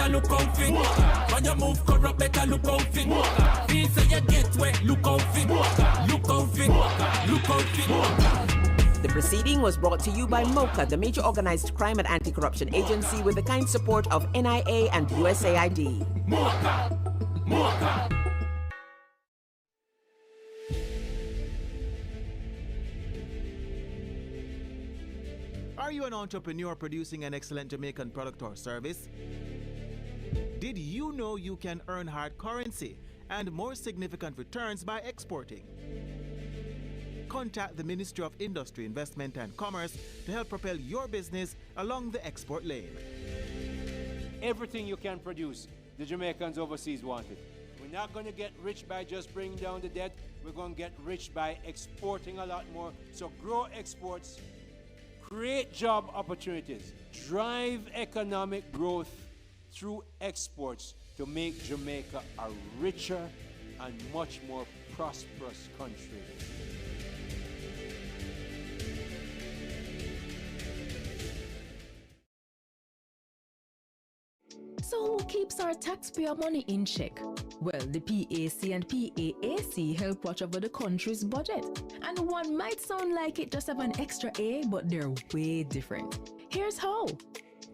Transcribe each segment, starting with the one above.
better look out fit. When you move corrupt, better look out fit. Feel so you get wet, look out fit. Look out fit, look out fit. The proceeding was brought to you by MOCA, the major organized crime and anti-corruption agency, with the kind support of NIA and USAID. MOCA, MOCA. Are you an entrepreneur producing an excellent Jamaican product or service? Did you know you can earn hard currency and more significant returns by exporting? Contact the Ministry of Industry, Investment and Commerce to help propel your business along the export lane. Everything you can produce, the Jamaicans overseas want it. We're not going to get rich by just bringing down the debt. We're going to get rich by exporting a lot more. So grow exports, create job opportunities, drive economic growth through exports to make Jamaica a richer and much more prosperous country. So who keeps our taxpayer money in check? Well, the PAC and PAAC help watch over the country's budget. And one might sound like it just have an extra A, but they're way different. Here's how.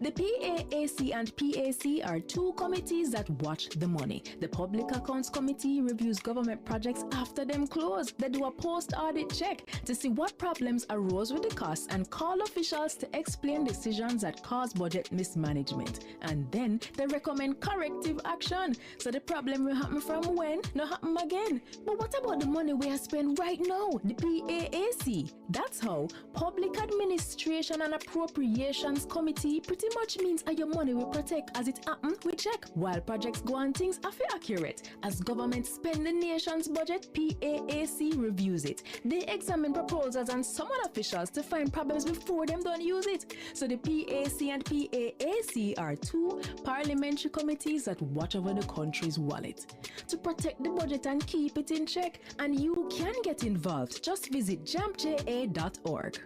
The PAAC and PAC are two committees that watch the money. The Public Accounts Committee reviews government projects after them close. They do a post-audit check to see what problems arose with the costs and call officials to explain decisions that cause budget mismanagement. And then they recommend corrective action. So the problem will happen from when, not happen again. But what about the money we are spending right now? The PAAC. That's how Public Administration and Appropriations Committee pretty much means how your money will protect as it happen, we check. While projects go on, things are accurate. As government spend the nation's budget, PAAC reviews it. They examine proposals and summon officials to find problems before them don't use it. So the PAC and PAAC are two parliamentary committees that watch over the country's wallet to protect the budget and keep it in check. And you can get involved. Just visit jampja.org.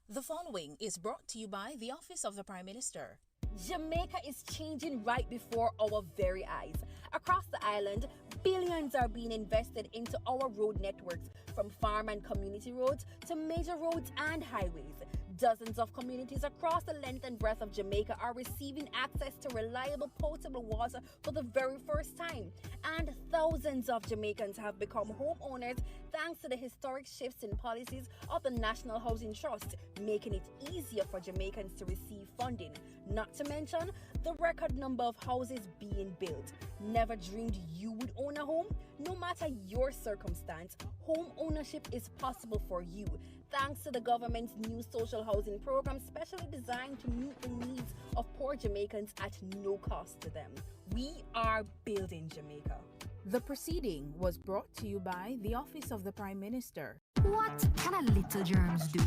The following is brought to you by the Office of the Prime Minister. Jamaica is changing right before our very eyes. Across the island, billions are being invested into our road networks, from farm and community roads to major roads and highways. Dozens of communities across the length and breadth of Jamaica are receiving access to reliable potable water for the very first time. And thousands of Jamaicans have become homeowners thanks to the historic shifts in policies of the National Housing Trust, making it easier for Jamaicans to receive funding. Not to mention the record number of houses being built. Never dreamed you would own a home? No matter your circumstance, home ownership is possible for you, thanks to the government's new social housing program specially designed to meet the needs of poor Jamaicans at no cost to them. We are building Jamaica. The proceeding was brought to you by the Office of the Prime Minister. What can a little germs do?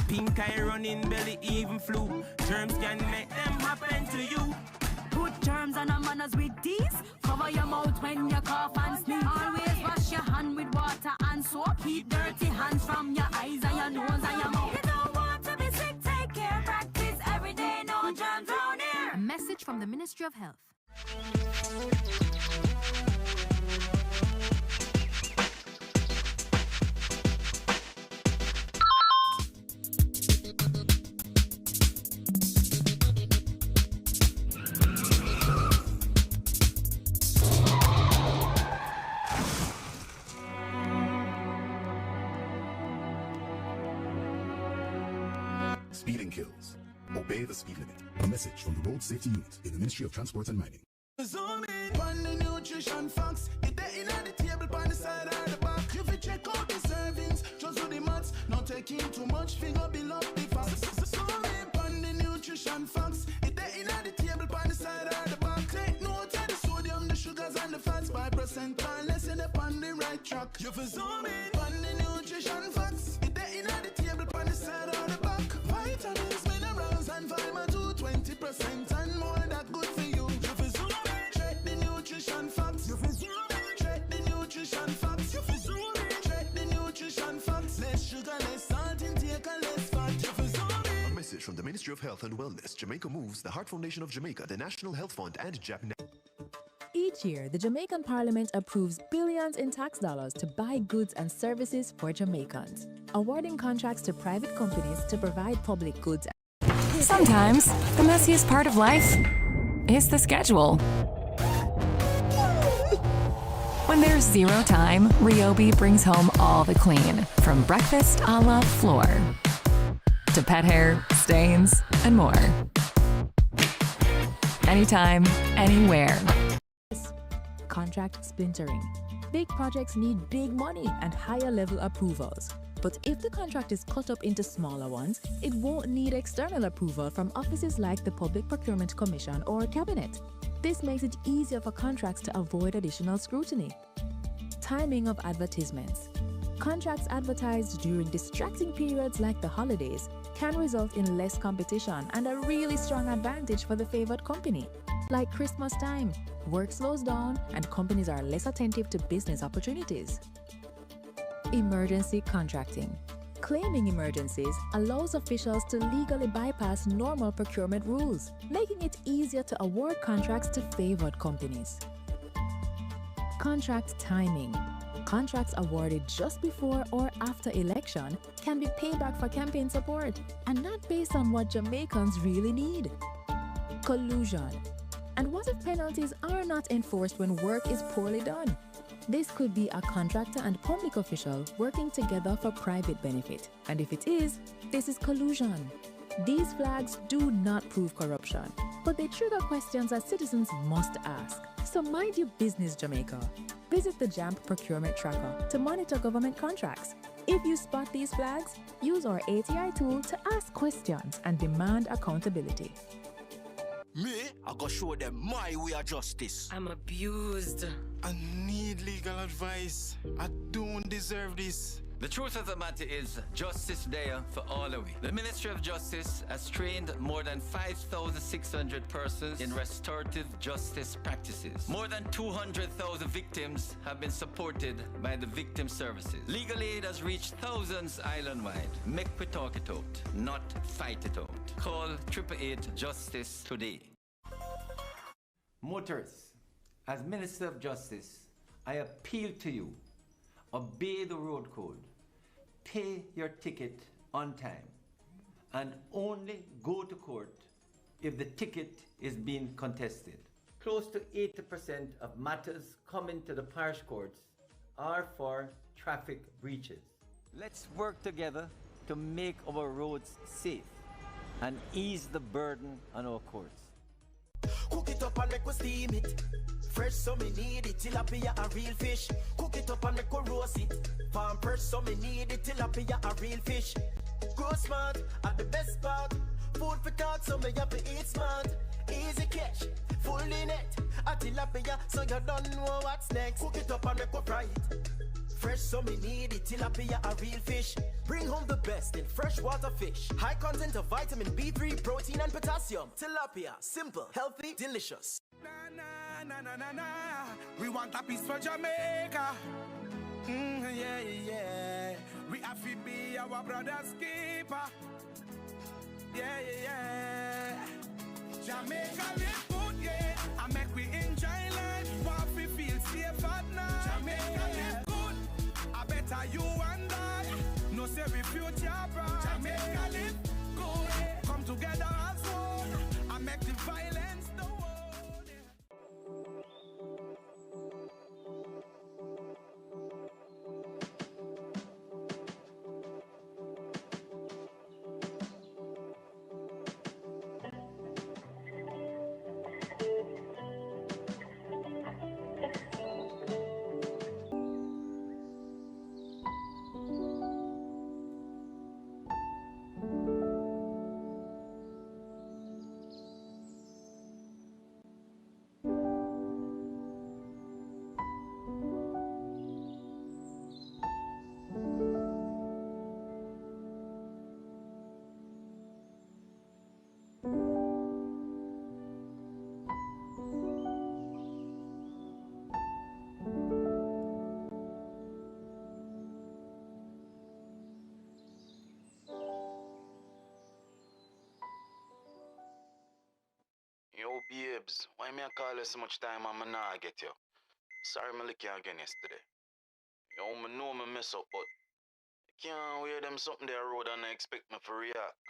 Pink eye running belly, even flu. Germs can make them happen to you. Put germs on our manners with these. Cover your mouth when you cough and sneeze. Always wash your hand with water and soap. Keep dirty hands from your eyes and your nose and your mouth. You don't want to be sick, take care. Practice every day, no germs around here. A message from the Ministry of Health. Speeding kills. Obey the speed limit. A message from the Road Safety Unit in the Ministry of Transport and Mining. Zoom in on the nutrition facts. It there in the table on the side or the back. You fi check out the servings, just do the maths. Not taking too much, finger below the facts. Zoom in on the nutrition facts. It there in the table on the side or the back. Take note of the sodium, the sugars and the fats by percent. Unless you're on the right track. You fi zoom in on the nutrition facts. It there in the table on the side or the back. Vitamins, minerals and vitamin 2, 20% and more that good for you. You fi zoom in, check the nutrition facts. You fi zoom in, check the nutrition the Ministry of Health and Wellness, Jamaica Moves, the Heart Foundation of Jamaica, the National Health Fund, and Japan. Each year, the Jamaican Parliament approves billions in tax dollars to buy goods and services for Jamaicans, awarding contracts to private companies to provide public goods. Sometimes, the messiest part of life is the schedule. When there's zero time, Ryobi brings home all the clean, from breakfast a la floor to pet hair, stains, and more. Anytime, anywhere. Contract splintering. Big projects need big money and higher level approvals. But if the contract is cut up into smaller ones, it won't need external approval from offices like the Public Procurement Commission or Cabinet. This makes it easier for contracts to avoid additional scrutiny. Timing of advertisements. Contracts advertised during distracting periods like the holidays can result in less competition and a really strong advantage for the favored company. Like Christmas time, work slows down and companies are less attentive to business opportunities. Emergency contracting. Claiming emergencies allows officials to legally bypass normal procurement rules, making it easier to award contracts to favored companies. Contract timing. Contracts awarded just before or after election can be payback for campaign support and not based on what Jamaicans really need. Collusion. And what if penalties are not enforced when work is poorly done? This could be a contractor and public official working together for private benefit. And if it is, this is collusion. These flags do not prove corruption, but they trigger questions that citizens must ask. So mind your business, Jamaica. Visit the JAMP Procurement Tracker to monitor government contracts. If you spot these flags, use our ATI tool to ask questions and demand accountability. Me, I go show them my way of justice. I'm abused. I need legal advice. I don't deserve this. The truth of the matter is, justice there for all of we. The Ministry of Justice has trained more than 5,600 persons in restorative justice practices. More than 200,000 victims have been supported by the victim services. Legal aid has reached thousands island-wide. Make we talk it out, not fight it out. Call 888 Justice today. Motorists, as Minister of Justice, I appeal to you, obey the road code, pay your ticket on time, and only go to court if the ticket is being contested. Close to 80% of matters coming to the parish courts are for traffic breaches. Let's work together to make our roads safe and ease the burden on our courts. Cook it up and make we steam it. Fresh so me need it, tilapia a real fish. Cook it up and make we roast it. Farm fresh so me need it, tilapia a real fish. Grow smart at the best part. Food for thought so me have to eat smart. Easy catch, fully net. A tilapia so you don't know what's next. Cook it up and make we fry it. Fresh so me need it, tilapia a real fish. Bring home the best in freshwater fish. High content of vitamin B3, protein and potassium. Tilapia, simple, healthy, delicious. Na na na na, we want a piece for Jamaica. Yeah, yeah. We have to be our brother's keeper. Yeah, yeah. Jamaica live good, yeah. I make we enjoy life. What we feel safe at night. Jamaica live good. I better you and I. No say we future bright. Jamaica live good. Come together as one. I make the violence the world. Babes, why me I call you so much time and I nah get you? Sorry me lick you again yesterday. Yo, me know me mess up, but I can't wear them something there road and I expect me to react.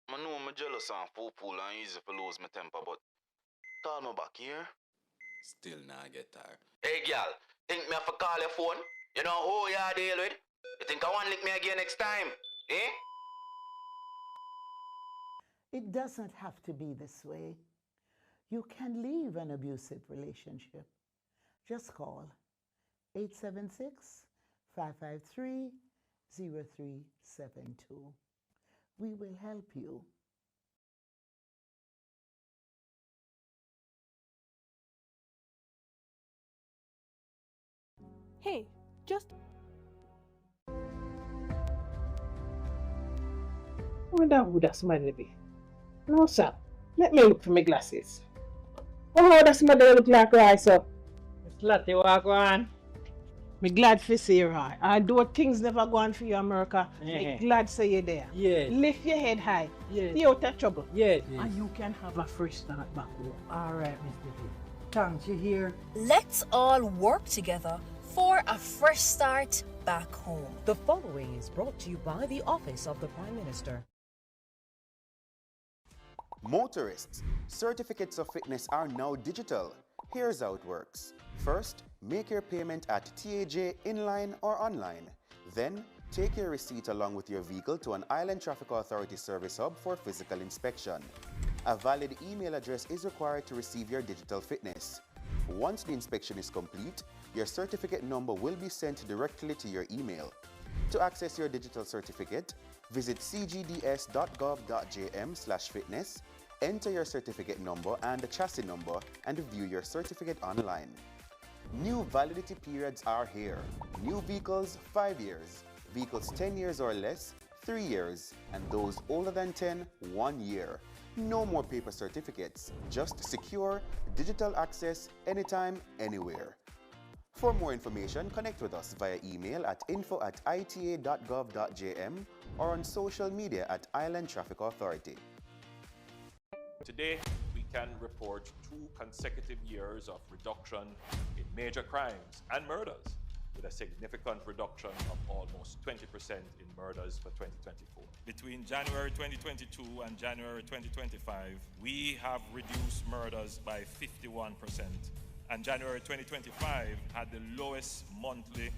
I know me jealous and fool and easy to lose my temper, but call me back here. Still nah get tired. Hey, girl, think me have to call your phone? You know who you are deal with? You think I want to lick me again next time? Eh? It doesn't have to be this way. You can leave an abusive relationship. Just call 876-553-0372. We will help you. Hey, just... I wonder who that somebody be. No, sir. Let me look for my glasses. Oh, that somebody look like right, sir. It's Lottie, walk on. Me glad for see you, right? Although things never go on for you, America, me glad say you there. Yeah. Lift your head high. Yeah. Stay out of trouble. Yeah. And you can have a fresh start back home. All right, Mr. P. Thanks, you hear? Let's all work together for a fresh start back home. The following is brought to you by the Office of the Prime Minister. Motorists, certificates of fitness are now digital. Here's how it works. First, make your payment at TAJ inline or online. Then, take your receipt along with your vehicle to an Island Traffic Authority service hub for physical inspection. A valid email address is required to receive your digital fitness. Once the inspection is complete, your certificate number will be sent directly to your email. To access your digital certificate, visit cgds.gov.jm/fitness, enter your certificate number and the chassis number, and view your certificate online. New validity periods are here. New vehicles, 5 years. Vehicles 10 years or less, 3 years. And those older than 10, 1 year. No more paper certificates, just secure, digital access anytime, anywhere. For more information, connect with us via email at info@ita.gov.jm or on social media at Island Traffic Authority. Today, we can report 2 consecutive years of reduction in major crimes and murders, with a significant reduction of almost 20% in murders for 2024. Between January 2022 and January 2025, we have reduced murders by 51%, and January 2025 had the lowest monthly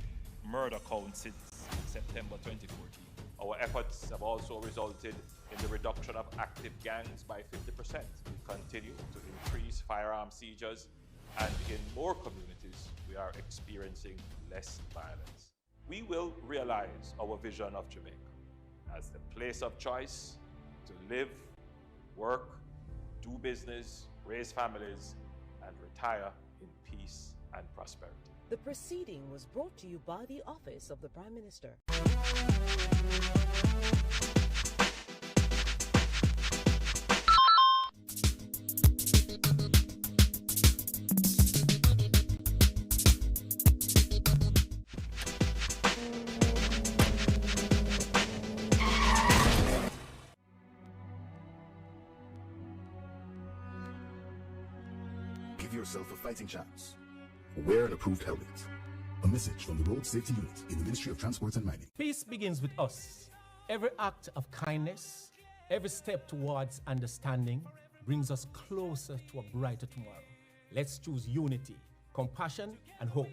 murder count since September 2014. Our efforts have also resulted in the reduction of active gangs by 50%. We continue to increase firearm seizures, and in more communities, we are experiencing less violence. We will realize our vision of Jamaica as the place of choice to live, work, do business, raise families, and retire in peace and prosperity. The proceeding was brought to you by the Office of the Prime Minister. Give yourself a fighting chance. Wear an approved helmet. A message from the Road Safety Unit in the Ministry of Transport and Mining. Peace begins with us. Every act of kindness, every step towards understanding brings us closer to a brighter tomorrow. Let's choose unity, compassion, and hope.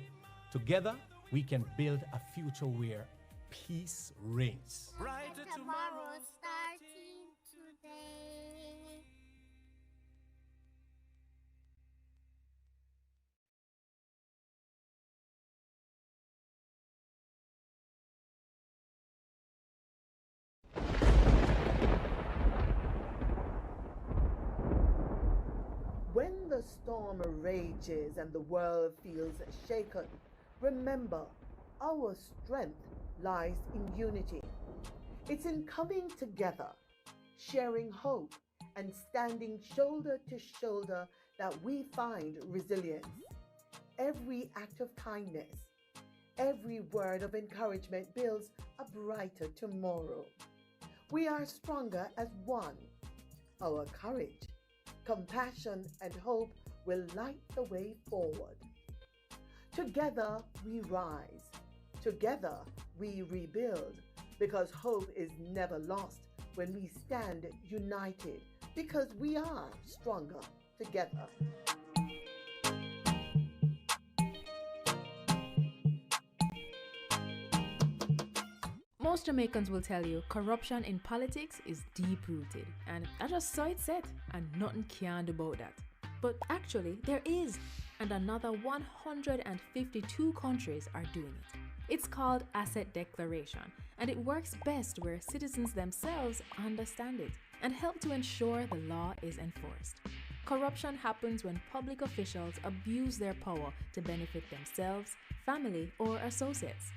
Together, we can build a future where peace reigns. Brighter tomorrow starting today. When the storm rages and the world feels shaken, remember our strength lies in unity. It's in coming together, sharing hope, and standing shoulder to shoulder that we find resilience. Every act of kindness, every word of encouragement builds a brighter tomorrow. We are stronger as one. Our courage Compassion and hope will light the way forward. Together we rise. Together we rebuild, because hope is never lost when we stand united, because we are stronger together. Most Jamaicans will tell you corruption in politics is deep-rooted, and I just saw it said, and nothing can do about that. But actually, there is, and another 152 countries are doing it. It's called asset declaration, and it works best where citizens themselves understand it and help to ensure the law is enforced. Corruption happens when public officials abuse their power to benefit themselves, family, or associates.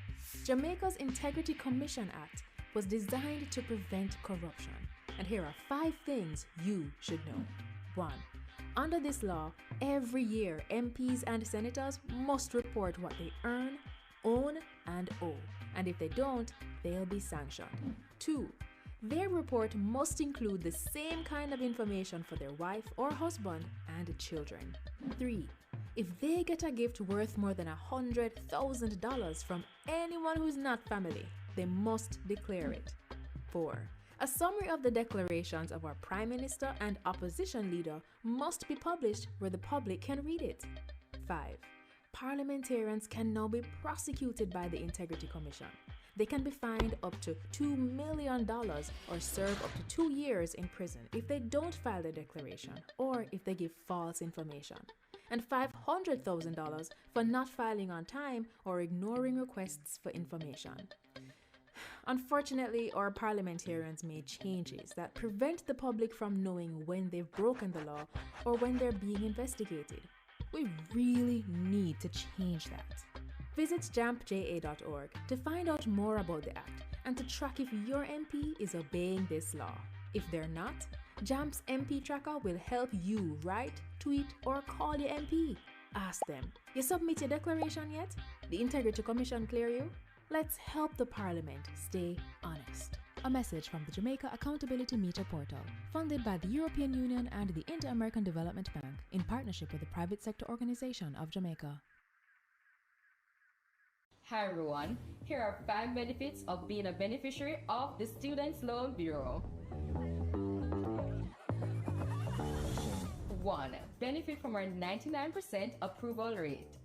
Jamaica's Integrity Commission Act was designed to prevent corruption, and here are 5 things you should know. 1. Under this law, every year MPs and senators must report what they earn, own, and owe, and if they don't, they'll be sanctioned. 2. Their report must include the same kind of information for their wife or husband and children. 3. If they get a gift worth more than $100,000 from anyone who's not family, they must declare it. 4. A summary of the declarations of our Prime Minister and opposition leader must be published where the public can read it. 5. Parliamentarians can now be prosecuted by the Integrity Commission. They can be fined up to $2 million or serve up to 2 years in prison if they don't file the declaration or if they give false information, and $500,000 for not filing on time or ignoring requests for information. Unfortunately, our parliamentarians made changes that prevent the public from knowing when they've broken the law or when they're being investigated. We really need to change that. Visit jampja.org to find out more about the act and to track if your MP is obeying this law. If they're not, JAMP's MP Tracker will help you write, tweet, or call your MP. Ask them, you submit your declaration yet? The Integrity Commission clear you? Let's help the Parliament stay honest. A message from the Jamaica Accountability Meter Portal, funded by the European Union and the Inter-American Development Bank in partnership with the Private Sector Organization of Jamaica. Hi everyone, here are 5 benefits of being a beneficiary of the Students' Loan Bureau. 1. Benefit from our 99% approval rate.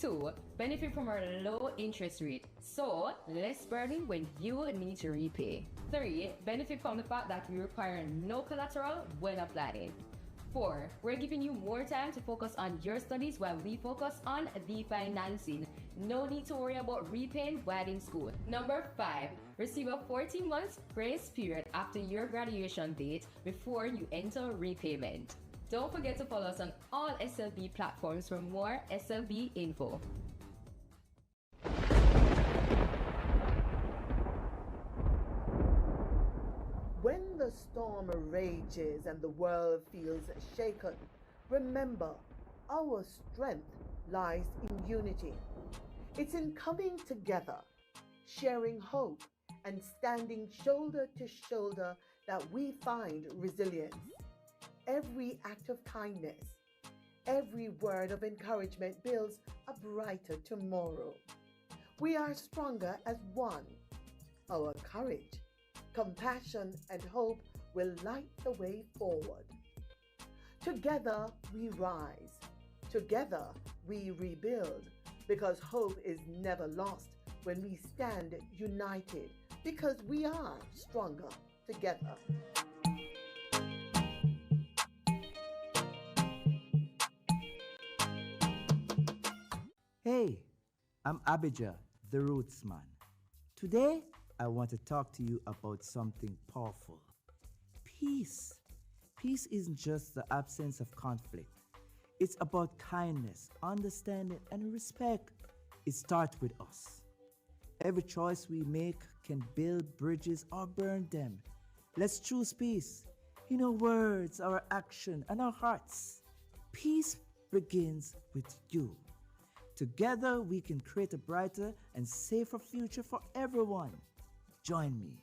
2. Benefit from our low interest rate, so less burden when you need to repay. 3. Benefit from the fact that we require no collateral when applying. 4. We're giving you more time to focus on your studies while we focus on the financing. No need to worry about repaying while in school. Number 5. Receive a 14 months grace period after your graduation date before you enter repayment. Don't forget to follow us on all SLB platforms for more SLB info. When the storm rages and the world feels shaken, remember our strength lies in unity. It's in coming together, sharing hope, and standing shoulder to shoulder that we find resilience. Every act of kindness, every word of encouragement builds a brighter tomorrow. We are stronger as one. Our courage, compassion, and hope will light the way forward. Together we rise. Together we rebuild, because hope is never lost when we stand united, because we are stronger together. Hey, I'm Abijah, the Roots Man. Today, I want to talk to you about something powerful. Peace. Peace isn't just the absence of conflict. It's about kindness, understanding, and respect. It starts with us. Every choice we make can build bridges or burn them. Let's choose peace in our words, our action, and our hearts. Peace begins with you. Together, we can create a brighter and safer future for everyone. Join me.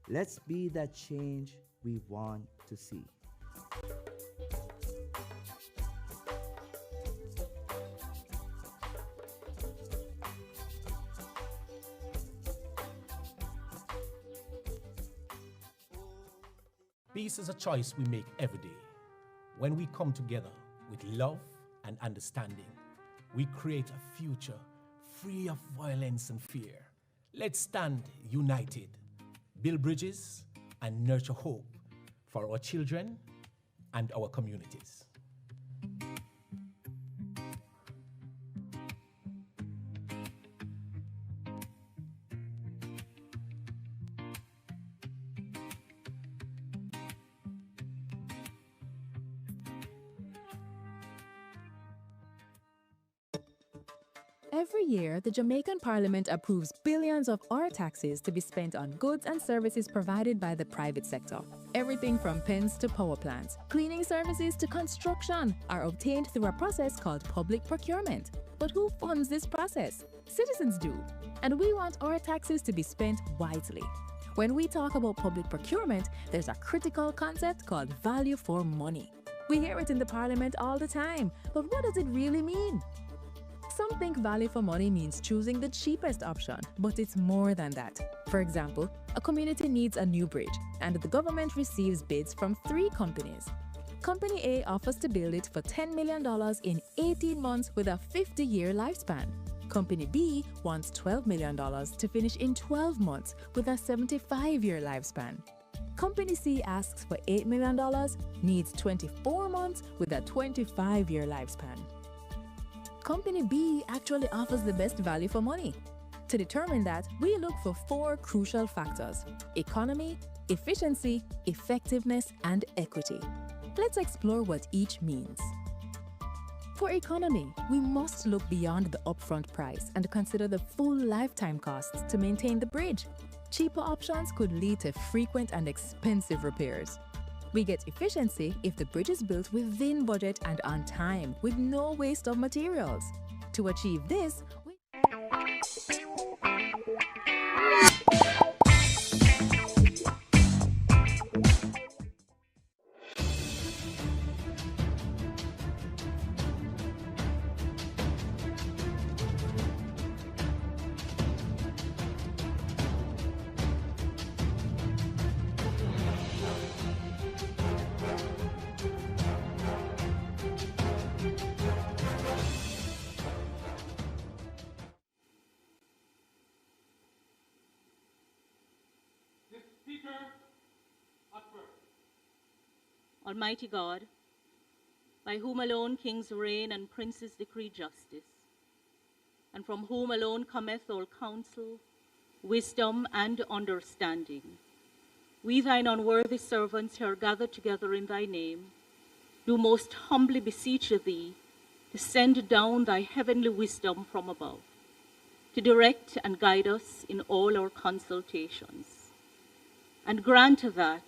Let's be that change we want to see. Peace is a choice we make every day. When we come together with love and understanding, we create a future free of violence and fear. Let's stand united, build bridges, and nurture hope for our children and our communities. Every year, the Jamaican Parliament approves billions of our taxes to be spent on goods and services provided by the private sector. Everything from pens to power plants, cleaning services to construction are obtained through a process called public procurement. But who funds this process? Citizens do. And we want our taxes to be spent wisely. When we talk about public procurement, there's a critical concept called value for money. We hear it in the Parliament all the time, but what does it really mean? Some think value for money means choosing the cheapest option, but it's more than that. For example, a community needs a new bridge, and the government receives bids from 3 companies. Company A offers to build it for $10 million in 18 months with a 50-year lifespan. Company B wants $12 million to finish in 12 months with a 75-year lifespan. Company C asks for $8 million, needs 24 months with a 25-year lifespan. Company B actually offers the best value for money. To determine that, we look for 4 crucial factors: economy, efficiency, effectiveness, and equity. Let's explore what each means. For economy, we must look beyond the upfront price and consider the full lifetime costs to maintain the bridge. Cheaper options could lead to frequent and expensive repairs. We get efficiency if the bridge is built within budget and on time, with no waste of materials. To achieve this, Almighty God, by whom alone kings reign and princes decree justice, and from whom alone cometh all counsel, wisdom, and understanding, we thine unworthy servants here gathered together in thy name, do most humbly beseech thee to send down thy heavenly wisdom from above, to direct and guide us in all our consultations. And grant that,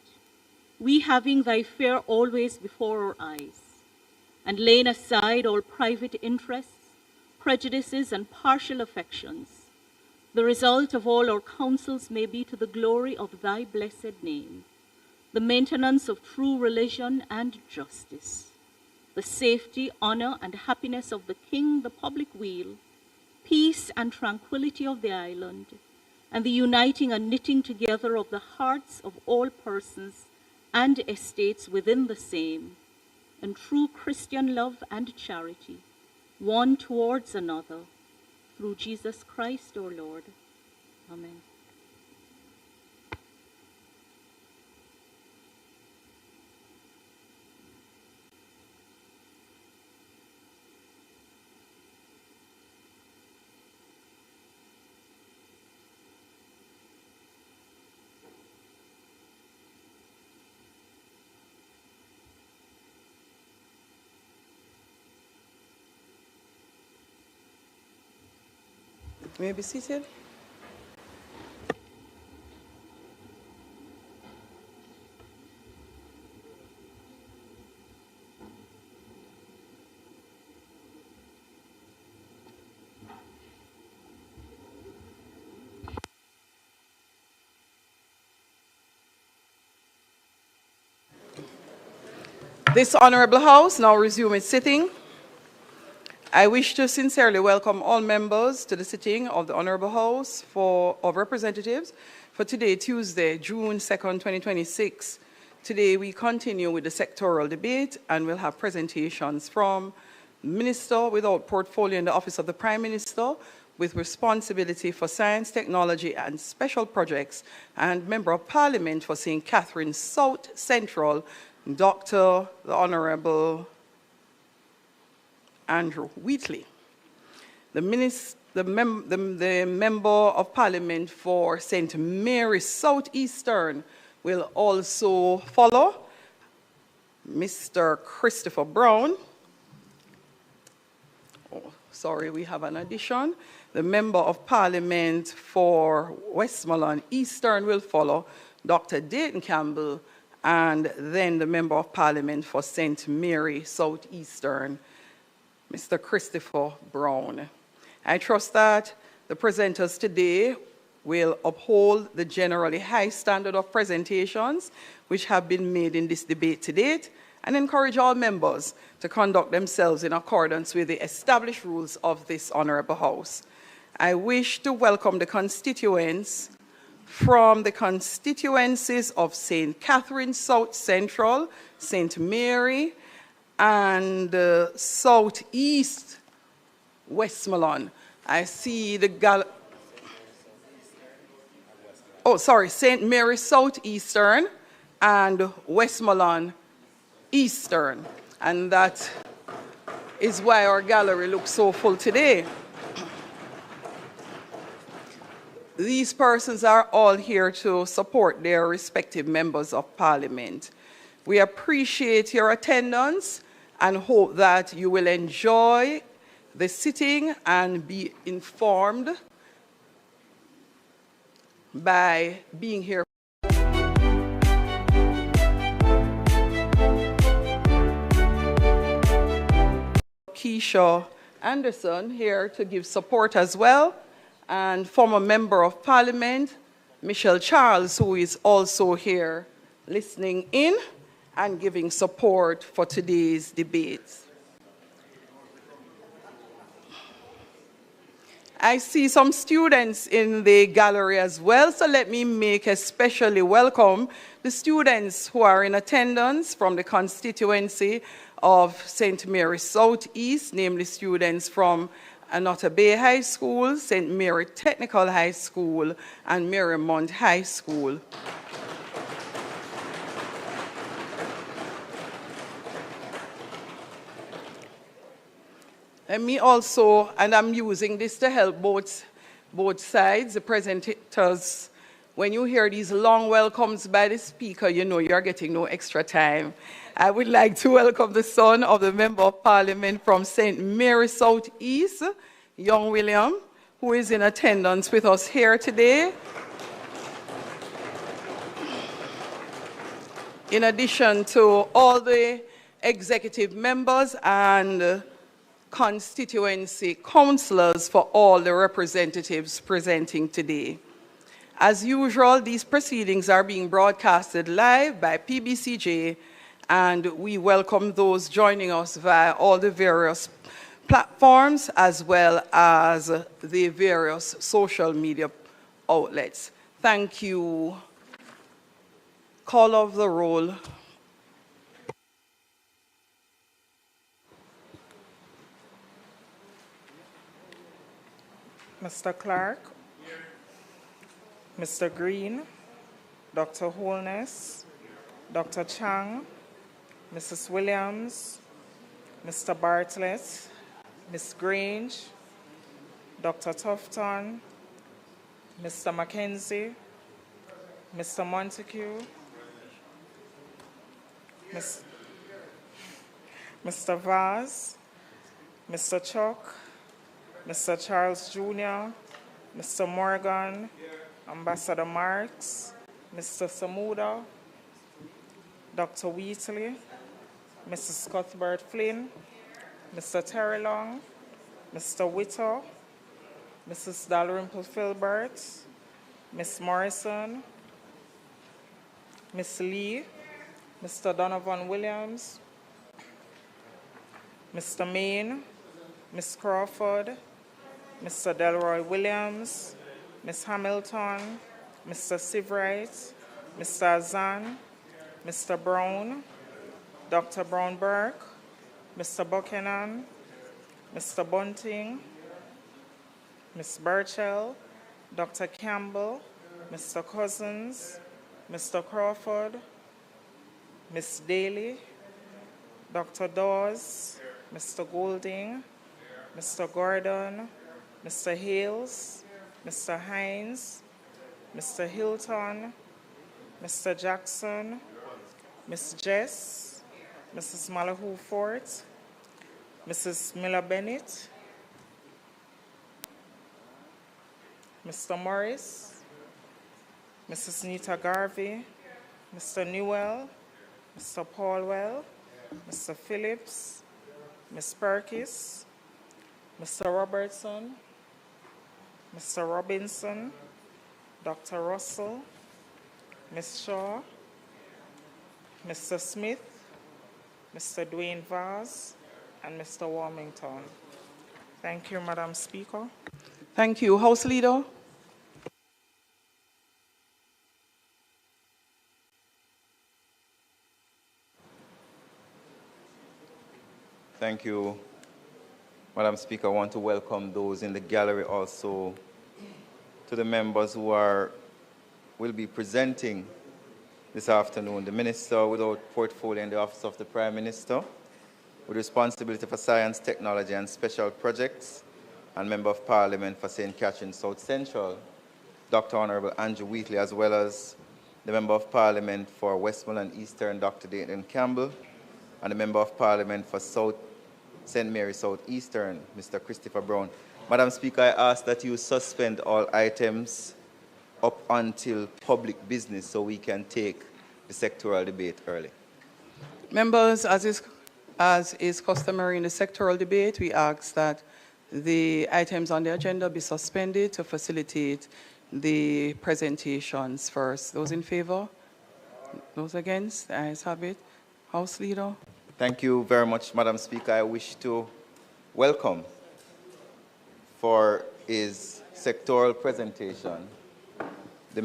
we having thy fear always before our eyes, and laying aside all private interests, prejudices, and partial affections, the result of all our counsels may be to the glory of thy blessed name, the maintenance of true religion and justice, the safety, honor, and happiness of the king, the public weal, peace and tranquility of the island, and the uniting and knitting together of the hearts of all persons and estates within the same, and true Christian love and charity, one towards another, through Jesus Christ our Lord. Amen. May I be seated? This Honourable House now resume its sitting. I wish to sincerely welcome all members to the sitting of the Honourable House of Representatives for today, Tuesday, June 2nd, 2026. Today we continue with the sectoral debate and we'll have presentations from Minister without portfolio in the Office of the Prime Minister with responsibility for science, technology and special projects and Member of Parliament for St. Catharines South Central, Dr. the Honourable Andrew Wheatley. The Member of Parliament for St. Mary's Southeastern will also follow, Mr. Christopher Brown. Oh, sorry, we have an addition. The Member of Parliament for Westmoreland Eastern will follow, Dr. Dayton Campbell, and then the Member of Parliament for St. Mary Southeastern, Mr. Christopher Brown. I trust that the presenters today will uphold the generally high standard of presentations which have been made in this debate to date and encourage all members to conduct themselves in accordance with the established rules of this Honourable House. I wish to welcome the constituents from the constituencies of St. Catharines South Central, St. Mary, and South East Westmoreland. I see the St. Mary Southeastern and Westmoreland Eastern. And that is why our gallery looks so full today. These persons are all here to support their respective members of Parliament. We appreciate your attendance and hope that you will enjoy the sitting and be informed by being here. Keisha Anderson here to give support as well, and former Member of Parliament, Michelle Charles, who is also here listening in and giving support for today's debate. I see some students in the gallery as well, so let me make especially welcome the students who are in attendance from the constituency of St. Mary's Southeast, namely students from Anotta Bay High School, St. Mary Technical High School, and Marymount High School. Let me also, and I'm using this to help both sides, the presenters. When you hear these long welcomes by the speaker, you know you're getting no extra time. I would like to welcome the son of the Member of Parliament from St. Mary South East, young William, who is in attendance with us here today. In addition to all the executive members and constituency councillors for all the representatives presenting today. As usual, these proceedings are being broadcasted live by PBCJ, and we welcome those joining us via all the various platforms as well as the various social media outlets. Thank you. Call of the roll. Mr. Clark, Mr. Green, Dr. Holness, Dr. Chang, Mrs. Williams, Mr. Bartlett, Ms. Grange, Dr. Tufton, Mr. Mackenzie, Mr. Montague, Mr. Vaz, Mr. Chuck, Mr. Charles Jr., Mr. Morgan, Ambassador Marks, Mr. Samuda, Dr. Wheatley, Mrs. Cuthbert Flynn, Mr. Terry Long, Mr. Whittle, Mrs. Dalrymple Filbert, Ms. Morrison, Ms. Lee, Mr. Donovan Williams, Mr. Main, Ms. Crawford, Mr. Delroy Williams, Ms. Hamilton, Mr. Sivright, Mr. Azan, Mr. Brown, Dr. Brown-Burke, Mr. Buchanan, Mr. Bunting, Ms. Burchell, Dr. Campbell, Mr. Cousins, Mr. Crawford, Ms. Daly, Dr. Dawes, Mr. Golding, Mr. Gordon, Mr. Hales, Mr. Hines, Mr. Hilton, Mr. Jackson, Ms. Jess, Mrs. Malahoo Fort, Mrs. Miller-Bennett, Mr. Morris, Mrs. Nita Garvey, Mr. Newell, Mr. Paulwell, Mr. Phillips, Ms. Perkis, Mr. Robertson, Mr. Robinson, Dr. Russell, Ms. Shaw, Mr. Smith, Mr. Dwayne Vaz, and Mr. Warmington. Thank you, Madam Speaker. Thank you. House Leader. Thank you, Madam Speaker. I want to welcome those in the gallery, also to the members who will be presenting this afternoon. The Minister without portfolio in the Office of the Prime Minister, with responsibility for science, technology and special projects, and Member of Parliament for St. Catherine South Central, Dr. Honorable Andrew Wheatley, as well as the Member of Parliament for Westmoreland Eastern, Dr. Dayton Campbell, and the Member of Parliament for St. Mary South Eastern, Mr. Christopher Brown. Madam Speaker, I ask that you suspend all items up until public business so we can take the sectoral debate early. Members, as is customary in the sectoral debate, we ask that the items on the agenda be suspended to facilitate the presentations first. Those in favor? Those against? The ayes have it. House Leader. Thank you very much, Madam Speaker. I wish to welcome for his sectoral presentation the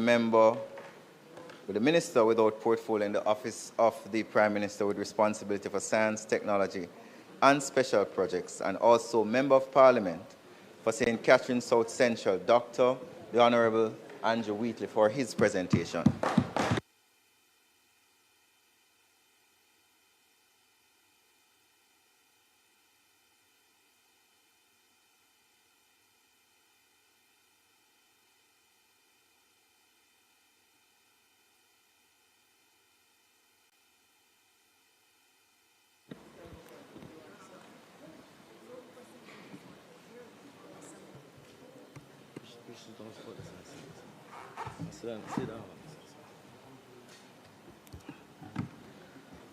Minister without portfolio in the Office of the Prime Minister with responsibility for science, technology and special projects, and also Member of Parliament for St. Catherine South Central, Dr. the Honorable Andrew Wheatley, for his presentation.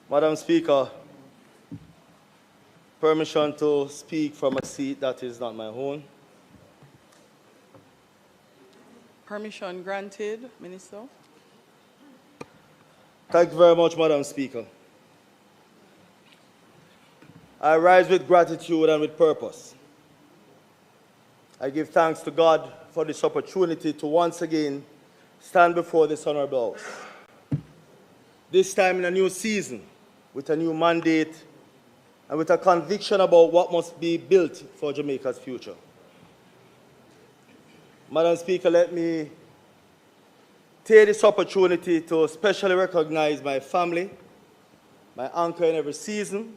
Madam Speaker, permission to speak from a seat that is not my own. Permission granted, Minister. Thank you very much, Madam Speaker. I rise with gratitude and with purpose. I give thanks to God for this opportunity to once again stand before this honorable House. This time in a new season, with a new mandate, and with a conviction about what must be built for Jamaica's future. Madam Speaker, let me take this opportunity to especially recognize my family, my anchor in every season,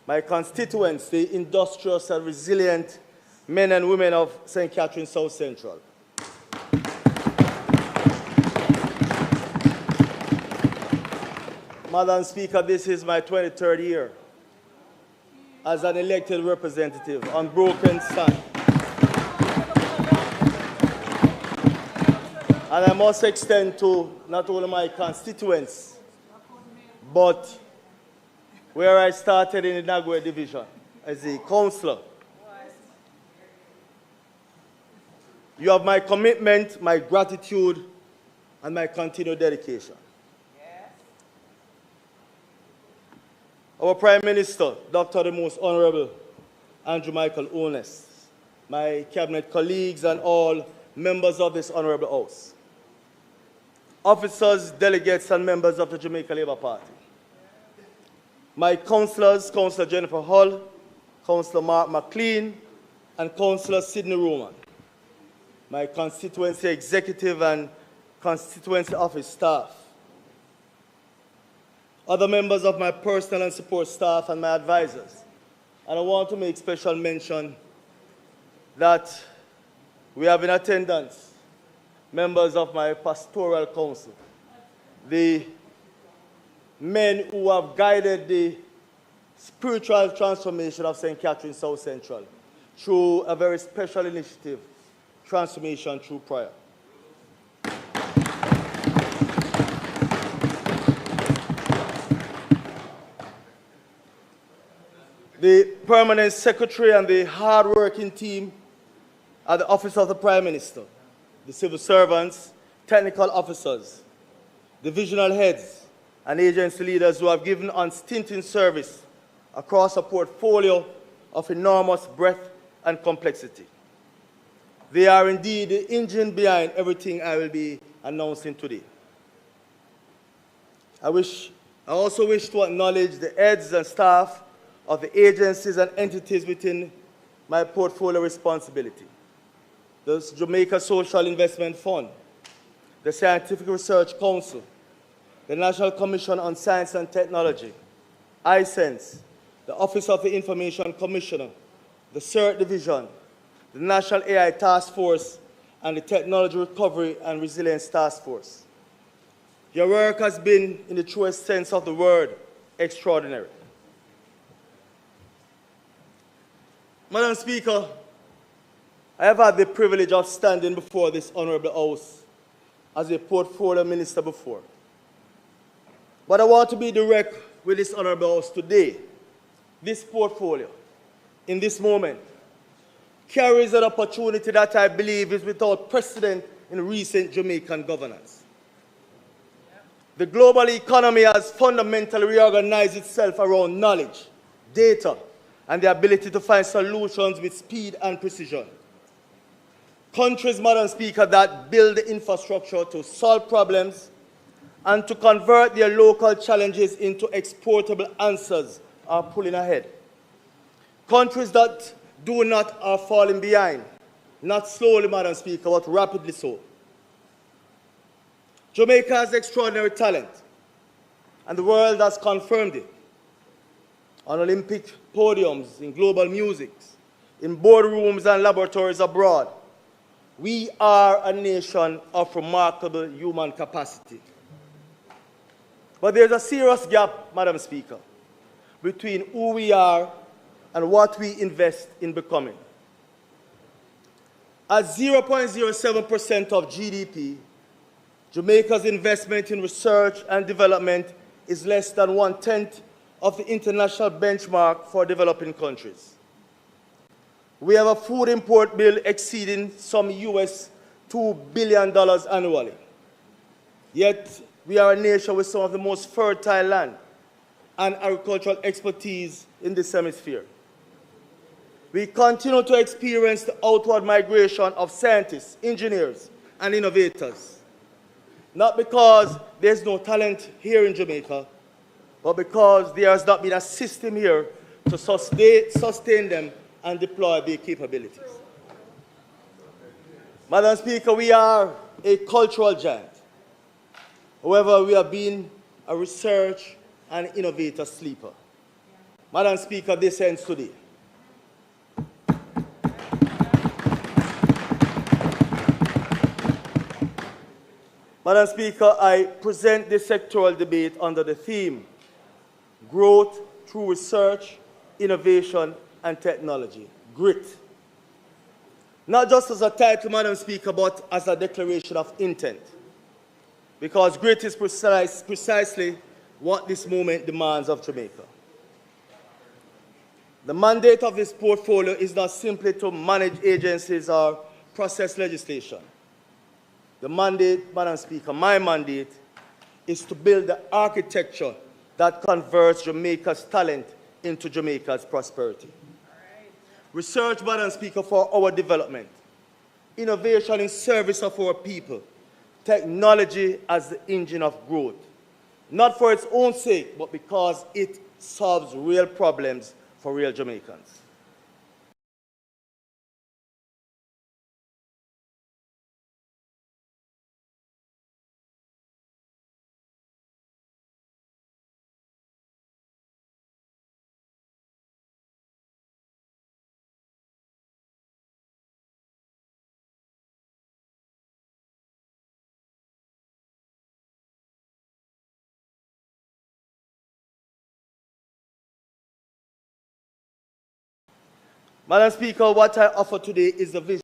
my constituents, the industrious and resilient men and women of St. Catherine South Central. Madam Speaker, this is my 23rd year as an elected representative on broken stand. And I must extend to not only my constituents, but where I started in the Nagwe division as a councillor. You have my commitment, my gratitude, and my continued dedication. Our Prime Minister, Dr. the Most Honorable Andrew Michael Onest, my cabinet colleagues and all members of this honorable House. officers, delegates, and members of the Jamaica Labour Party. My councillors, Councillor Jennifer Hull, Councillor Mark McLean, and Councillor Sidney Roman. My constituency executive and constituency office staff. Other members of my personal and support staff and my advisors. And I want to make special mention that we have in attendance members of my pastoral council, the men who have guided the spiritual transformation of St. Catherine South Central through a very special initiative, Transformation Through Prayer. The permanent secretary and the hard-working team at the Office of the Prime Minister, the civil servants, technical officers, divisional heads, and agency leaders who have given unstinted service across a portfolio of enormous breadth and complexity. They are indeed the engine behind everything I will be announcing today. I also wish to acknowledge the heads and staff of the agencies and entities within my portfolio responsibility. The Jamaica Social Investment Fund, the Scientific Research Council, the National Commission on Science and Technology, iSense, the Office of the Information Commissioner, the CERT Division, the National AI Task Force, and the Technology Recovery and Resilience Task Force. Your work has been, in the truest sense of the word, extraordinary. Madam Speaker, I have had the privilege of standing before this honorable House as a portfolio minister before. But I want to be direct with this honorable House today. This portfolio, in this moment, carries an opportunity that I believe is without precedent in recent Jamaican governance. The global economy has fundamentally reorganized itself around knowledge, data, and the ability to find solutions with speed and precision. Countries, Madam Speaker, that build the infrastructure to solve problems and to convert their local challenges into exportable answers are pulling ahead. Countries that do not are falling behind, not slowly, Madam Speaker, but rapidly so. Jamaica has extraordinary talent, and the world has confirmed it. On Olympic podiums, in global music, in boardrooms and laboratories abroad, we are a nation of remarkable human capacity. But there's a serious gap, Madam Speaker, between who we are and what we invest in becoming. At 0.07% of GDP, Jamaica's investment in research and development is less than 1/10 of the international benchmark for developing countries. We have a food import bill exceeding some US $2 billion annually. Yet, we are a nation with some of the most fertile land and agricultural expertise in this hemisphere. We continue to experience the outward migration of scientists, engineers, and innovators. Not because there's no talent here in Jamaica, but because there has not been a system here to sustain them and deploy their capabilities. Madam Speaker, we are a cultural giant. However, we have been a research and innovator sleeper. Madam Speaker, this ends today. Madam Speaker, I present this sectoral debate under the theme, Growth through Research, Innovation, and Technology, GRIT. Not just as a title, Madam Speaker, but as a declaration of intent. Because GRIT is precisely what this moment demands of Jamaica. The mandate of this portfolio is not simply to manage agencies or process legislation. The mandate, Madam Speaker, my mandate, is to build the architecture that converts Jamaica's talent into Jamaica's prosperity. Research, Madam Speaker, for our development. Innovation in service of our people. technology as the engine of growth, not for its own sake, but because it solves real problems for real Jamaicans. Madam Speaker, what I offer today is a vision.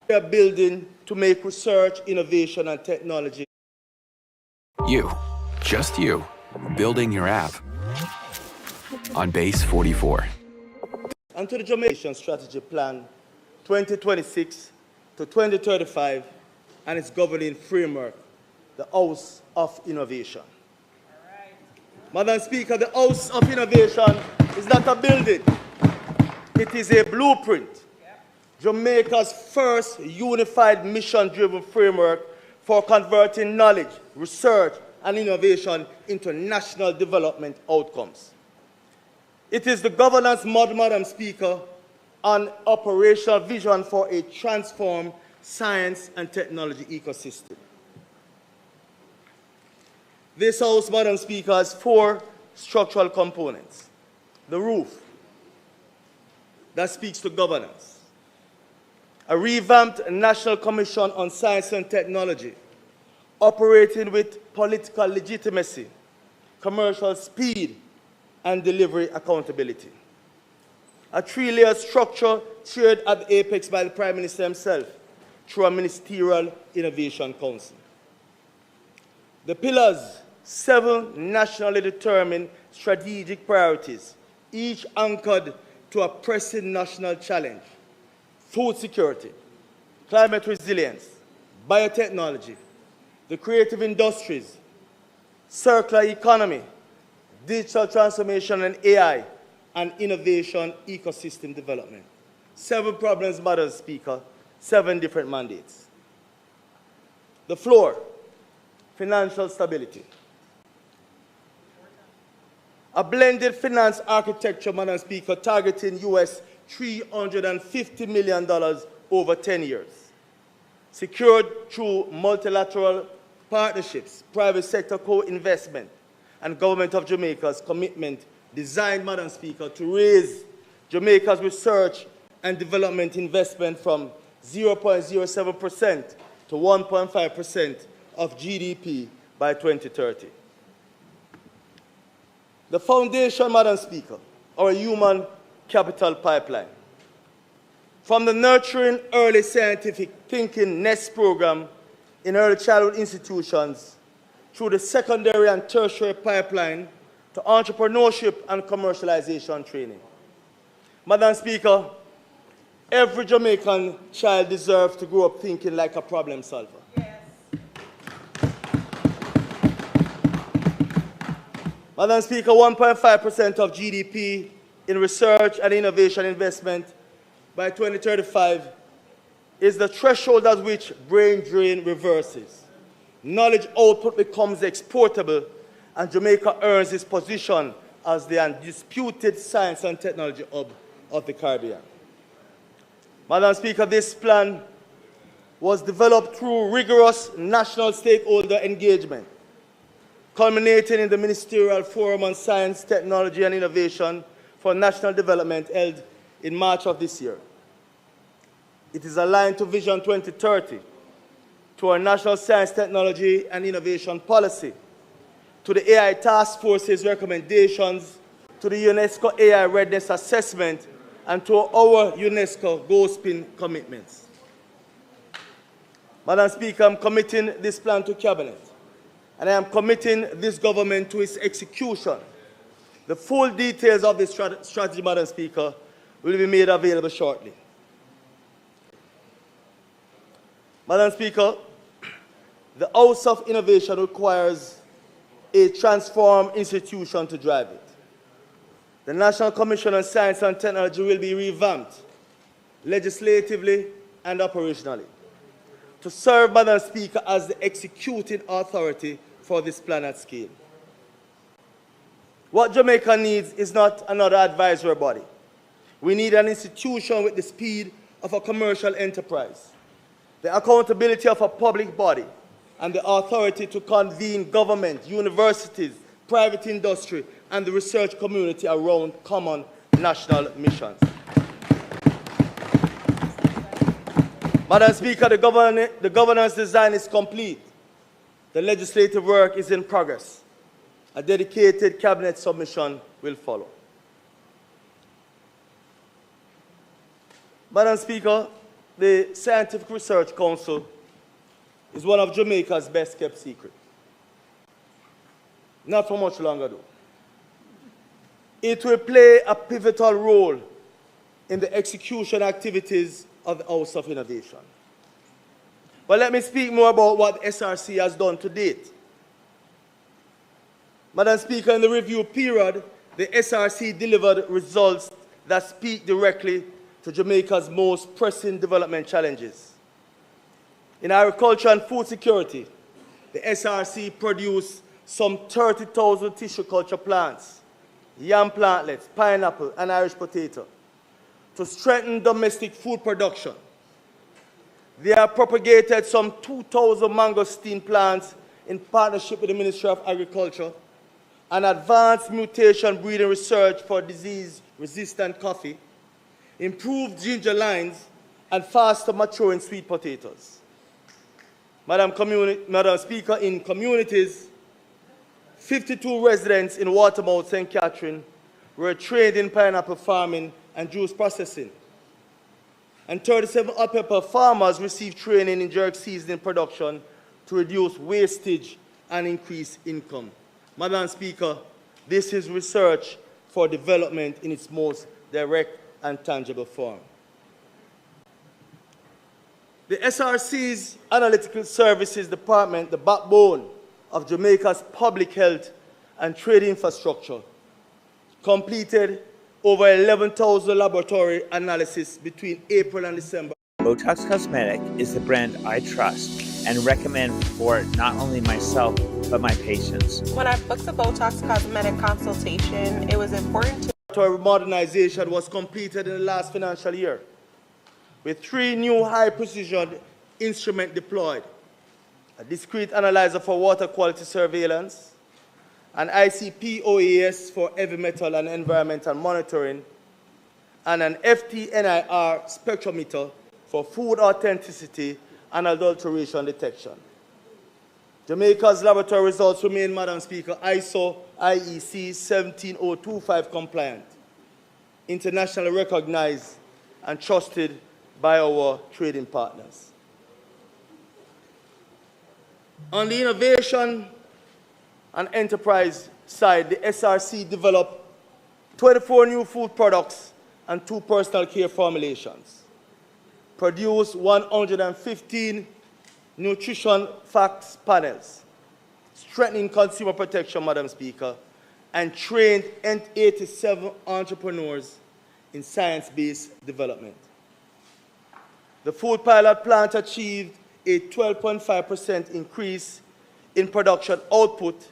We are building to make research, innovation, and technology. You, just you, building your app on Base 44. And to the Jamaican Strategy Plan 2026 to 2035 and its governing framework, the House of Innovation. Madam Speaker, the House of Innovation is not a building. It is a blueprint. Jamaica's first unified mission-driven framework for converting knowledge, research, and innovation into national development outcomes. It is the governance model, Madam Speaker, and operational vision for a transformed science and technology ecosystem. This House, Madam Speaker, has 4 structural components. The roof, that speaks to governance. A revamped National Commission on Science and Technology, operating with political legitimacy, commercial speed, and delivery accountability. A 3-layer structure chaired at the apex by the Prime Minister himself through a Ministerial Innovation Council. The pillars, 7 nationally determined strategic priorities, each anchored to a pressing national challenge: food security, climate resilience, biotechnology, the creative industries, circular economy, digital transformation and AI, and innovation ecosystem development. 7 problems, Madam Speaker, 7 different mandates. The floor, financial stability. A blended finance architecture, Madam Speaker, targeting US $350 million over 10 years, secured through multilateral partnerships, private sector co-investment, and Government of Jamaica's commitment designed, Madam Speaker, to raise Jamaica's research and development investment from 0.07% to 1.5% of GDP by 2030. The foundation, Madam Speaker, our human capital pipeline. From the Nurturing Early Scientific Thinking NEST program in early childhood institutions, through the secondary and tertiary pipeline to entrepreneurship and commercialization training. Madam Speaker, every Jamaican child deserves to grow up thinking like a problem solver. Yes. Madam Speaker, 1.5% of GDP in research and innovation investment by 2035 is the threshold at which brain drain reverses. Knowledge output becomes exportable, and Jamaica earns its position as the undisputed science and technology hub of the Caribbean. Madam Speaker, this plan was developed through rigorous national stakeholder engagement, culminating in the Ministerial Forum on Science, Technology and Innovation for National Development held in March of this year. It is aligned to Vision 2030 to our National Science, Technology and Innovation Policy, to the AI Task Force's recommendations, to the UNESCO AI Readiness Assessment, and to our UNESCO goal-spin commitments. Madam Speaker, I'm committing this plan to Cabinet, and I am committing this government to its execution. The full details of this strategy, Madam Speaker, will be made available shortly. Madam Speaker, the House of Innovation requires a transformed institution to drive it. The National Commission on Science and Technology will be revamped legislatively and operationally to serve, Madam Speaker, as the executing authority for this plan at scale. What Jamaica needs is not another advisory body. We need an institution with the speed of a commercial enterprise, the accountability of a public body, and the authority to convene government, universities, private industry, and the research community around common national missions. Madam Speaker, the governance design is complete. The legislative work is in progress. A dedicated cabinet submission will follow. Madam Speaker, the Scientific Research Council is one of Jamaica's best kept secrets. Not for much longer though. It will play a pivotal role in the execution activities of the House of Innovation. But let me speak more about what SRC has done to date. Madam Speaker, in the review period, the SRC delivered results that speak directly to Jamaica's most pressing development challenges. In agriculture and food security, the SRC produced some 30,000 tissue culture plants, yam plantlets, pineapple, and Irish potato to strengthen domestic food production. They have propagated some 2,000 mangosteen plants in partnership with the Ministry of Agriculture and advanced mutation breeding research for disease-resistant coffee, improved ginger lines, and faster maturing sweet potatoes. Madam Speaker, in communities, 52 residents in Watermouth, St. Catherine, were trained in pineapple farming and juice processing. And 37 hot pepper farmers received training in jerk seasoning production to reduce wastage and increase income. Madam Speaker, this is research for development in its most direct and tangible form. The SRC's Analytical Services Department, the backbone of Jamaica's public health and trade infrastructure, completed over 11,000 laboratory analyses between April and December. Botox Cosmetic is the brand I trust and recommend for not only myself, but my patients. When I booked a Botox Cosmetic consultation, it was important to... Laboratory modernization was completed in the last financial year, with 3 new high-precision instruments deployed, a discrete analyzer for water quality surveillance, an ICP-OAS for heavy metal and environmental monitoring, and an FT-NIR spectrometer for food authenticity and adulteration detection. Jamaica's laboratory results remain, Madam Speaker, ISO IEC 17025 compliant, internationally recognized and trusted by our trading partners. On the innovation and enterprise side, the SRC developed 24 new food products and 2 personal care formulations, produced 115 nutrition facts panels, strengthening consumer protection, Madam Speaker, and trained 87 entrepreneurs in science-based development. The food pilot plant achieved a 12.5% increase in production output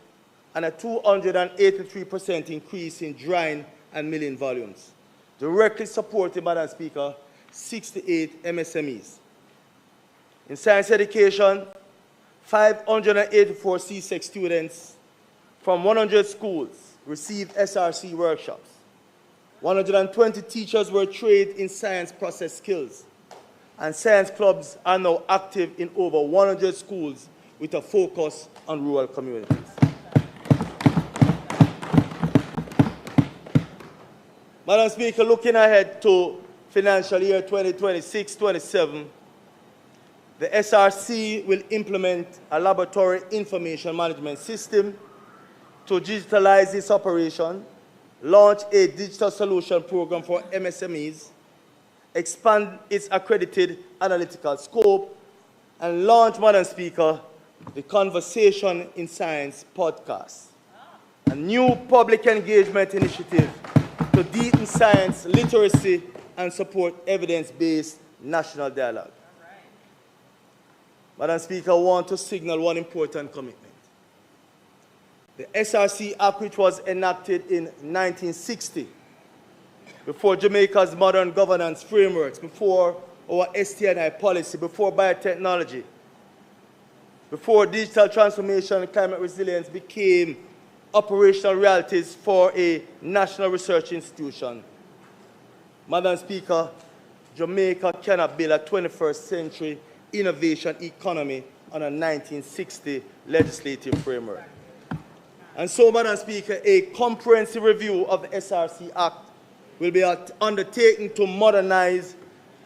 and a 283% increase in drying and milling volumes, directly supporting, Madam Speaker, 68 MSMEs. In science education, 584 CSEC students from 100 schools received SRC workshops. 120 teachers were trained in science process skills. and science clubs are now active in over 100 schools with a focus on rural communities. Madam Speaker, looking ahead to financial year 2026-27, the SRC will implement a laboratory information management system to digitalize its operation, launch a digital solution program for MSMEs, expand its accredited analytical scope, and launch, Madam Speaker, the Conversation in Science podcast, a new public engagement initiative to deepen science literacy and support evidence-based national dialogue. Madam Speaker, I want to signal one important commitment. The SRC Act, which was enacted in 1960, before Jamaica's modern governance frameworks, before our ST&I policy, before biotechnology, before digital transformation and climate resilience became operational realities for a national research institution. Madam Speaker, Jamaica cannot build a 21st century innovation economy on a 1960 legislative framework. And so, Madam Speaker, a comprehensive review of the SRC Act will be undertaken to modernize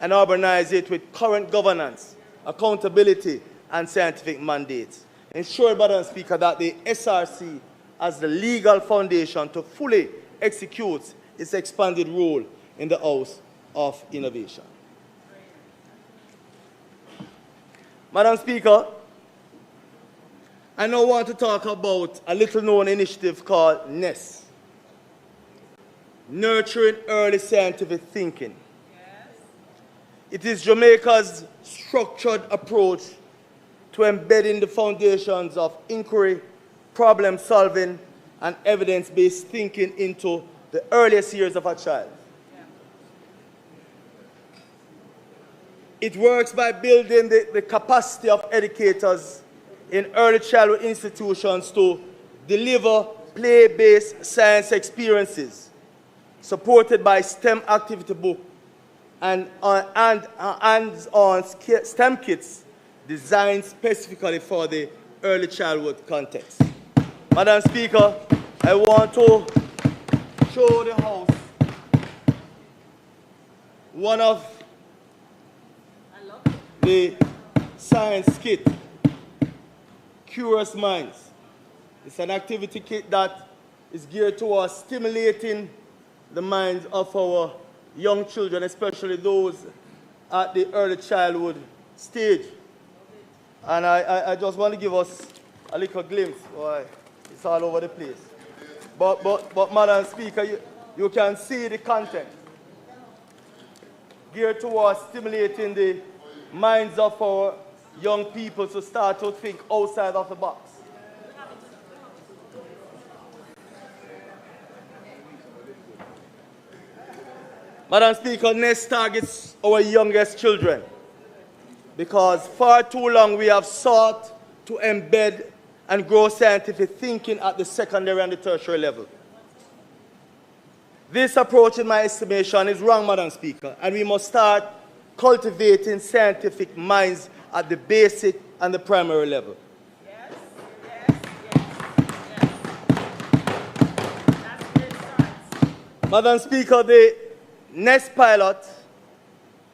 and urbanize it with current governance, accountability, and scientific mandates. Ensure, Madam Speaker, that the SRC has the legal foundation to fully execute its expanded role in the House of Innovation. Madam Speaker, I now want to talk about a little-known initiative called NEST, Nurturing Early Scientific Thinking. It is Jamaica's structured approach to embedding the foundations of inquiry, problem-solving, and evidence-based thinking into the earliest years of a child. It works by building the capacity of educators in early childhood institutions to deliver play-based science experiences, supported by STEM activity book and hands-on STEM kits designed specifically for the early childhood context. Madam Speaker, I want to show the House one of the science kit, Curious Minds. It's an activity kit that is geared towards stimulating the minds of our young children, especially those at the early childhood stage. And I just want to give us a little glimpse. Boy, it's all over the place. But Madam Speaker, you can see the content geared towards stimulating the minds of our young people to start to think outside of the box. Madam Speaker, NEST targets our youngest children because far too long we have sought to embed and grow scientific thinking at the secondary and the tertiary level. This approach, in my estimation, is wrong, Madam Speaker, and we must start cultivating scientific minds at the basic and the primary level. Yes, yes, yes, yes. That's where it starts. Madam Speaker, the NEST pilot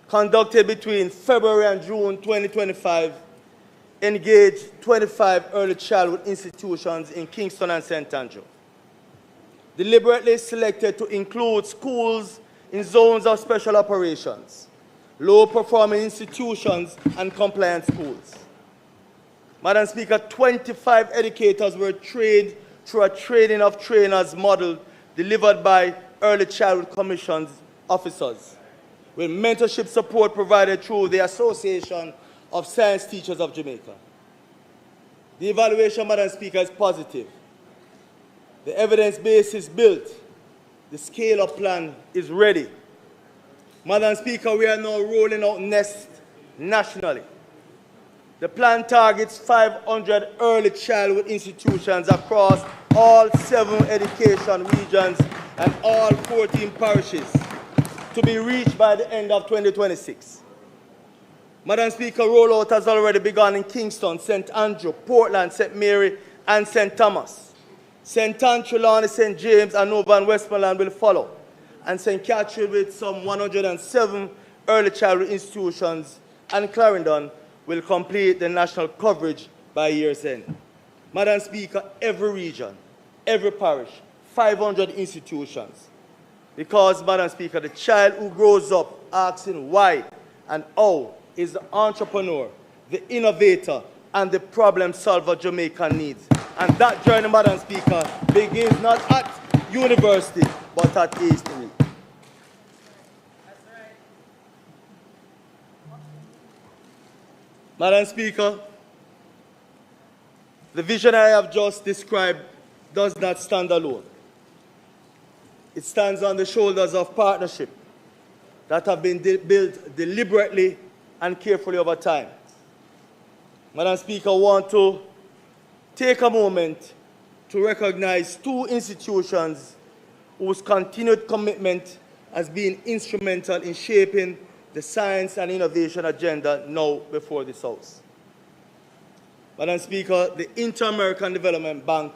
conducted between February and June 2025 engaged 25 early childhood institutions in Kingston and St. Andrew, deliberately selected to include schools in zones of special operations, low-performing institutions, and compliant schools. Madam Speaker, 25 educators were trained through a training of trainers model delivered by Early Childhood Commission's officers, with mentorship support provided through the Association of Science Teachers of Jamaica. The evaluation, Madam Speaker, is positive. The evidence base is built. The scale-up plan is ready. Madam Speaker, we are now rolling out NEST nationally. The plan targets 500 early childhood institutions across all 7 education regions and all 14 parishes to be reached by the end of 2026. Madam Speaker, rollout has already begun in Kingston, St. Andrew, Portland, St. Mary, and St. Thomas. St. Anne, Trelawney, St. James, and Nova and Westmoreland will follow. And St. Catherine, with some 107 early childhood institutions, and Clarendon will complete the national coverage by year's end. Madam Speaker, every region, every parish, 500 institutions. Because, Madam Speaker, the child who grows up asking why and how is the entrepreneur, the innovator, and the problem solver Jamaica needs. And that journey, Madam Speaker, begins not at university, but at Eastleigh. Madam Speaker, the vision I have just described does not stand alone. It stands on the shoulders of partnership that have been built deliberately and carefully over time. Madam Speaker, I want to take a moment to recognize two institutions whose continued commitment has been instrumental in shaping the science and innovation agenda now before this House. Madam Speaker, the Inter-American Development Bank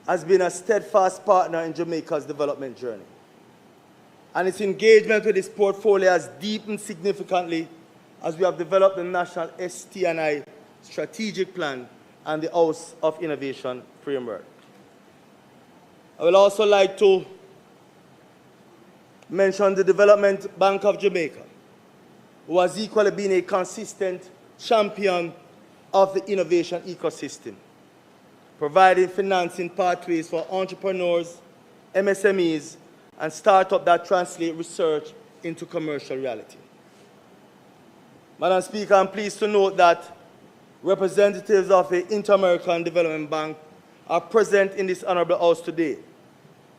has been a steadfast partner in Jamaica's development journey. And its engagement with this portfolio has deepened significantly as we have developed the National ST&I Strategic Plan and the House of Innovation Framework. I would also like to mention the Development Bank of Jamaica, who has equally been a consistent champion of the innovation ecosystem, providing financing pathways for entrepreneurs, MSMEs, and startups that translate research into commercial reality. Madam Speaker, I'm pleased to note that representatives of the Inter-American Development Bank are present in this honorable House today.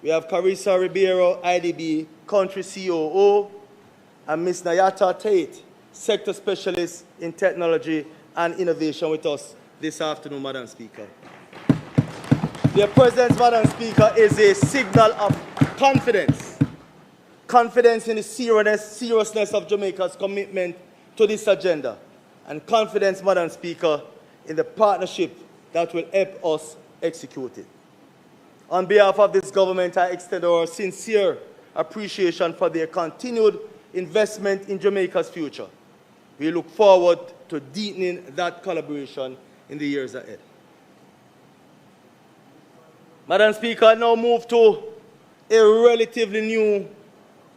We have Carissa Ribeiro, IDB Country COO, and Ms. Nayata Tate, Sector Specialist in Technology and Innovation, with us this afternoon, Madam Speaker. Their presence, Madam Speaker, is a signal of confidence. Confidence in the seriousness of Jamaica's commitment to this agenda. And confidence, Madam Speaker, in the partnership that will help us execute it. On behalf of this government, I extend our sincere appreciation for their continued investment in Jamaica's future. We look forward to deepening that collaboration in the years ahead. Madam Speaker, I now move to a relatively new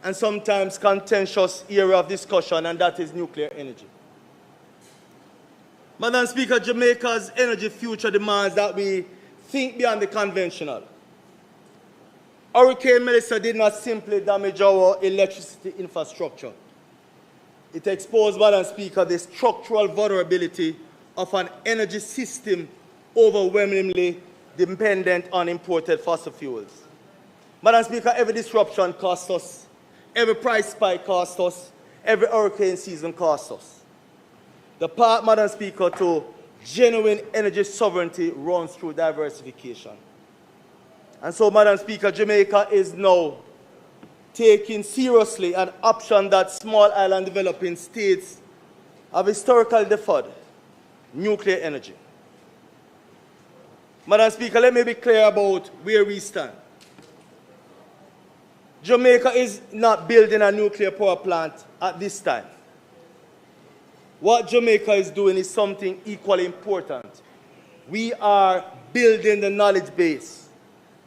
and sometimes contentious area of discussion, and that is nuclear energy. Madam Speaker, Jamaica's energy future demands that we think beyond the conventional. Hurricane Melissa did not simply damage our electricity infrastructure. It exposed, Madam Speaker, the structural vulnerability of an energy system overwhelmingly dependent on imported fossil fuels. Madam Speaker, every disruption costs us, every price spike costs us, every hurricane season costs us. The path, Madam Speaker, to genuine energy sovereignty runs through diversification. And so, Madam Speaker, Jamaica is now taking seriously an option that small island developing states have historically deferred: nuclear energy. Madam Speaker, let me be clear about where we stand. Jamaica is not building a nuclear power plant at this time. What Jamaica is doing is something equally important. We are building the knowledge base,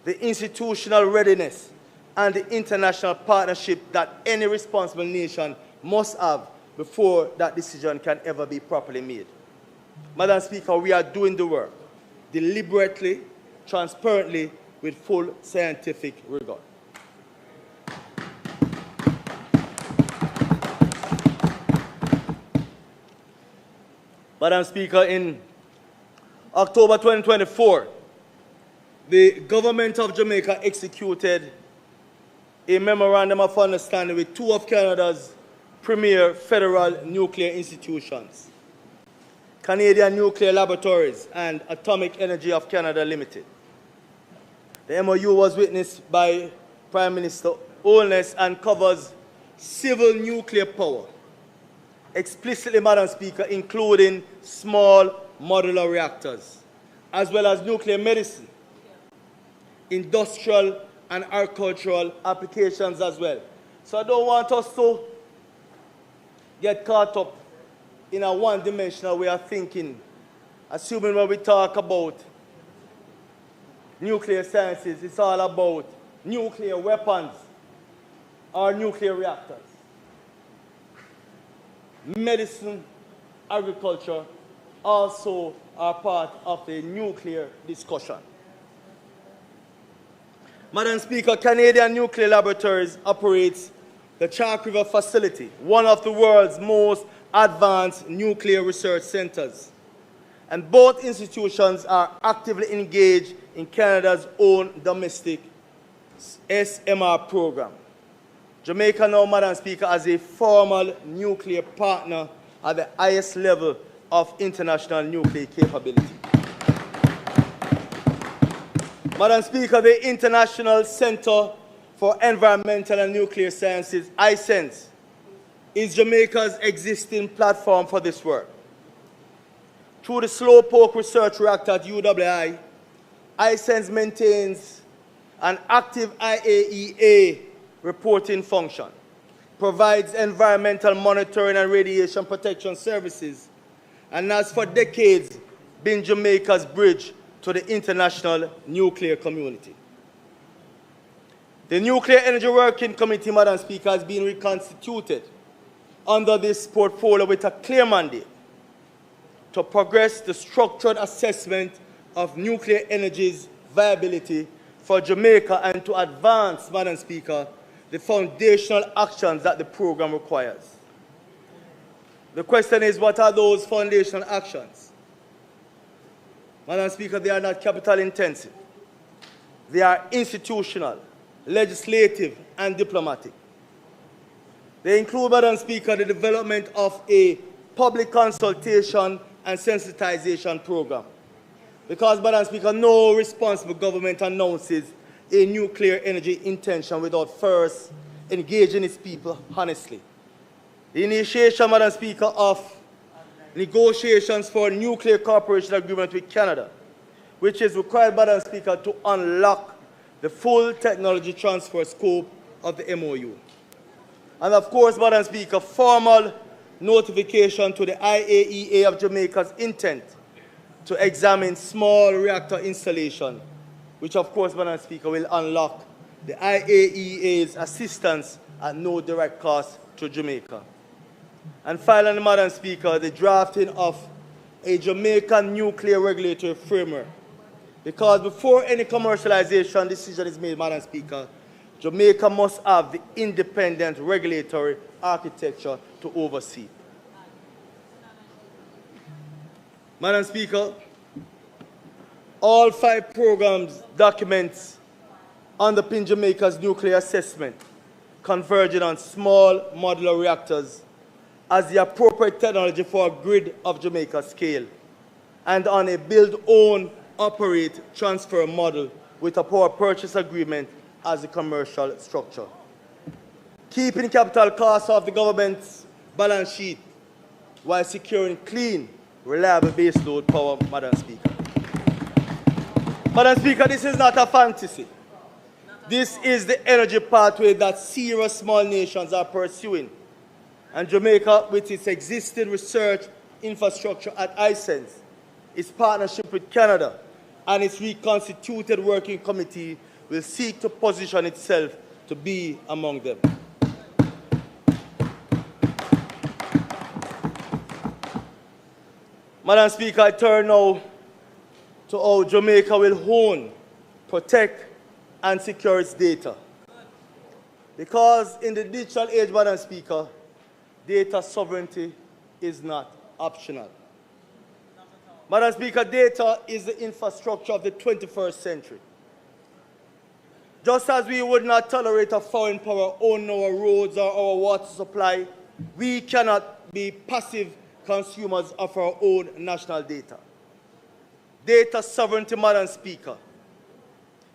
the institutional readiness, and the international partnership that any responsible nation must have before that decision can ever be properly made. Madam Speaker, we are doing the work deliberately, transparently, with full scientific rigor. Madam Speaker, in October 2024, the government of Jamaica executed a memorandum of understanding with two of Canada's premier federal nuclear institutions, Canadian Nuclear Laboratories and Atomic Energy of Canada Limited. The MOU was witnessed by Prime Minister Holness and covers civil nuclear power, explicitly, Madam Speaker, including small modular reactors, as well as nuclear medicine, industrial and agricultural applications as well. So I don't want us to get caught up in a one-dimensional way of thinking, assuming when we talk about nuclear sciences, it's all about nuclear weapons or nuclear reactors. Medicine, agriculture also are part of the nuclear discussion. Madam Speaker, Canadian Nuclear Laboratories operates the Chalk River facility, one of the world's most advanced nuclear research centers. And both institutions are actively engaged in Canada's own domestic SMR program. Jamaica now, Madam Speaker, as a formal nuclear partner at the highest level of international nuclear capability. Madam Speaker, the International Center for Environmental and Nuclear Sciences, ICENS, is Jamaica's existing platform for this work. Through the Slowpoke Research Reactor at UWI, ICENS maintains an active IAEA reporting function, provides environmental monitoring and radiation protection services, and has for decades been Jamaica's bridge to the international nuclear community. The Nuclear Energy Working Committee, Madam Speaker, has been reconstituted under this portfolio with a clear mandate to progress the structured assessment of nuclear energy's viability for Jamaica and to advance, Madam Speaker, the foundational actions that the program requires. The question is, what are those foundational actions? Madam Speaker, they are not capital intensive. They are institutional, legislative, and diplomatic. They include, Madam Speaker, the development of a public consultation and sensitization program. Because, Madam Speaker, no responsible government announces a nuclear energy intention without first engaging its people honestly. The initiation, Madam Speaker, of negotiations for a nuclear cooperation agreement with Canada, which is required, Madam Speaker, to unlock the full technology transfer scope of the MOU. And of course, Madam Speaker, formal notification to the IAEA of Jamaica's intent to examine small reactor installation, which of course, Madam Speaker, will unlock the IAEA's assistance at no direct cost to Jamaica. And finally, Madam Speaker, the drafting of a Jamaican nuclear regulatory framework. Because before any commercialization decision is made, Madam Speaker, Jamaica must have the independent regulatory architecture to oversee. Madam Speaker, all 5 programs documents underpin Jamaica's nuclear assessment, converging on small modular reactors as the appropriate technology for a grid of Jamaica scale, and on a build, own, operate, transfer model with a power purchase agreement as a commercial structure. Keeping capital costs off the government's balance sheet while securing clean, reliable baseload power, Madam Speaker. Madam Speaker, this is not a fantasy. This is the energy pathway that serious small nations are pursuing. And Jamaica, with its existing research infrastructure at ICENS, its partnership with Canada, and its reconstituted working committee, will seek to position itself to be among them. Madam Speaker, I turn now to how Jamaica will hone, protect, and secure its data. Because in the digital age, Madam Speaker, data sovereignty is not optional. Madam Speaker, data is the infrastructure of the 21st century. Just as we would not tolerate a foreign power owning our roads or our water supply, we cannot be passive consumers of our own national data. Data sovereignty, Madam Speaker,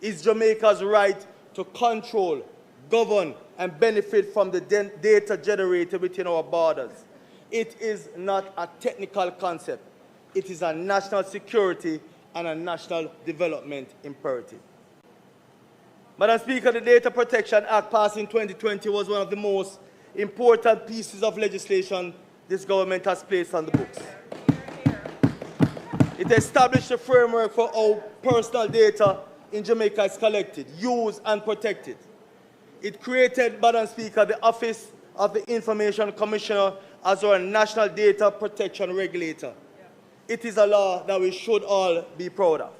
is Jamaica's right to control, govern, and benefit from the data generated within our borders, It is not a technical concept. It is a national security and a national development imperative. Madam Speaker, the Data Protection Act passed in 2020 was one of the most important pieces of legislation this government has placed on the books. It established a framework for how personal data in Jamaica is collected, used, and protected. It created, Madam Speaker, the Office of the Information Commissioner as our national data protection regulator. It is a law that we should all be proud of.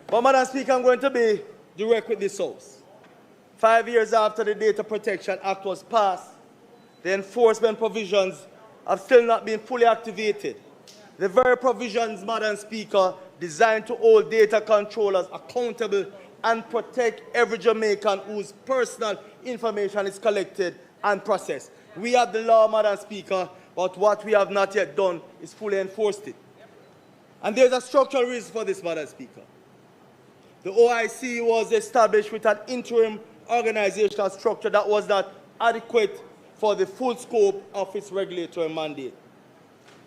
But, Madam Speaker, I'm going to be direct with this House. 5 years after the Data Protection Act was passed, the enforcement provisions have still not been fully activated. The very provisions, Madam Speaker, designed to hold data controllers accountable and protect every Jamaican whose personal information is collected and processed. We have the law, Madam Speaker, but what we have not yet done is fully enforced it. And there's a structural reason for this, Madam Speaker. The OIC was established with an interim organizational structure that was not adequate for the full scope of its regulatory mandate.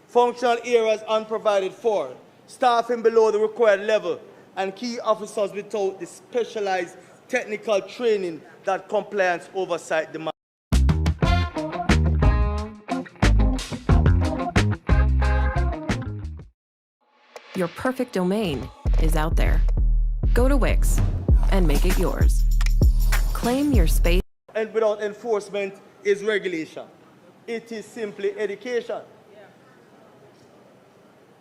Functional areas unprovided for, staffing below the required level, and key officers without the specialized technical training that compliance oversight demands. Your perfect domain is out there. Go to Wix and make it yours. Claim your space. And without enforcement is regulation. It is simply education.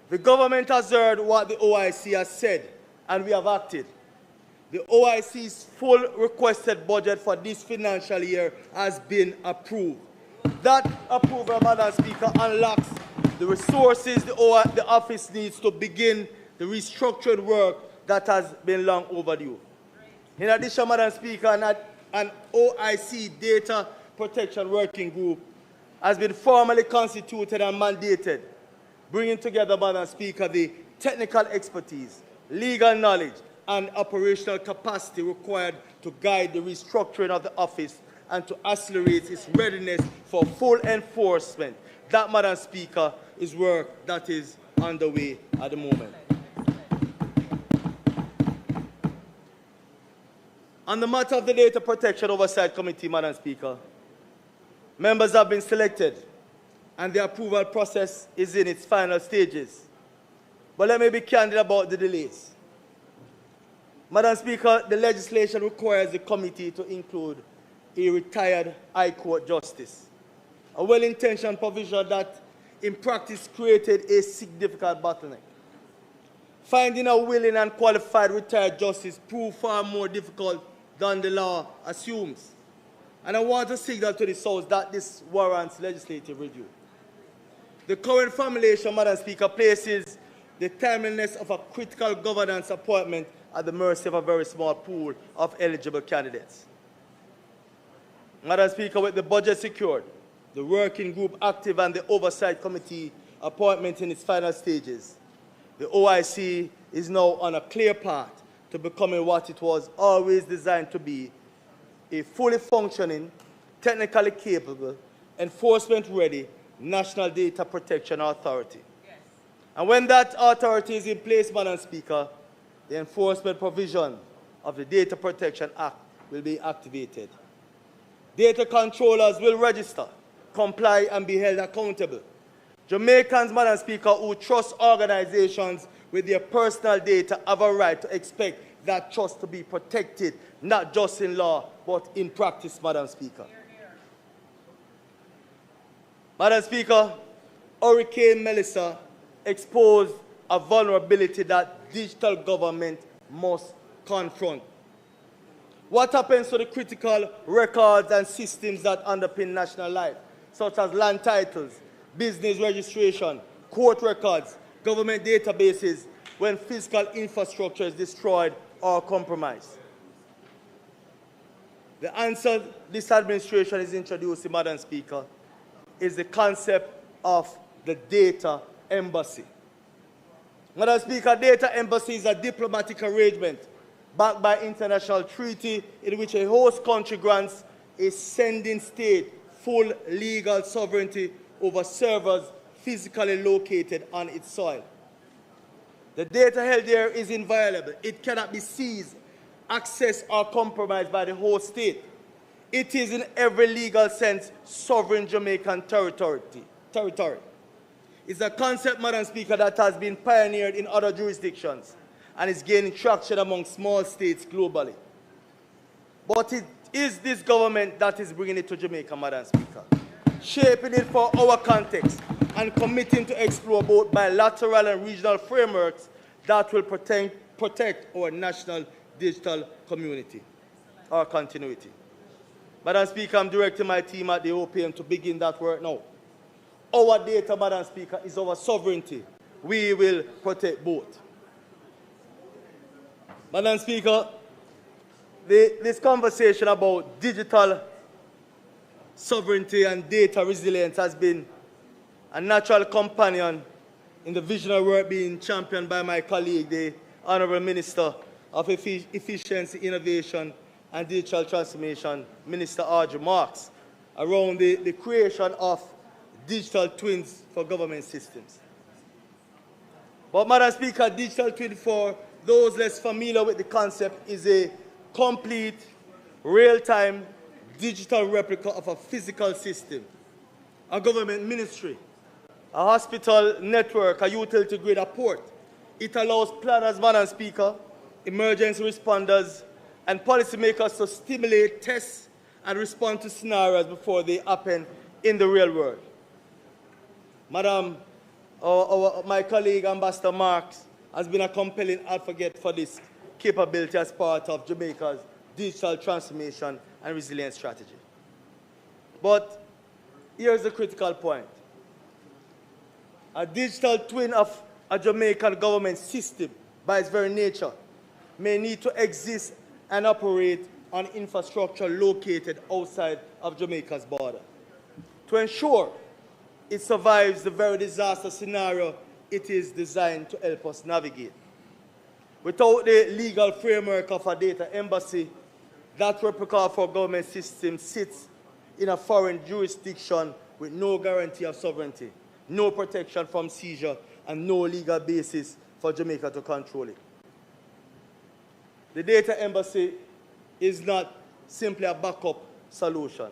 The government has heard what the OIC has said, and we have acted. The OIC's full requested budget for this financial year has been approved. That approval, Madam Speaker, unlocks the resources the office needs to begin the restructured work that has been long overdue. In addition, Madam Speaker, an OIC Data Protection Working Group has been formally constituted and mandated, bringing together, Madam Speaker, the technical expertise, legal knowledge, and operational capacity required to guide the restructuring of the office and to accelerate its readiness for full enforcement. That, Madam Speaker, is work that is underway at the moment. On the matter of the Data Protection Oversight Committee, Madam Speaker, members have been selected and the approval process is in its final stages. But let me be candid about the delays. Madam Speaker, the legislation requires the committee to include a retired High Court justice, a well-intentioned provision that in practice created a significant bottleneck. Finding a willing and qualified retired justice proved far more difficult than the law assumes. And I want to signal to the House that this warrants legislative review. The current formulation, Madam Speaker, places the timeliness of a critical governance appointment at the mercy of a very small pool of eligible candidates. Madam Speaker, with the budget secured, the working group active and the oversight committee appointment in its final stages, the OIC is now on a clear path to becoming what it was always designed to be, a fully functioning, technically capable, enforcement-ready National Data Protection Authority. Yes. And when that authority is in place, Madam Speaker, the enforcement provision of the Data Protection Act will be activated. Data controllers will register, comply, and be held accountable. Jamaicans, Madam Speaker, who trust organizations with their personal data have a right to expect that trust to be protected, not just in law, but in practice, Madam Speaker. Madam Speaker, Hurricane Melissa exposed a vulnerability that digital government must confront. What happens to the critical records and systems that underpin national life, such as land titles, business registration, court records, government databases, when physical infrastructure is destroyed or compromised? The answer this administration is introducing, Madam Speaker, is the concept of the data embassy. Madam Speaker, data embassy is a diplomatic arrangement backed by international treaty in which a host country grants a sending state full legal sovereignty over servers physically located on its soil. The data held there is inviolable. It cannot be seized, accessed, or compromised by the host state. It is in every legal sense sovereign Jamaican territory. It's a concept, Madam Speaker, that has been pioneered in other jurisdictions and is gaining traction among small states globally. But it is this government that is bringing it to Jamaica, Madam Speaker, shaping it for our context and committing to explore both bilateral and regional frameworks that will protect our national digital community, our continuity. Madam Speaker, I'm directing my team at the OPM to begin that work now. Our data, Madam Speaker, is our sovereignty. We will protect both. Madam Speaker, this conversation about digital sovereignty and data resilience has been a natural companion in the visionary work being championed by my colleague, the Honourable Minister of Efficiency, Innovation and Digital Transformation, Minister Audrey Marks, around the creation of digital twins for government systems. But, Madam Speaker, digital twin, for those less familiar with the concept, is a complete, real-time digital replica of a physical system, a government ministry, a hospital network, a utility grid, a port. It allows planners, Madam Speaker, emergency responders, and policymakers to stimulate, test, and respond to scenarios before they happen in the real world. Madam, my colleague, Ambassador Marks, has been a compelling advocate for this capability as part of Jamaica's digital transformation and resilience strategy. But here's the critical point. A digital twin of a Jamaican government system, by its very nature, may need to exist and operate on infrastructure located outside of Jamaica's border. To ensure it survives the very disaster scenario it is designed to help us navigate. Without the legal framework of a data embassy, that replica of our government system sits in a foreign jurisdiction with no guarantee of sovereignty, no protection from seizure, and no legal basis for Jamaica to control it. The data embassy is not simply a backup solution.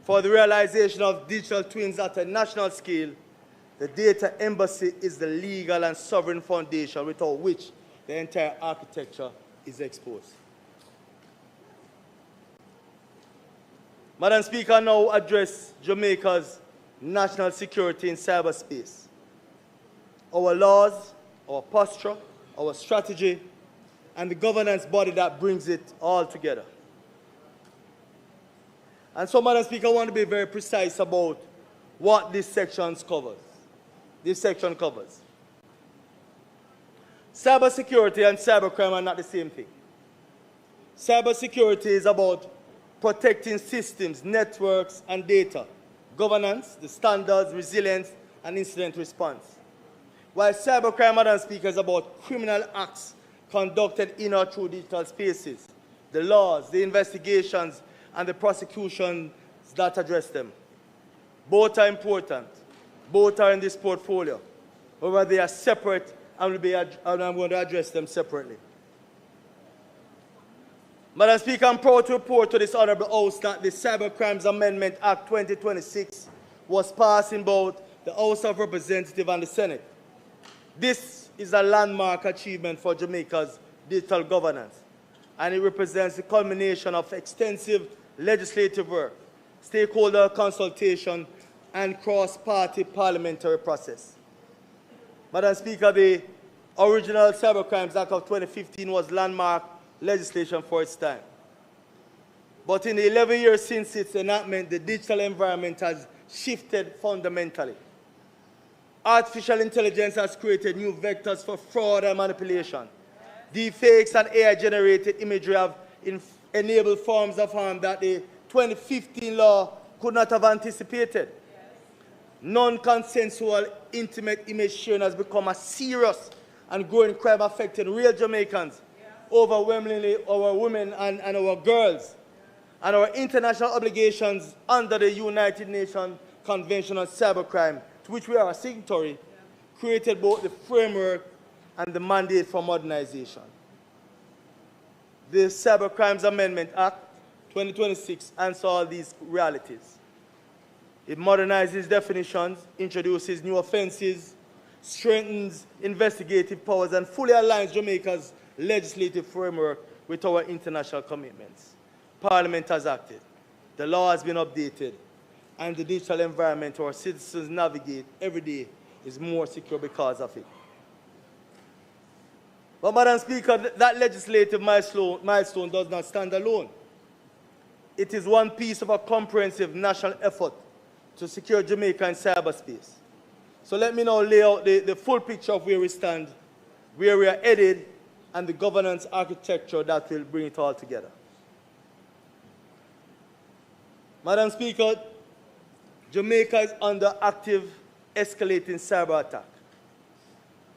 For the realization of digital twins at a national scale, the data embassy is the legal and sovereign foundation without which the entire architecture is exposed. Madam Speaker, I now address Jamaica's national security in cyberspace. Our laws, our posture, our strategy, and the governance body that brings it all together. And so, Madam Speaker, I want to be very precise about what this section covers. Cybersecurity and cybercrime are not the same thing. Cybersecurity is about protecting systems, networks, and data, governance, the standards, resilience, and incident response. While cybercrime, Madam Speaker, is about criminal acts conducted in or through digital spaces, the laws, the investigations, and the prosecutions that address them. Both are important. Both are in this portfolio. However, they are separate, and I'm going to address them separately. Madam Speaker, I'm proud to report to this Honourable House that the Cybercrimes Amendment Act 2026 was passed in both the House of Representatives and the Senate. This is a landmark achievement for Jamaica's digital governance, and it represents the culmination of extensive legislative work, stakeholder consultation, and cross-party parliamentary process. Madam Speaker, the original Cybercrimes Act of 2015 was landmark legislation for its time. But in the 11 years since its enactment, the digital environment has shifted fundamentally. Artificial intelligence has created new vectors for fraud and manipulation. Deepfakes and AI-generated imagery have enabled forms of harm that the 2015 law could not have anticipated. Non-consensual intimate image sharing has become a serious and growing crime affecting real Jamaicans, overwhelmingly our women and our girls. And our international obligations under the United Nations Convention on Cybercrime, to which we are a signatory, created both the framework and the mandate for modernization. The Cybercrimes Amendment Act 2026 answers all these realities. It modernizes definitions, introduces new offenses, strengthens investigative powers, and fully aligns Jamaica's legislative framework with our international commitments. Parliament has acted. The law has been updated, and the digital environment our citizens navigate every day is more secure because of it. But, Madam Speaker, that legislative milestone does not stand alone. It is one piece of a comprehensive national effort to secure Jamaica in cyberspace. So let me now lay out the full picture of where we stand, where we are headed, and the governance architecture that will bring it all together. Madam Speaker, Jamaica is under active, escalating cyber attack.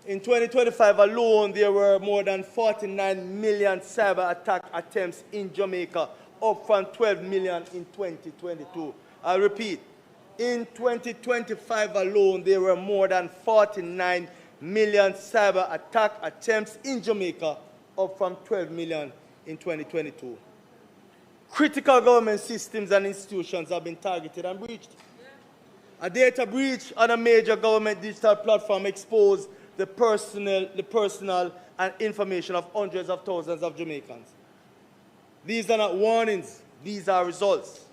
In 2025 alone, there were more than 49 million cyber attack attempts in Jamaica, up from 12 million in 2022. I repeat, in 2025 alone, there were more than 49 million cyber attack attempts in Jamaica, up from 12 million in 2022. Critical government systems and institutions have been targeted and breached. A data breach on a major government digital platform exposed the personal and information of hundreds of thousands of Jamaicans. These are not warnings, these are results.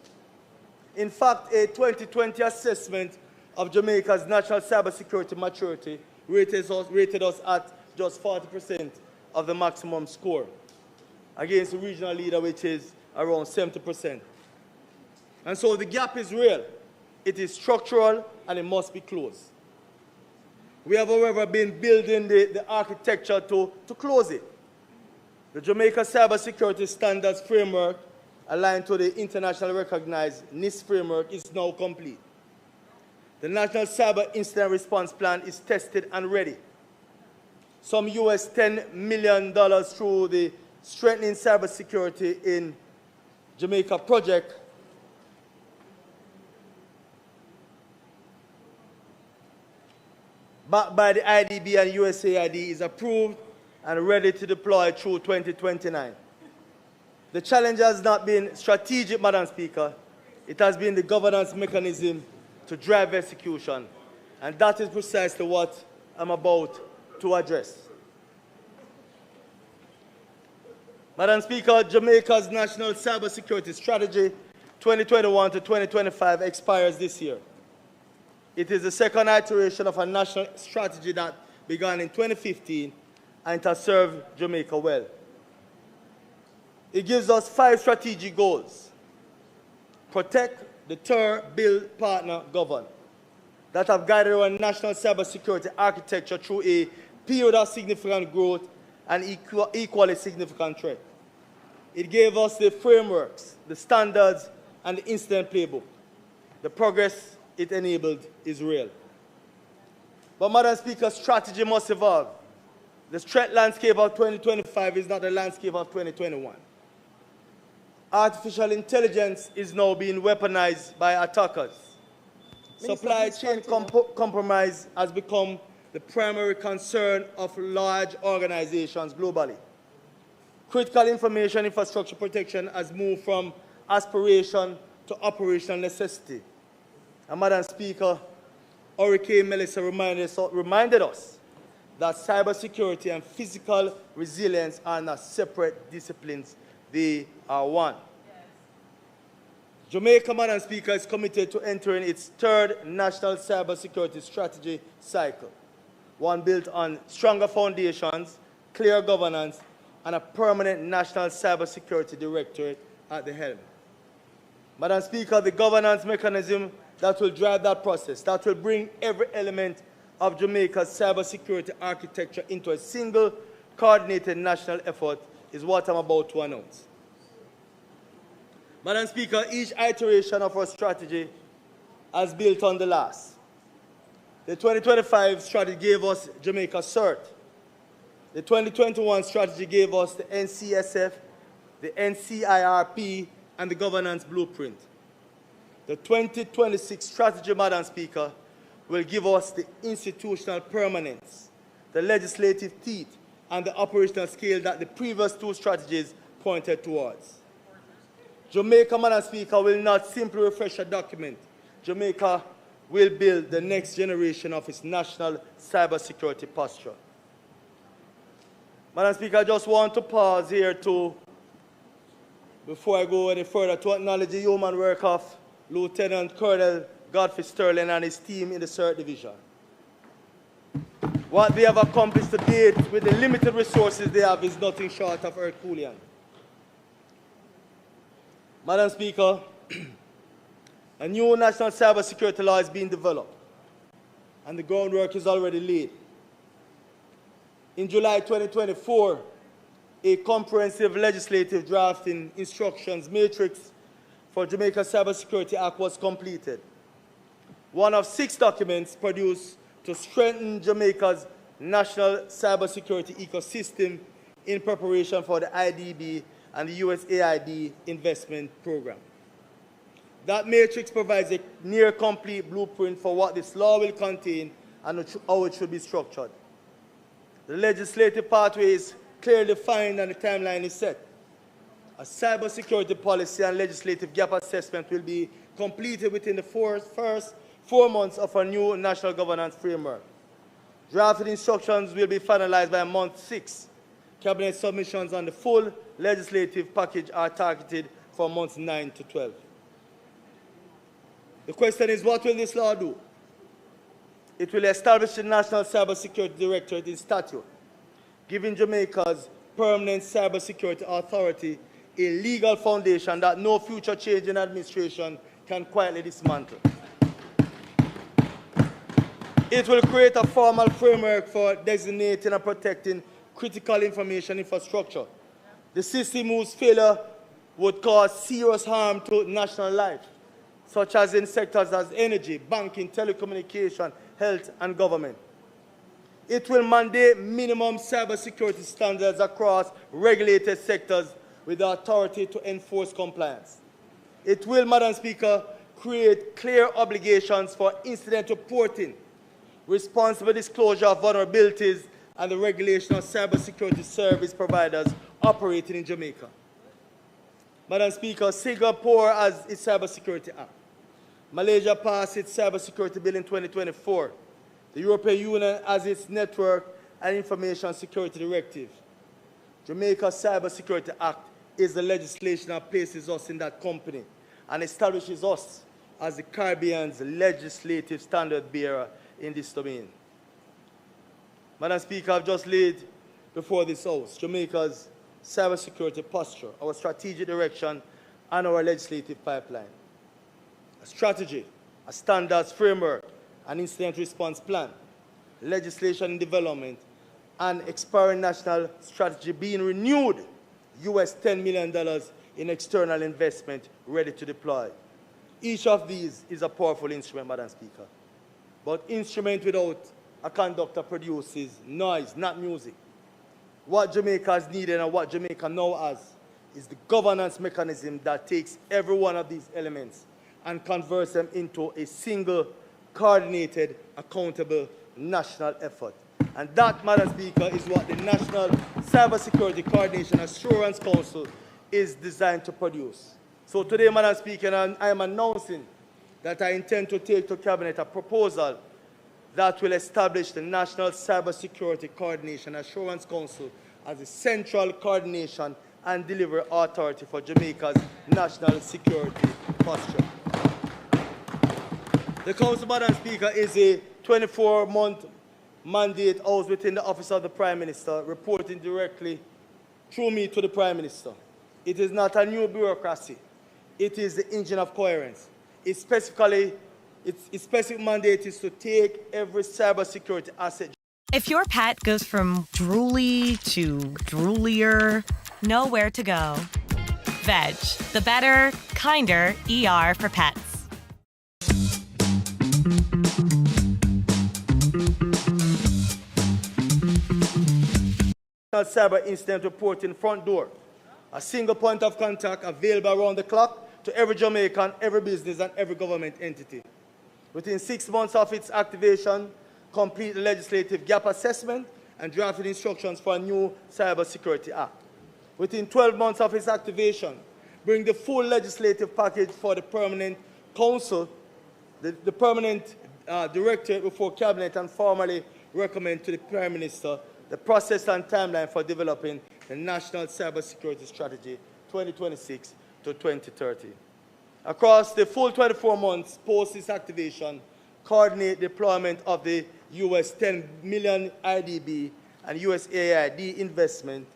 In fact, a 2020 assessment of Jamaica's national cybersecurity maturity rated us at just 40% of the maximum score, against the regional leader, which is around 70%. And so the gap is real, it is structural, and it must be closed. We have, however, been building the architecture to close it. The Jamaica Cybersecurity Standards Framework, aligned to the internationally recognized NIST framework, is now complete. The National Cyber Incident Response Plan is tested and ready. Some US $10 million through the Strengthening Cybersecurity in Jamaica project backed by the IDB and USAID is approved and ready to deploy through 2029. The challenge has not been strategic, Madam Speaker. It has been the governance mechanism to drive execution. And that is precisely what I'm about to address. Madam Speaker, Jamaica's National Cybersecurity Strategy 2021 to 2025 expires this year. It is the second iteration of a national strategy that began in 2015, and it has served Jamaica well. It gives us 5 strategic goals: protect, deter, build, partner, govern, that have guided our national cybersecurity architecture through a period of significant growth and equally significant threat. It gave us the frameworks, the standards, and the incident playbook. The progress it enabled is real. But, Madam Speaker, strategy must evolve. The threat landscape of 2025 is not the landscape of 2021. Artificial intelligence is now being weaponized by attackers. Supply chain compromise has become the primary concern of large organizations globally. Critical information infrastructure protection has moved from aspiration to operational necessity. And, Madam Speaker, Hurricane Melissa reminded us that cybersecurity and physical resilience are not separate disciplines, they are one. Yes. Jamaica, Madam Speaker, is committed to entering its 3rd National Cybersecurity Strategy cycle, one built on stronger foundations, clear governance, and a permanent National Cybersecurity Directorate at the helm. Madam Speaker, the governance mechanism that will drive that process, that will bring every element of Jamaica's cybersecurity architecture into a single, coordinated national effort, is what I'm about to announce. Madam Speaker, each iteration of our strategy has built on the last. The 2025 strategy gave us Jamaica CERT. The 2021 strategy gave us the NCSF, the NCIRP, and the governance blueprint. The 2026 strategy, Madam Speaker, will give us the institutional permanence, the legislative teeth, and the operational scale that the previous two strategies pointed towards. Jamaica, Madam Speaker, will not simply refresh a document. Jamaica will build the next generation of its national cybersecurity posture. Madam Speaker, I just want to pause here before I go any further, to acknowledge the yeoman work of Lieutenant Colonel Godfrey Sterling and his team in the CERT Division. What they have accomplished to date with the limited resources they have is nothing short of Herculean. Madam Speaker, a new national cybersecurity law is being developed, and the groundwork is already laid. In July 2024, a comprehensive legislative drafting instructions matrix for Jamaica Cybersecurity Act was completed. One of 6 documents produced to strengthen Jamaica's national cybersecurity ecosystem in preparation for the IDB and the USAID investment program. That matrix provides a near-complete blueprint for what this law will contain and how it should be structured. The legislative pathway is clearly defined and the timeline is set. A cybersecurity policy and legislative gap assessment will be completed within the first 4 months of a new national governance framework. Drafted instructions will be finalized by month 6. Cabinet submissions on the full legislative package are targeted for months 9 to 12. The question is, what will this law do? It will establish the National Cybersecurity Directorate in statute, giving Jamaica's permanent cybersecurity authority a legal foundation that no future change in administration can quietly dismantle. It will create a formal framework for designating and protecting critical information infrastructure. The system whose failure would cause serious harm to national life, such as in sectors as energy, banking, telecommunication, health, and government. It will mandate minimum cybersecurity standards across regulated sectors with the authority to enforce compliance. It will, Madam Speaker, create clear obligations for incident reporting, responsible disclosure of vulnerabilities, and the regulation of cybersecurity service providers operating in Jamaica. Madam Speaker, Singapore has its Cybersecurity Act. Malaysia passed its Cybersecurity Bill in 2024. The European Union has its Network and Information Security Directive. Jamaica's Cybersecurity Act is the legislation that places us in that company and establishes us as the Caribbean's legislative standard bearer in this domain. Madam Speaker, I've just laid before this House Jamaica's cybersecurity posture, our strategic direction, and our legislative pipeline. A strategy, a standards framework, an incident response plan, legislation in development, and expiring national strategy being renewed, US $10 million in external investment ready to deploy. Each of these is a powerful instrument, Madam Speaker. But instrument without a conductor produces noise, not music. What Jamaica has needed and what Jamaica now has is the governance mechanism that takes every one of these elements and converts them into a single, coordinated, accountable national effort. And that, Madam Speaker, is what the National Cybersecurity Coordination Assurance Council is designed to produce. So today, Madam Speaker, I am announcing that I intend to take to Cabinet a proposal that will establish the National Cybersecurity Coordination Assurance Council as a central coordination and delivery authority for Jamaica's national security posture. The Council, Madam Speaker, is a 24-month mandate housed within the Office of the Prime Minister, reporting directly through me to the Prime Minister. It is not a new bureaucracy. It is the engine of coherence. Its specific mandate is to take every cybersecurity asset. If your pet goes from drooly to droolier, know where to go. Veg, the better, kinder ER for pets. Cyber incident reporting front door, a single point of contact available around the clock to every Jamaican, every business, and every government entity. Within 6 months of its activation, complete the legislative gap assessment and drafted instructions for a new Cybersecurity Act. Within 12 months of its activation, bring the full legislative package for the Permanent Council, the Permanent Directorate before Cabinet, and formally recommend to the Prime Minister the process and timeline for developing the National Cybersecurity Strategy 2026 to 2030. Across the full 24 months post its activation, coordinate deployment of the US 10 million IDB and USAID investment,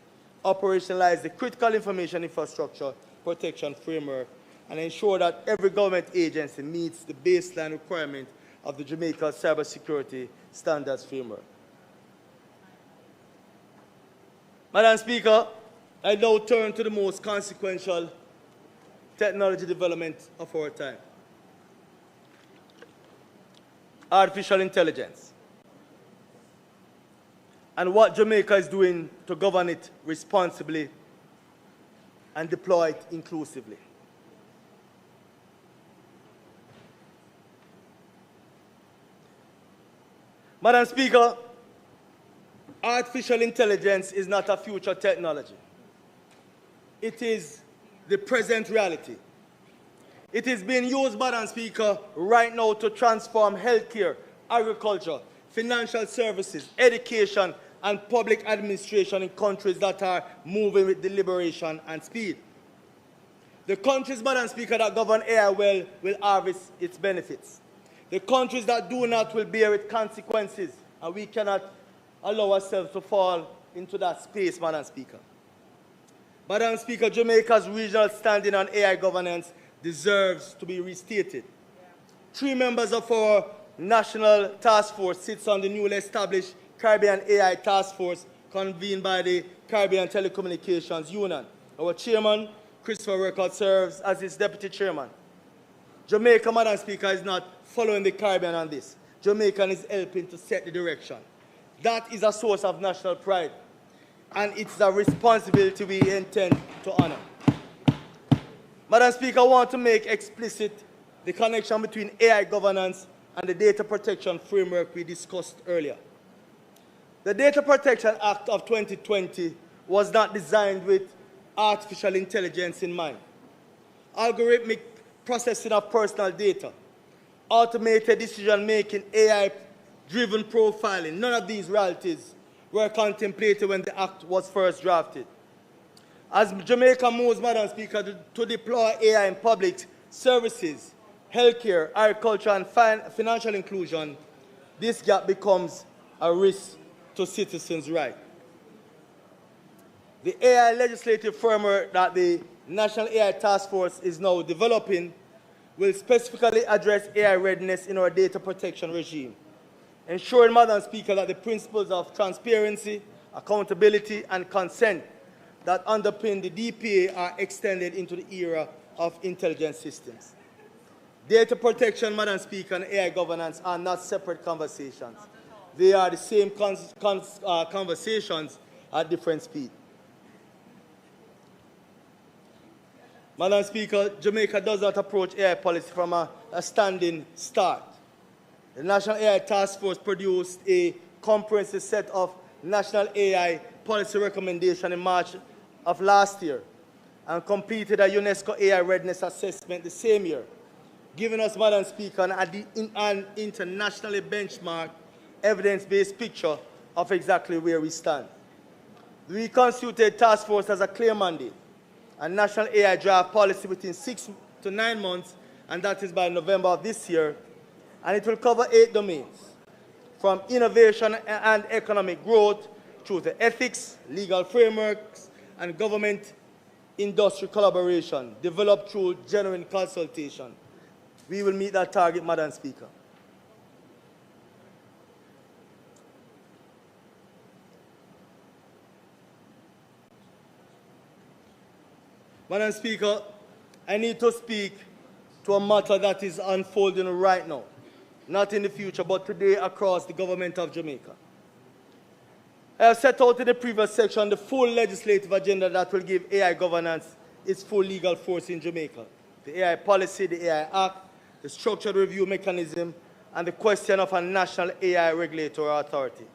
operationalize the critical information infrastructure protection framework, and ensure that every government agency meets the baseline requirement of the Jamaica Cybersecurity Standards Framework. Madam Speaker, I now turn to the most consequential technology development of our time: artificial intelligence, and what Jamaica is doing to govern it responsibly and deploy it inclusively. Madam Speaker, artificial intelligence is not a future technology. It is the present reality. It is being used, Madam Speaker, right now to transform healthcare, agriculture, financial services, education, and public administration in countries that are moving with deliberation and speed. The countries, Madam Speaker, that govern AI well will harvest its benefits. The countries that do not will bear its consequences, and we cannot allow ourselves to fall into that space, Madam Speaker. Madam Speaker, Jamaica's regional standing on AI governance deserves to be restated. 3 members of our national task force sits on the newly established Caribbean AI Task Force convened by the Caribbean Telecommunications Union. Our chairman, Christopher Record, serves as its deputy chairman. Jamaica, Madam Speaker, is not following the Caribbean on this. Jamaica is helping to set the direction. That is a source of national pride, and it's a responsibility we intend to honor. Madam Speaker, I want to make explicit the connection between AI governance and the data protection framework we discussed earlier. The Data Protection Act of 2020 was not designed with artificial intelligence in mind. Algorithmic processing of personal data, automated decision-making, AI-driven profiling, none of these realities were contemplated when the Act was first drafted. As Jamaica moves, Madam Speaker, to deploy AI in public services, healthcare, agriculture, and financial inclusion, this gap becomes a risk to citizens' rights. The AI legislative framework that the National AI Task Force is now developing will specifically address AI readiness in our data protection regime, ensuring, Madam Speaker, that the principles of transparency, accountability, and consent that underpin the DPA are extended into the era of intelligence systems. Data protection, Madam Speaker, and AI governance are not separate conversations. They are the same conversations at different speed. Madam Speaker, Jamaica does not approach AI policy from a standing start. The National AI Task Force produced a comprehensive set of national AI policy recommendations in March of last year and completed a UNESCO AI readiness assessment the same year, giving us, Madam Speaker, an internationally benchmarked, evidence-based picture of exactly where we stand. The reconstituted task force has a clear mandate, a national AI draft policy within 6 to 9 months, and that is by November of this year, and it will cover 8 domains, from innovation and economic growth through the ethics, legal frameworks, and government-industry collaboration developed through genuine consultation. We will meet that target, Madam Speaker. Madam Speaker, I need to speak to a matter that is unfolding right now, not in the future, but today across the government of Jamaica. I have set out in the previous section the full legislative agenda that will give AI governance its full legal force in Jamaica. the AI policy, the AI Act, the structured review mechanism, and the question of a national AI regulatory authority.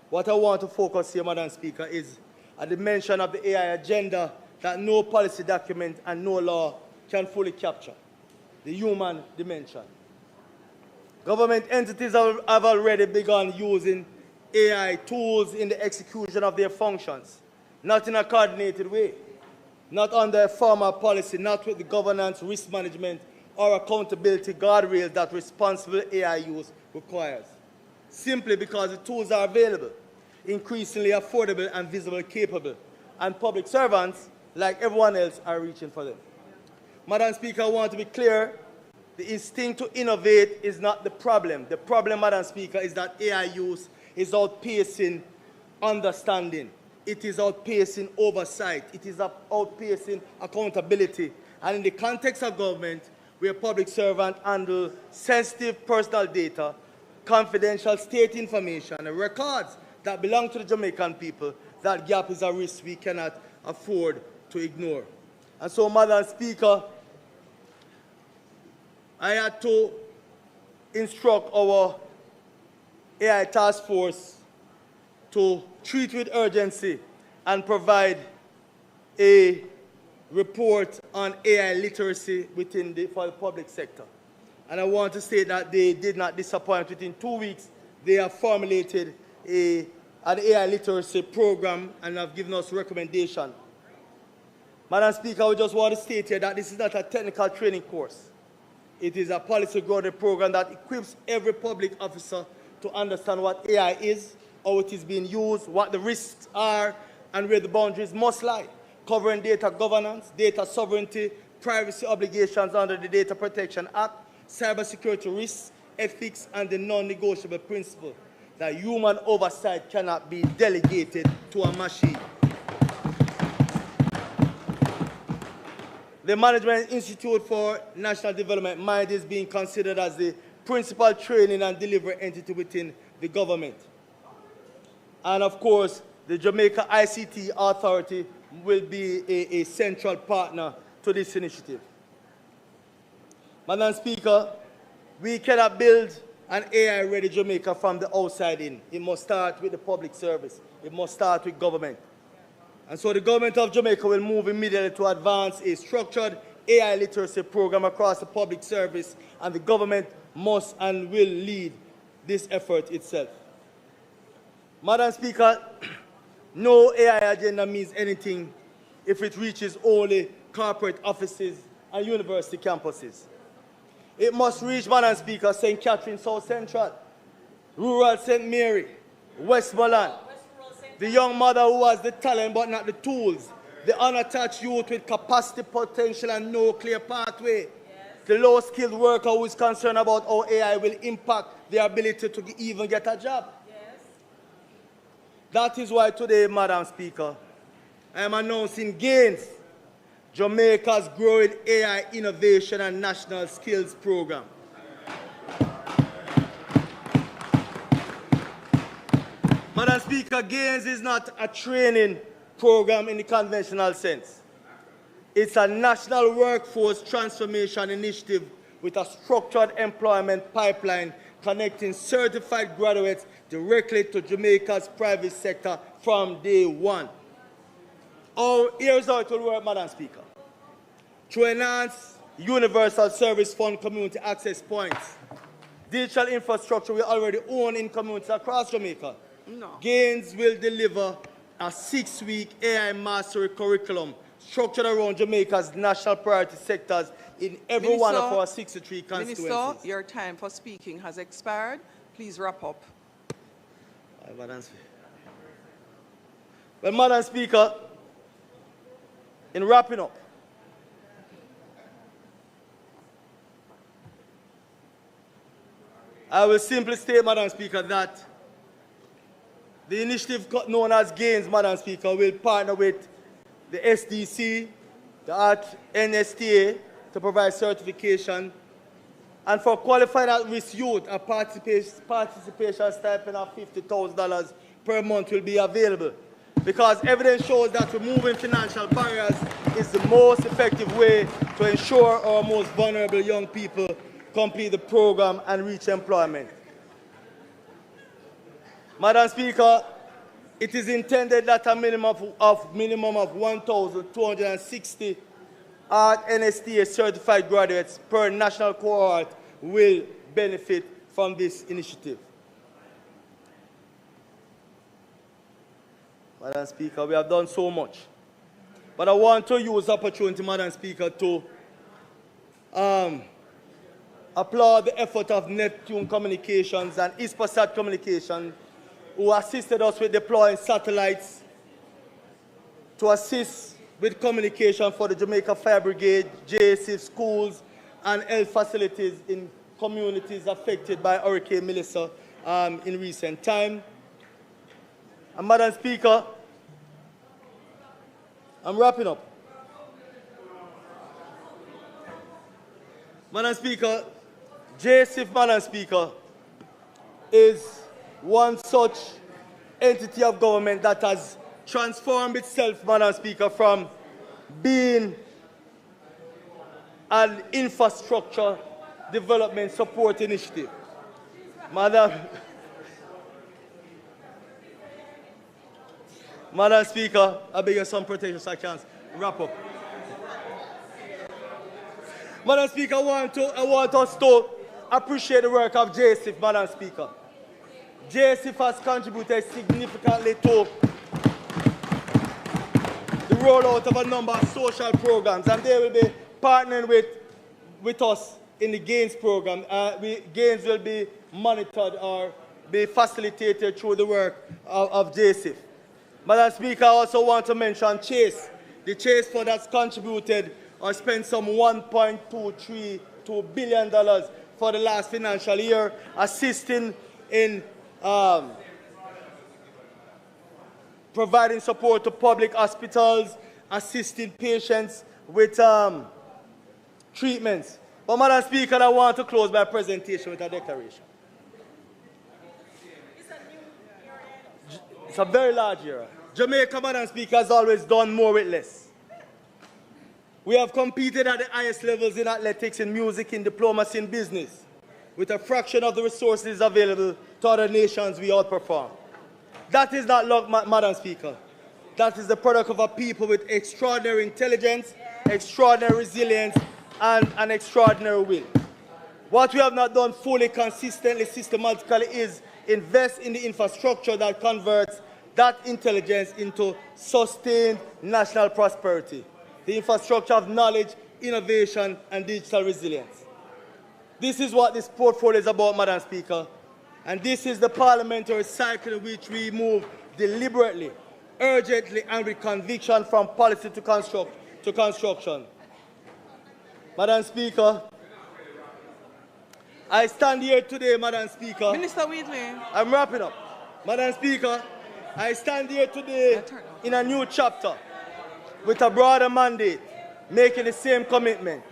What I want to focus here, Madam Speaker, is a dimension of the AI agenda that no policy document and no law can fully capture, the human dimension. Government entities have already begun using AI tools in the execution of their functions, not in a coordinated way, not under a formal policy, not with the governance, risk management, or accountability guardrails that responsible AI use requires, simply because the tools are available, increasingly affordable and visibly capable, and public servants, like everyone else, are reaching for them. Madam Speaker, I want to be clear. The instinct to innovate is not the problem. The problem, Madam Speaker, is that AI use is outpacing understanding. It is outpacing oversight. It is outpacing accountability. And in the context of government, where public servants handle sensitive personal data, confidential state information, and records that belong to the Jamaican people, that gap is a risk we cannot afford to ignore. And so, Madam Speaker, I had to instruct our AI task force to treat with urgency and provide a report on AI literacy for the public sector. And I want to say that they did not disappoint. Within 2 weeks, they have formulated an AI literacy program and have given us recommendations. Madam Speaker, I just want to state here that this is not a technical training course. It is a policy-grounded program that equips every public officer to understand what AI is, how it is being used, what the risks are, and where the boundaries must lie, covering data governance, data sovereignty, privacy obligations under the Data Protection Act, cybersecurity risks, ethics, and the non-negotiable principle that human oversight cannot be delegated to a machine. The Management Institute for National Development, MIND, is being considered as the principal training and delivery entity within the government. And of course, the Jamaica ICT Authority will be a central partner to this initiative. Madam Speaker, we cannot build an AI-ready Jamaica from the outside in. It must start with the public service. It must start with government. And so the government of Jamaica will move immediately to advance a structured AI literacy program across the public service, and the government must and will lead this effort itself. Madam Speaker, no AI agenda means anything if it reaches only corporate offices and university campuses. It must reach, Madam Speaker, St. Catherine South Central, rural St. Mary, Westmoreland, the young mother who has the talent but not the tools, the unattached youth with capacity, potential, and no clear pathway, the low-skilled worker who is concerned about how AI will impact their ability to even get a job. That is why today, Madam Speaker, I am announcing GAINS, Jamaica's growing AI innovation and national skills program. Madam Speaker, GAINS is not a training program in the conventional sense. It's a national workforce transformation initiative with a structured employment pipeline connecting certified graduates directly to Jamaica's private sector from day one. Here's how it will work, Madam Speaker. To enhance universal service fund community access points, digital infrastructure we already own in communities across Jamaica, GAINS will deliver a 6-week AI mastery curriculum structured around Jamaica's national priority sectors in every one of our 63 constituencies. Minister, your time for speaking has expired. Please wrap up. Well, Madam Speaker, in wrapping up, I will simply state, Madam Speaker, that the initiative known as GAINS, Madam Speaker, will partner with the SDC, the NSTA, to provide certification. And for qualified at-risk youth, a participation stipend of $50,000 per month will be available. because evidence shows that removing financial barriers is the most effective way to ensure our most vulnerable young people complete the program and reach employment. Madam Speaker, it is intended that a minimum of 1,260 NSTA certified graduates per national cohort will benefit from this initiative. Madam Speaker, we have done so much. But I want to use the opportunity, Madam Speaker, to applaud the effort of Neptune Communications and Ispasat Communications, who assisted us with deploying satellites to assist with communication for the Jamaica Fire Brigade, JSF schools, and health facilities in communities affected by Hurricane Melissa in recent time. And Madam Speaker, I'm wrapping up. Madam Speaker, JSF, Madam Speaker, is one such entity of government that has transformed itself, Madam Speaker, from being an infrastructure development support initiative. Madam Speaker, I beg you some protection so I can wrap up. Madam Speaker, I want us to appreciate the work of JSF, Madam Speaker. JSF has contributed significantly to the rollout of a number of social programs, and they will be partnering with us in the GAINS program. GAINS will be monitored or be facilitated through the work of JSF. Madam Speaker, I also want to mention Chase. The Chase Fund has contributed or spent some $1.232 billion for the last financial year, assisting in providing support to public hospitals, assisting patients with treatments. But Madam Speaker, I want to close my presentation with a declaration. It's a very large year. Jamaica, Madam Speaker, has always done more with less. We have competed at the highest levels in athletics, in music, in diplomacy, in business. With a fraction of the resources available to other nations, we outperform. That is not luck, Madam Speaker. That is the product of a people with extraordinary intelligence, extraordinary resilience, and an extraordinary will. What we have not done fully, consistently, systematically is invest in the infrastructure that converts that intelligence into sustained national prosperity. The infrastructure of knowledge, innovation, and digital resilience. This is what this portfolio is about, Madam Speaker. And this is the parliamentary cycle in which we move deliberately, urgently, and with conviction from policy to construction. Madam Speaker, I stand here today, Madam Speaker. Minister Wheatley. I'm wrapping up. Madam Speaker, I stand here today in a new chapter with a broader mandate, making the same commitment.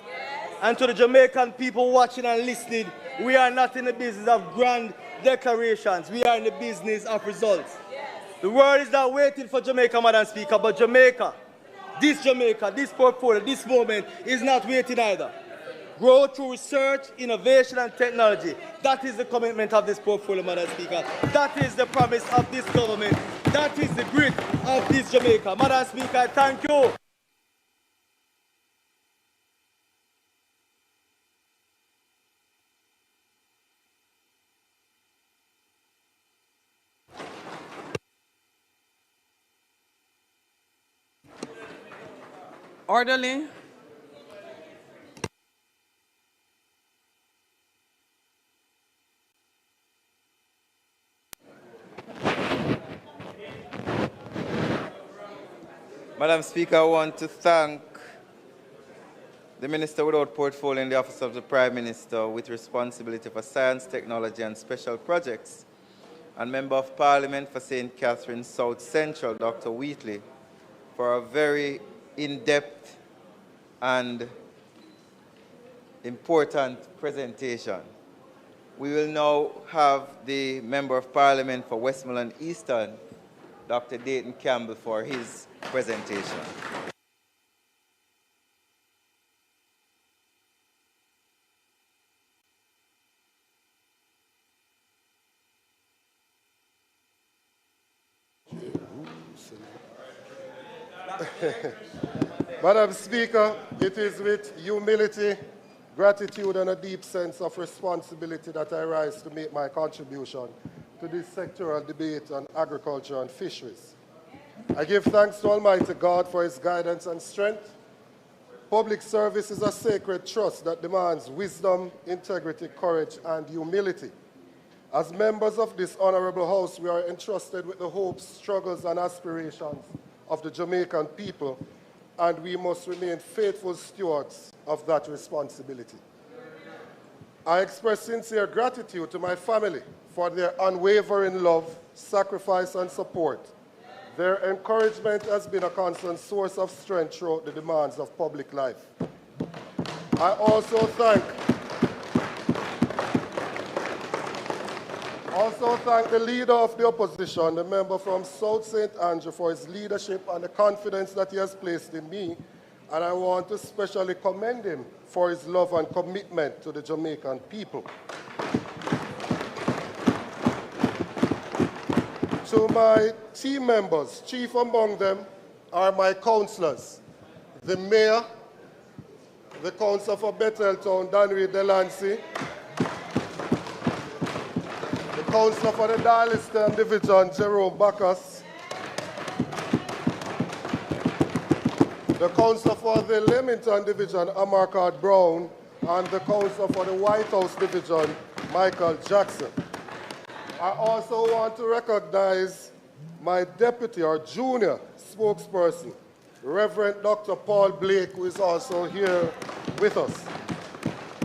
And to the Jamaican people watching and listening, we are not in the business of grand declarations. We are in the business of results. The world is not waiting for Jamaica, Madam Speaker, but Jamaica, this portfolio, this moment is not waiting either. Grow through research, innovation, and technology. That is the commitment of this portfolio, Madam Speaker. That is the promise of this government. That is the grit of this Jamaica. Madam Speaker, I thank you. Orderly. Madam Speaker, I want to thank the Minister without portfolio in the Office of the Prime Minister with responsibility for science, technology and special projects, and Member of Parliament for St. Catharines South Central, Dr. Wheatley, for a very in-depth and important presentation. We will now have the Member of Parliament for Westmoreland Eastern, Dr. Dayton Campbell for his presentation. Madam Speaker, it is with humility, gratitude, and a deep sense of responsibility that I rise to make my contribution to this sectoral debate on agriculture and fisheries. I give thanks to Almighty God for his guidance and strength. Public service is a sacred trust that demands wisdom, integrity, courage, and humility. As members of this honorable House, we are entrusted with the hopes, struggles, and aspirations of the Jamaican people, and we must remain faithful stewards of that responsibility. I express sincere gratitude to my family for their unwavering love, sacrifice, and support. Their encouragement has been a constant source of strength throughout the demands of public life. I also thank the leader of the opposition, the member from South St. Andrew, for his leadership and the confidence that he has placed in me, and I want to especially commend him for his love and commitment to the Jamaican people. To my team members, chief among them are my councillors, the mayor, the councillor for Betheltown, Danry Delancey, the councillor for the Darliston Division, Jerome Bacchus, the councillor for the Leamington Division, Amarcard Brown, and the councillor for the White House Division, Michael Jackson. I also want to recognize my deputy or junior spokesperson, Reverend Dr. Paul Blake, who is also here with us.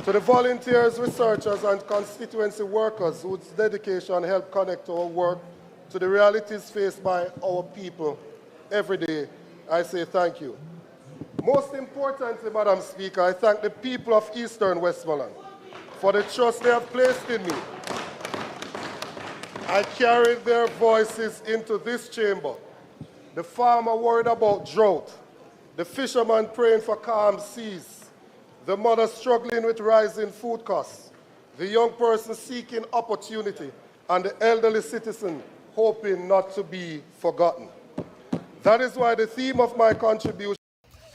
To the volunteers, researchers, and constituency workers whose dedication helped connect our work to the realities faced by our people every day, I say thank you. Most importantly, Madam Speaker, I thank the people of Eastern Westmoreland for the trust they have placed in me. I carried their voices into this chamber. The farmer worried about drought, the fisherman praying for calm seas, the mother struggling with rising food costs, the young person seeking opportunity, and the elderly citizen hoping not to be forgotten. That is why the theme of my contribution.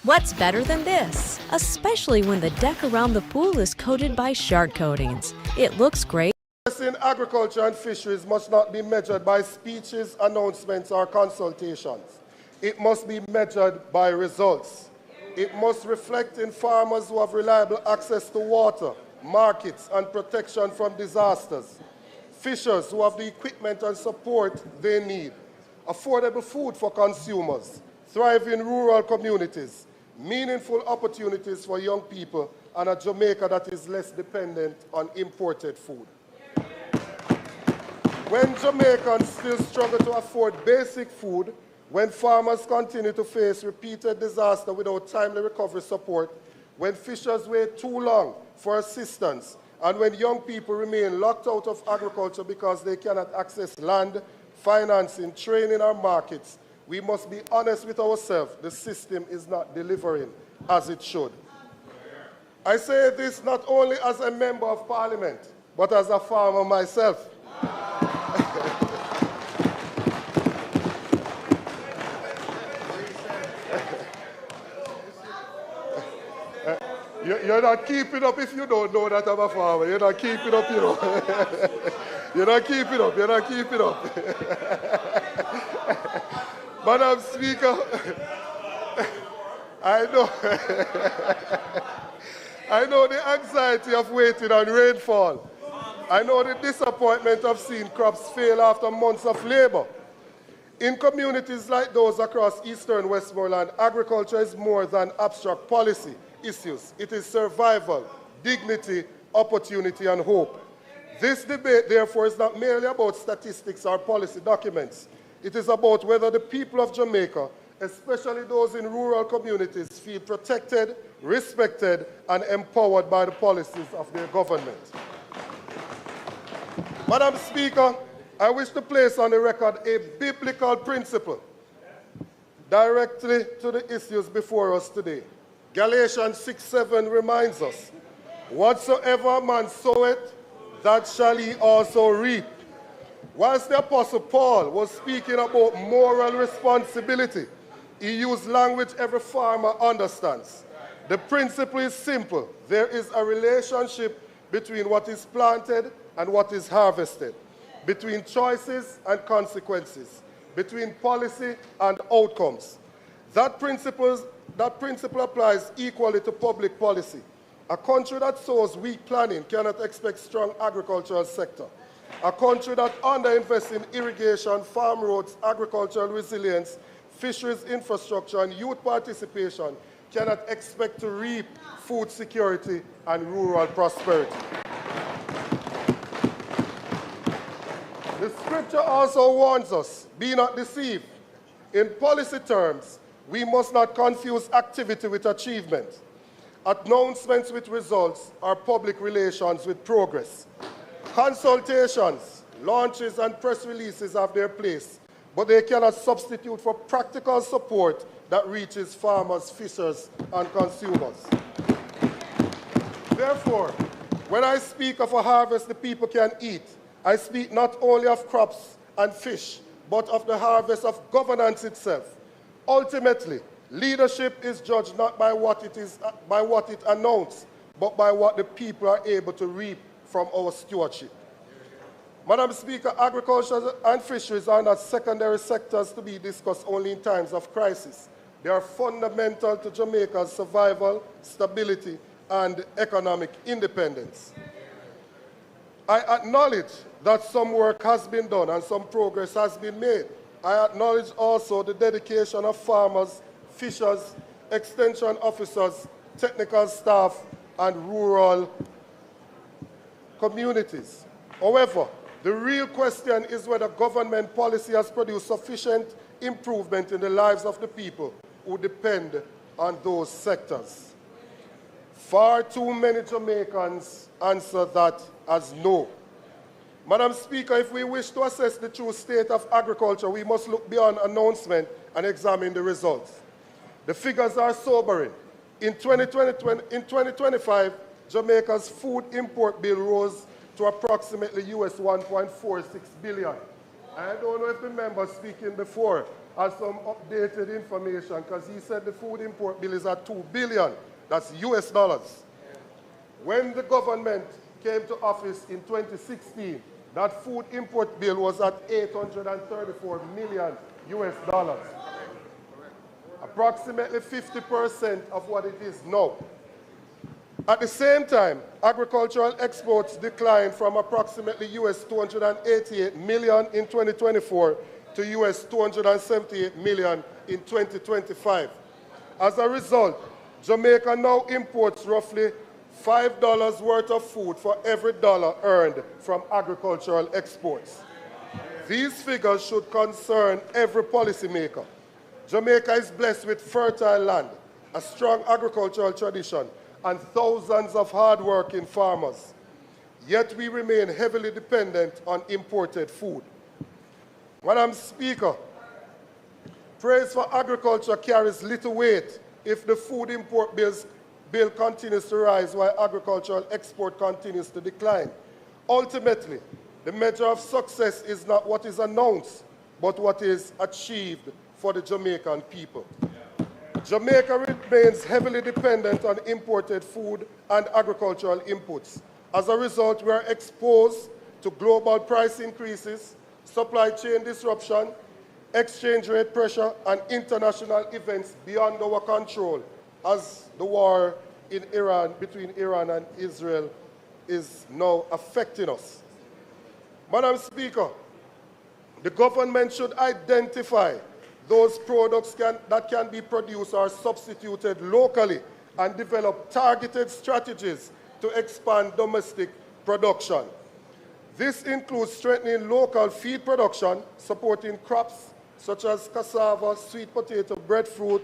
What's better than this? Especially when the deck around the pool is coated by shark coatings. It looks great. In agriculture and fisheries must not be measured by speeches, announcements, or consultations. It must be measured by results. It must reflect in farmers who have reliable access to water, markets, and protection from disasters. Fishers who have the equipment and support they need. Affordable food for consumers. Thriving rural communities. Meaningful opportunities for young people, and a Jamaica that is less dependent on imported food. When Jamaicans still struggle to afford basic food, when farmers continue to face repeated disaster without timely recovery support, when fishers wait too long for assistance, and when young people remain locked out of agriculture because they cannot access land, financing, training, or markets, we must be honest with ourselves. The system is not delivering as it should. I say this not only as a member of parliament, but as a farmer myself. You're not keeping up if you don't know that I'm a farmer. You're not keeping up, you know. You're not keeping up. You're not keeping up. Madam Speaker, I know the anxiety of waiting on rainfall. I know the disappointment of seeing crops fail after months of labor. In communities like those across Eastern Westmoreland, agriculture is more than abstract policy issues. It is survival, dignity, opportunity, and hope. This debate, therefore, is not merely about statistics or policy documents. It is about whether the people of Jamaica, especially those in rural communities, feel protected, respected, and empowered by the policies of their government. Madam Speaker, I wish to place on the record a biblical principle directly to the issues before us today. Galatians 6:7 reminds us, whatsoever a man soweth, that shall he also reap. Whilst the Apostle Paul was speaking about moral responsibility, he used language every farmer understands. The principle is simple. There is a relationship between what is planted and what is harvested, between choices and consequences, between policy and outcomes. That principle applies equally to public policy. A country that sows weak planning cannot expect strong agricultural sector. A country that underinvests in irrigation, farm roads, agricultural resilience, fisheries infrastructure, and youth participation cannot expect to reap food security and rural prosperity. The scripture also warns us, be not deceived. In policy terms, we must not confuse activity with achievement, announcements with results, or public relations with progress. Consultations, launches, and press releases have their place, but they cannot substitute for practical support that reaches farmers, fishers, and consumers. Therefore, when I speak of a harvest the people can eat, I speak not only of crops and fish, but of the harvest of governance itself. Ultimately, leadership is judged not by what it announces, but by what the people are able to reap from our stewardship. Madam Speaker, agriculture and fisheries are not secondary sectors to be discussed only in times of crisis. They are fundamental to Jamaica's survival, stability, and economic independence. I acknowledge that some work has been done and some progress has been made. I acknowledge also the dedication of farmers, fishers, extension officers, technical staff, and rural communities. However, the real question is whether government policy has produced sufficient improvement in the lives of the people who depend on those sectors. Far too many Jamaicans answer that as no. Madam Speaker, if we wish to assess the true state of agriculture, we must look beyond announcement and examine the results. The figures are sobering. In 2025, Jamaica's food import bill rose to approximately US $1.46 billion. I don't know if the member speaking before has some updated information, because he said the food import bill is at $2 billion. That's US dollars. When the government came to office in 2016, that food import bill was at $834 million US dollars. Approximately 50% of what it is now. At the same time, agricultural exports declined from approximately US $288 million in 2024 to US $278 million in 2025. As a result, Jamaica now imports roughly $5 worth of food for every dollar earned from agricultural exports. These figures should concern every policymaker. Jamaica is blessed with fertile land, a strong agricultural tradition, and thousands of hard-working farmers. Yet we remain heavily dependent on imported food. Madam Speaker, praise for agriculture carries little weight if the food import bill continues to rise while agricultural export continues to decline. Ultimately, the measure of success is not what is announced, but what is achieved for the Jamaican people. Jamaica remains heavily dependent on imported food and agricultural inputs. As a result, we are exposed to global price increases, supply chain disruption, exchange rate pressure, and international events beyond our control, as the war in Iran, between Iran and Israel, is now affecting us. Madam Speaker, the government should identify those products that can be produced or substituted locally and develop targeted strategies to expand domestic production. This includes strengthening local feed production, supporting crops such as cassava, sweet potato, breadfruit,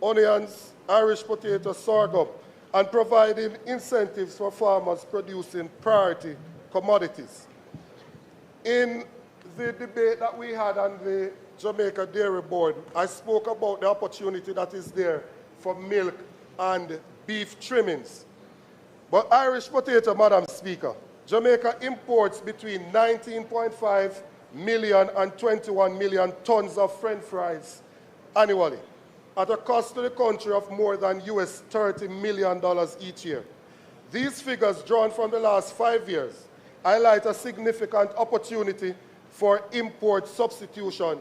onions, Irish potato, sorghum, and providing incentives for farmers producing priority commodities. In the debate that we had on the Jamaica Dairy Board, I spoke about the opportunity that is there for milk and beef trimmings. But Irish potato, Madam Speaker, Jamaica imports between 19.5 million and 21 million tons of French fries annually, at a cost to the country of more than US $30 million each year. These figures, drawn from the last 5 years, highlight a significant opportunity for import substitution,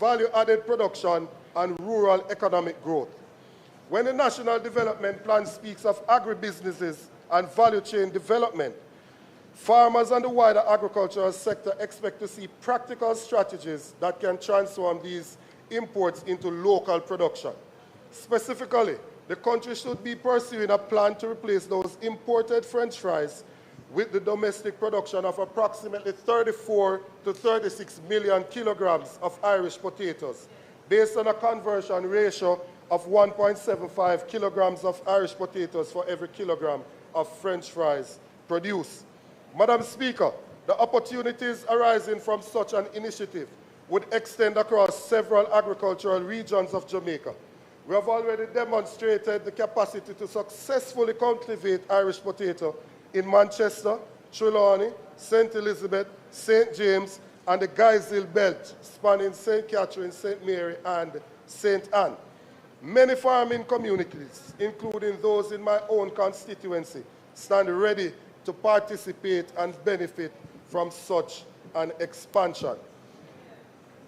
value-added production, and rural economic growth. When the National Development Plan speaks of agribusinesses and value chain development, farmers and the wider agricultural sector expect to see practical strategies that can transform these imports into local production. Specifically, the country should be pursuing a plan to replace those imported French fries with the domestic production of approximately 34 to 36 million kilograms of Irish potatoes, based on a conversion ratio of 1.75 kilograms of Irish potatoes for every kilogram of French fries produced. Madam Speaker, the opportunities arising from such an initiative would extend across several agricultural regions of Jamaica. We have already demonstrated the capacity to successfully cultivate Irish potato in Manchester, Trelawney, St. Elizabeth, St. James, and the Guyshill Belt, spanning St. Catherine, St. Mary, and St. Anne. Many farming communities, including those in my own constituency, stand ready to participate and benefit from such an expansion.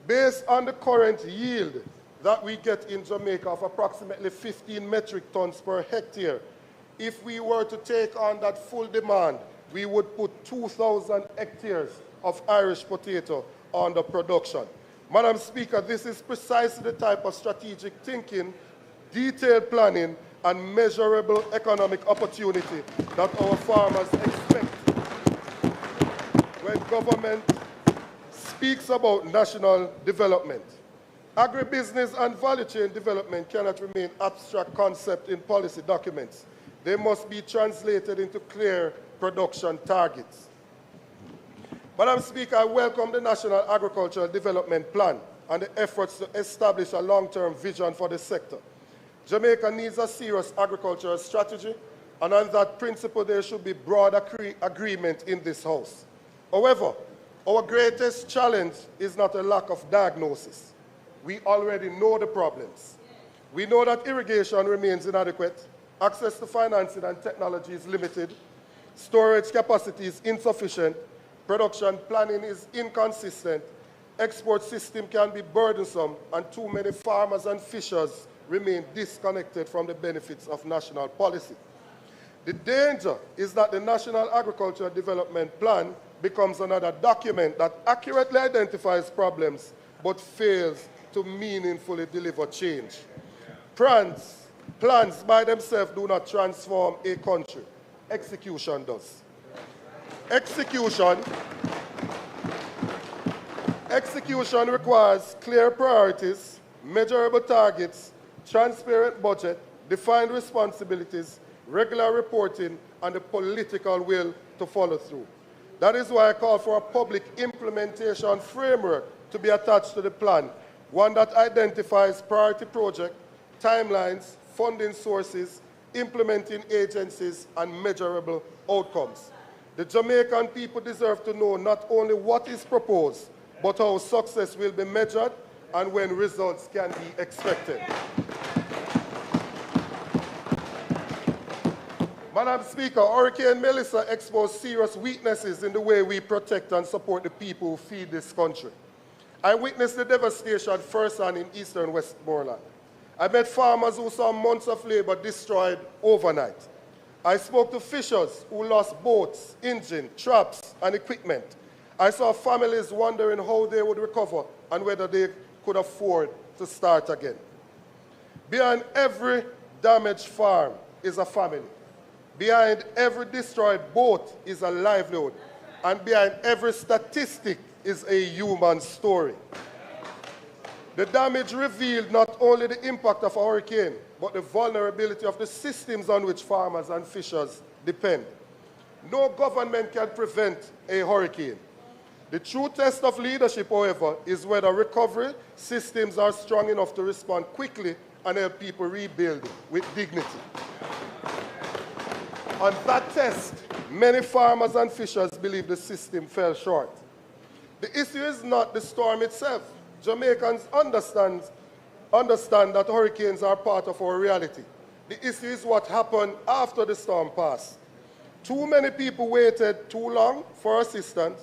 Based on the current yield that we get in Jamaica of approximately 15 metric tons per hectare, if we were to take on that full demand, we would put 2,000 hectares of Irish potato under production. Madam Speaker, this is precisely the type of strategic thinking, detailed planning, and measurable economic opportunity that our farmers expect when government speaks about national development. Agribusiness and value chain development cannot remain abstract concepts in policy documents. They must be translated into clear production targets. Madam Speaker, I welcome the National Agricultural Development Plan and the efforts to establish a long-term vision for the sector. Jamaica needs a serious agricultural strategy, and on that principle there should be broad agreement in this House. However, our greatest challenge is not a lack of diagnosis. We already know the problems. We know that irrigation remains inadequate, access to financing and technology is limited, storage capacity is insufficient, production planning is inconsistent, export system can be burdensome, and too many farmers and fishers remain disconnected from the benefits of national policy. The danger is that the National Agricultural Development Plan becomes another document that accurately identifies problems but fails to meaningfully deliver change. Plans by themselves do not transform a country. Execution does. Execution requires clear priorities, measurable targets, transparent budget, defined responsibilities, regular reporting, and the political will to follow through. That is why I call for a public implementation framework to be attached to the plan, one that identifies priority projects, timelines, funding sources, implementing agencies, and measurable outcomes. The Jamaican people deserve to know not only what is proposed, but how success will be measured and when results can be expected. Madam Speaker, Hurricane Melissa exposed serious weaknesses in the way we protect and support the people who feed this country. I witnessed the devastation firsthand in eastern Westmoreland. I met farmers who saw months of labor destroyed overnight. I spoke to fishers who lost boats, engine, traps, and equipment. I saw families wondering how they would recover and whether they could afford to start again. Behind every damaged farm is a family. Behind every destroyed boat is a livelihood. And behind every statistic is a human story. The damage revealed not only the impact of a hurricane, but the vulnerability of the systems on which farmers and fishers depend. No government can prevent a hurricane. The true test of leadership, however, is whether recovery systems are strong enough to respond quickly and help people rebuild with dignity. On that test, many farmers and fishers believe the system fell short. The issue is not the storm itself. Jamaicans understand that hurricanes are part of our reality. The issue is what happened after the storm passed. Too many people waited too long for assistance.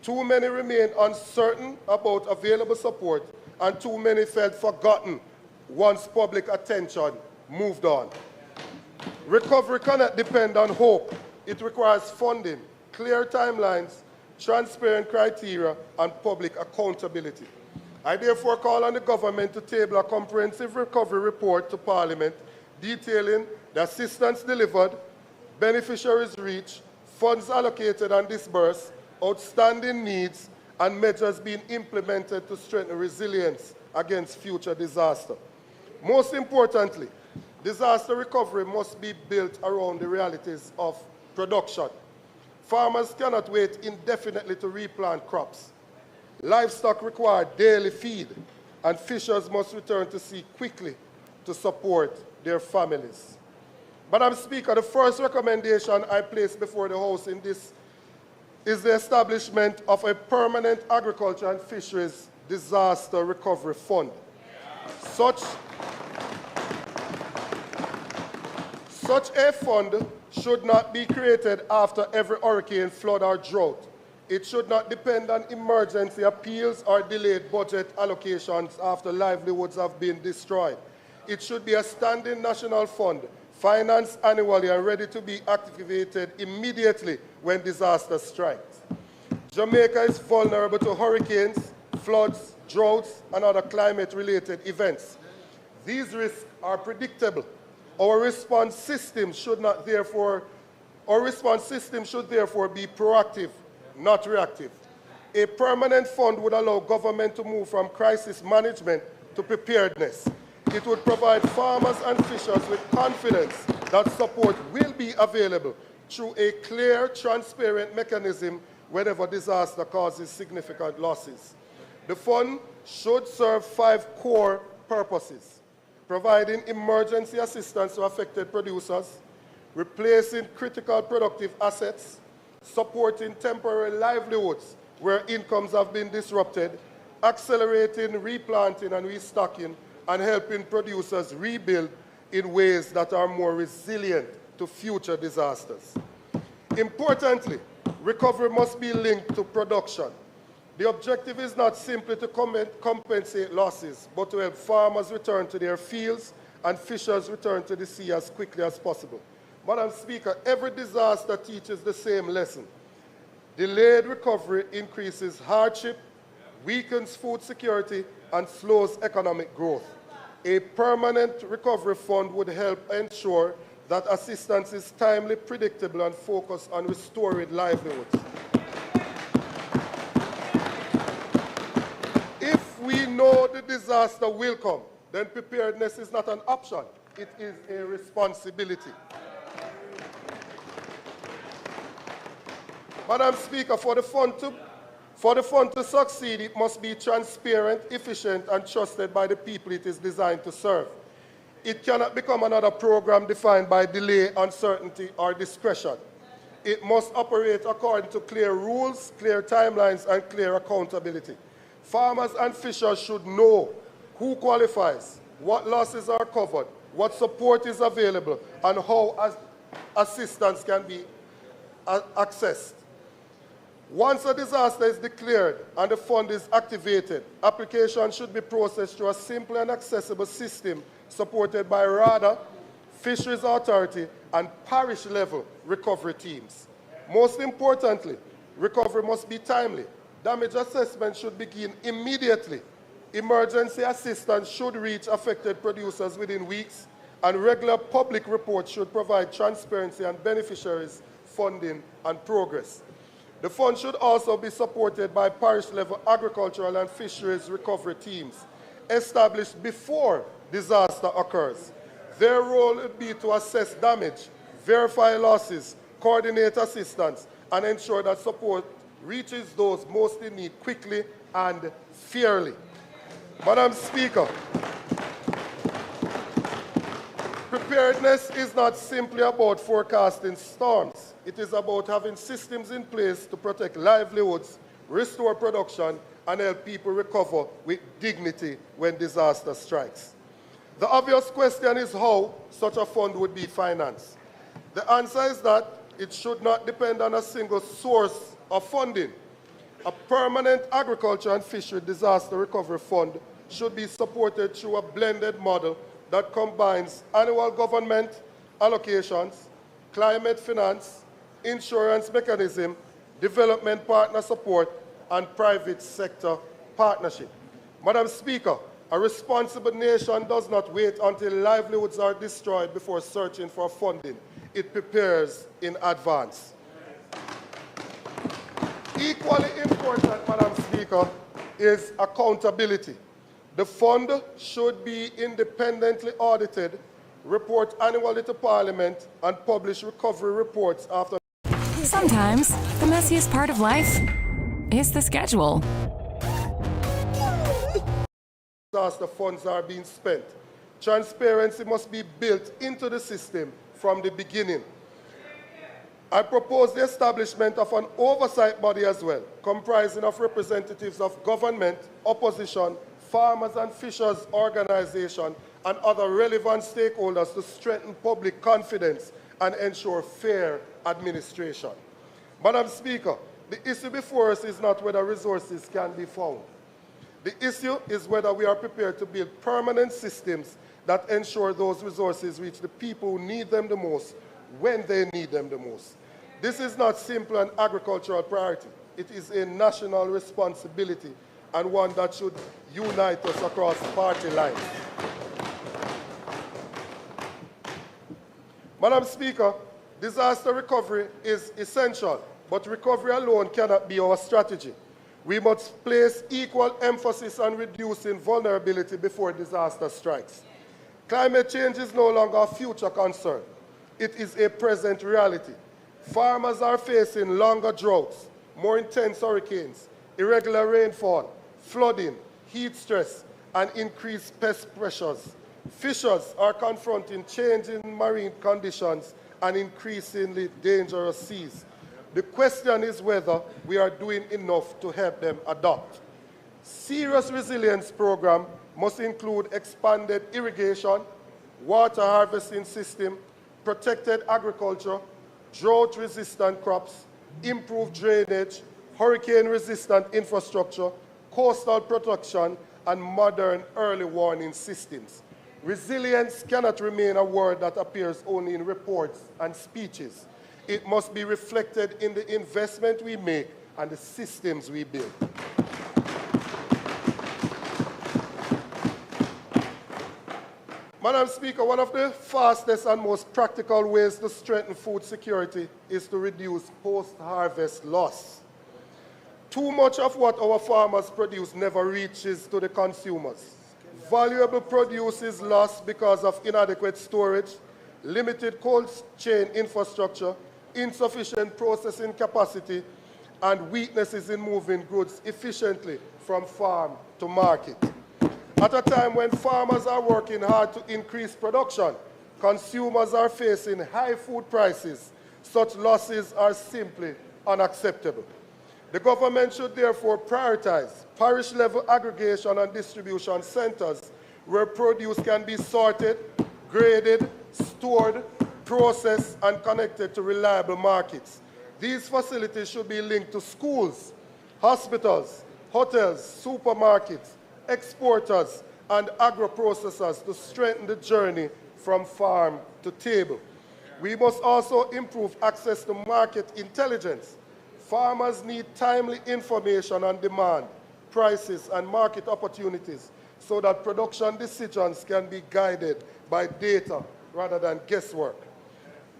Too many remained uncertain about available support, and too many felt forgotten once public attention moved on. Recovery cannot depend on hope. It requires funding, clear timelines, transparent criteria, and public accountability. I therefore call on the government to table a comprehensive recovery report to Parliament detailing the assistance delivered, beneficiaries reached, funds allocated and disbursed, outstanding needs, and measures being implemented to strengthen resilience against future disaster. Most importantly, disaster recovery must be built around the realities of production. Farmers cannot wait indefinitely to replant crops. Livestock require daily feed, and fishers must return to sea quickly to support their families. Madam Speaker, the first recommendation I place before the House in this is the establishment of a permanent agriculture and fisheries disaster recovery fund. Such a fund should not be created after every hurricane, flood, or drought. It should not depend on emergency appeals or delayed budget allocations after livelihoods have been destroyed. It should be a standing national fund, financed annually and ready to be activated immediately when disaster strikes. Jamaica is vulnerable to hurricanes, floods, droughts, and other climate-related events. These risks are predictable. Our response system should therefore be proactive, not reactive. A permanent fund would allow government to move from crisis management to preparedness. It would provide farmers and fishers with confidence that support will be available through a clear, transparent mechanism whenever disaster causes significant losses. The fund should serve 5 core purposes: providing emergency assistance to affected producers, replacing critical productive assets, supporting temporary livelihoods where incomes have been disrupted, accelerating replanting and restocking, and helping producers rebuild in ways that are more resilient to future disasters. Importantly, recovery must be linked to production. The objective is not simply to compensate losses, but to help farmers return to their fields and fishers return to the sea as quickly as possible. Madam Speaker, every disaster teaches the same lesson. Delayed recovery increases hardship, weakens food security, and slows economic growth. A permanent recovery fund would help ensure that assistance is timely, predictable, and focused on restoring livelihoods. If we know the disaster will come, then preparedness is not an option, it is a responsibility. Madam Speaker, for the fund to succeed, it must be transparent, efficient, and trusted by the people it is designed to serve. It cannot become another program defined by delay, uncertainty, or discretion. It must operate according to clear rules, clear timelines, and clear accountability. Farmers and fishers should know who qualifies, what losses are covered, what support is available, and how assistance can be accessed. Once a disaster is declared and the fund is activated, application should be processed through a simple and accessible system supported by RADA, Fisheries Authority, and parish-level recovery teams. Most importantly, recovery must be timely. Damage assessment should begin immediately. Emergency assistance should reach affected producers within weeks, and regular public reports should provide transparency on beneficiaries, funding, and progress. The fund should also be supported by parish-level agricultural and fisheries recovery teams established before disaster occurs. Their role would be to assess damage, verify losses, coordinate assistance, and ensure that support reaches those most in need quickly and fairly. Madam Speaker, preparedness is not simply about forecasting storms. It is about having systems in place to protect livelihoods, restore production, and help people recover with dignity when disaster strikes. The obvious question is how such a fund would be financed. The answer is that it should not depend on a single source of funding. A permanent agriculture and fishery disaster recovery fund should be supported through a blended model that combines annual government allocations, climate finance, insurance mechanism, development partner support, and private sector partnership. Madam Speaker, a responsible nation does not wait until livelihoods are destroyed before searching for funding. It prepares in advance. Equally important, Madam Speaker, is accountability. The fund should be independently audited, report annually to Parliament, and publish recovery reports after. Sometimes, the messiest part of life is the schedule. Disaster funds are being spent. Transparency must be built into the system from the beginning. I propose the establishment of an oversight body as well, comprising of representatives of government, opposition, farmers and fishers organizations, and other relevant stakeholders to strengthen public confidence and ensure fair administration. Madam Speaker, the issue before us is not whether resources can be found. The issue is whether we are prepared to build permanent systems that ensure those resources reach the people who need them the most when they need them the most. This is not simply an agricultural priority. It is a national responsibility and one that should unite us across party lines. Madam Speaker, disaster recovery is essential, but recovery alone cannot be our strategy. We must place equal emphasis on reducing vulnerability before disaster strikes. Climate change is no longer a future concern. It is a present reality. Farmers are facing longer droughts, more intense hurricanes, irregular rainfall, flooding, heat stress, and increased pest pressures. Fishers are confronting changing marine conditions and increasingly dangerous seas. The question is whether we are doing enough to help them adapt. Serious resilience program must include expanded irrigation, water harvesting system, protected agriculture, drought-resistant crops, improved drainage, hurricane-resistant infrastructure, coastal protection, and modern early warning systems. Resilience cannot remain a word that appears only in reports and speeches. It must be reflected in the investment we make and the systems we build. Madam Speaker, one of the fastest and most practical ways to strengthen food security is to reduce post-harvest loss. Too much of what our farmers produce never reaches to the consumers. Valuable produce is lost because of inadequate storage, limited cold chain infrastructure, insufficient processing capacity, and weaknesses in moving goods efficiently from farm to market. At a time when farmers are working hard to increase production, consumers are facing high food prices. Such losses are simply unacceptable. The government should therefore prioritize parish-level aggregation and distribution centers where produce can be sorted, graded, stored, processed, and connected to reliable markets. These facilities should be linked to schools, hospitals, hotels, supermarkets, exporters, and agro-processors to strengthen the journey from farm to table. We must also improve access to market intelligence. Farmers need timely information on demand, prices, and market opportunities so that production decisions can be guided by data rather than guesswork.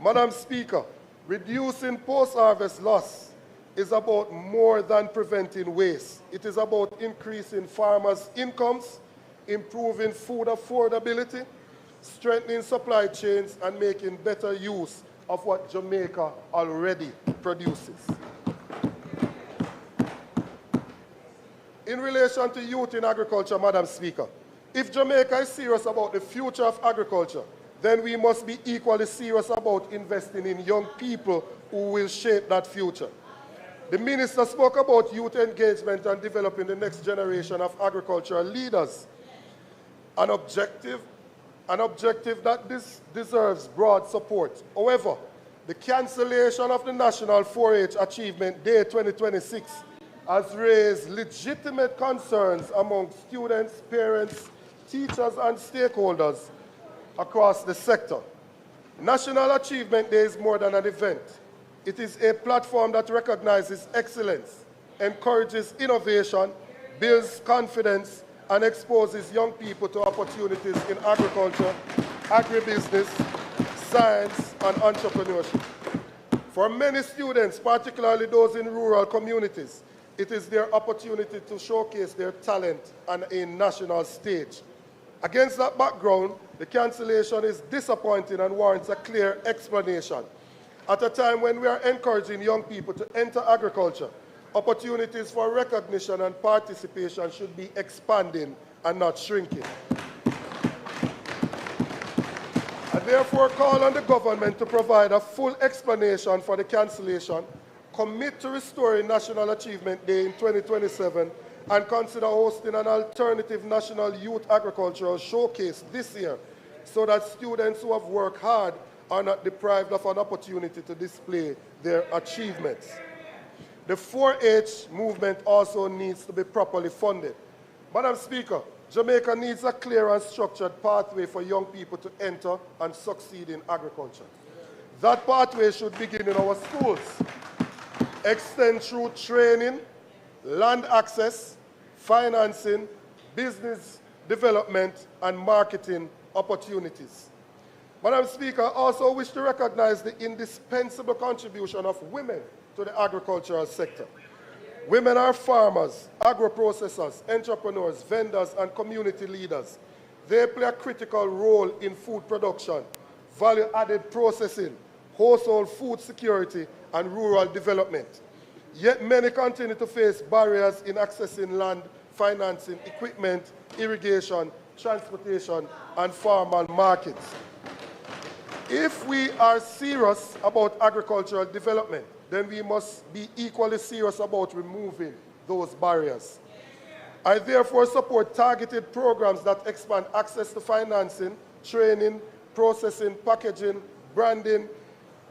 Madam Speaker, reducing post-harvest loss is about more than preventing waste. It is about increasing farmers' incomes, improving food affordability, strengthening supply chains, and making better use of what Jamaica already produces. in relation to youth in agriculture, Madam Speaker, if Jamaica is serious about the future of agriculture, then we must be equally serious about investing in young people who will shape that future. The Minister spoke about youth engagement and developing the next generation of agricultural leaders. An objective that this deserves broad support. However, the cancellation of the National 4-H Achievement Day 2026 has raised legitimate concerns among students, parents, teachers, and stakeholders across the sector. National Achievement Day is more than an event. It is a platform that recognizes excellence, encourages innovation, builds confidence, and exposes young people to opportunities in agriculture, agribusiness, science, and entrepreneurship. For many students, particularly those in rural communities, it is their opportunity to showcase their talent on a national stage. Against that background, the cancellation is disappointing and warrants a clear explanation. At a time when we are encouraging young people to enter agriculture, opportunities for recognition and participation should be expanding and not shrinking. I therefore call on the government to provide a full explanation for the cancellation, commit to restoring National Achievement Day in 2027, and consider hosting an alternative National Youth Agricultural Showcase this year so that students who have worked hard are not deprived of an opportunity to display their achievements. The 4-H movement also needs to be properly funded. Madam Speaker, Jamaica needs a clear and structured pathway for young people to enter and succeed in agriculture. That pathway should begin in our schools, extend through training, land access, financing, business development, and marketing opportunities. Madam Speaker, I also wish to recognize the indispensable contribution of women to the agricultural sector. Women are farmers, agro-processors, entrepreneurs, vendors, and community leaders. They play a critical role in food production, value-added processing, household food security, and rural development. Yet many continue to face barriers in accessing land, financing, equipment, irrigation, transportation, and farmer markets. If we are serious about agricultural development, then we must be equally serious about removing those barriers. I therefore support targeted programs that expand access to financing, training, processing, packaging, branding,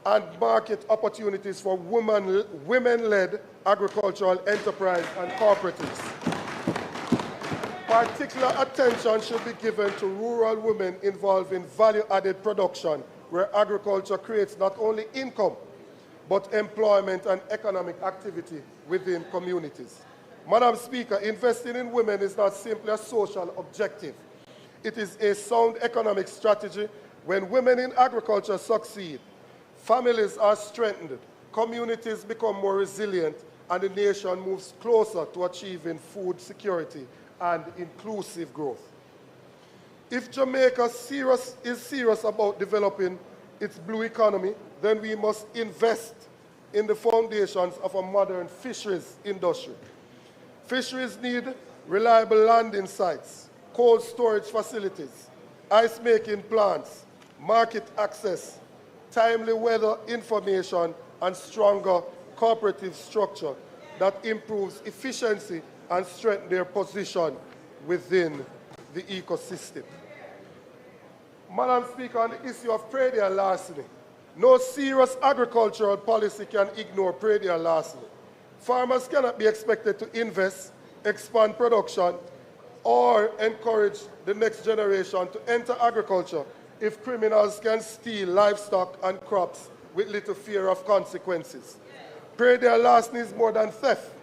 and market opportunities for women-led agricultural enterprise and cooperatives. Particular attention should be given to rural women involved in value-added production, where agriculture creates not only income, but employment and economic activity within communities. Madam Speaker, investing in women is not simply a social objective. It is a sound economic strategy. When women in agriculture succeed, families are strengthened, communities become more resilient, and the nation moves closer to achieving food security and inclusive growth. If Jamaica is serious about developing its blue economy, then we must invest in the foundations of a modern fisheries industry. Fisheries need reliable landing sites, cold storage facilities, ice-making plants, market access, timely weather information, and stronger cooperative structure that improves efficiency and strengthens their position within the ecosystem. Madam Speaker, on the issue of predial larceny, no serious agricultural policy can ignore predial larceny. Farmers cannot be expected to invest, expand production, or encourage the next generation to enter agriculture if criminals can steal livestock and crops with little fear of consequences. Predial larceny is more than theft.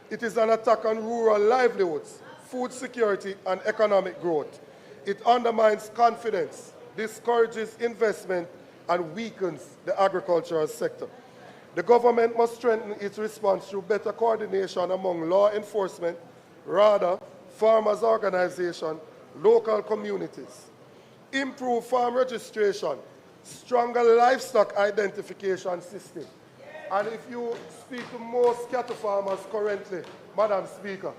It is an attack on rural livelihoods, food security, and economic growth. It undermines confidence, discourages investment, and weakens the agricultural sector. The government must strengthen its response through better coordination among law enforcement, RADA, farmers' organizations, local communities. Improve farm registration, stronger livestock identification system. And if you speak to most cattle farmers currently, Madam Speaker,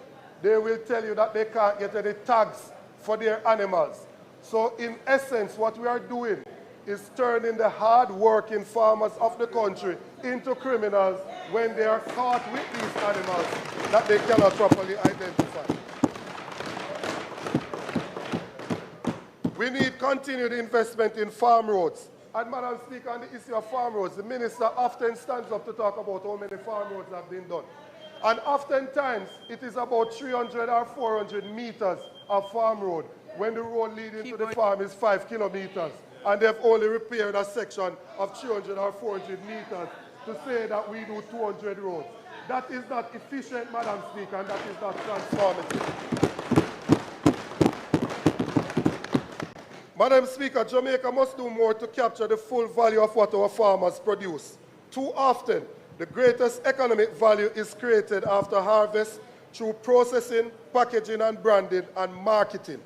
they will tell you that they can't get any tags for their animals. So in essence, what we are doing is turning the hard-working farmers of the country into criminals when they are caught with these animals that they cannot properly identify. We need continued investment in farm roads. And Madam Speaker, on the issue of farm roads, the minister often stands up to talk about how many farm roads have been done. And oftentimes, it is about 300 or 400 meters of farm road when the road leading to the farm is 5 kilometers. And they've only repaired a section of 300 or 400 meters to say that we do 200 roads. That is not efficient, Madam Speaker, and that is not transformative. Madam Speaker, Jamaica must do more to capture the full value of what our farmers produce. Too often, the greatest economic value is created after harvest through processing, packaging and branding and marketing.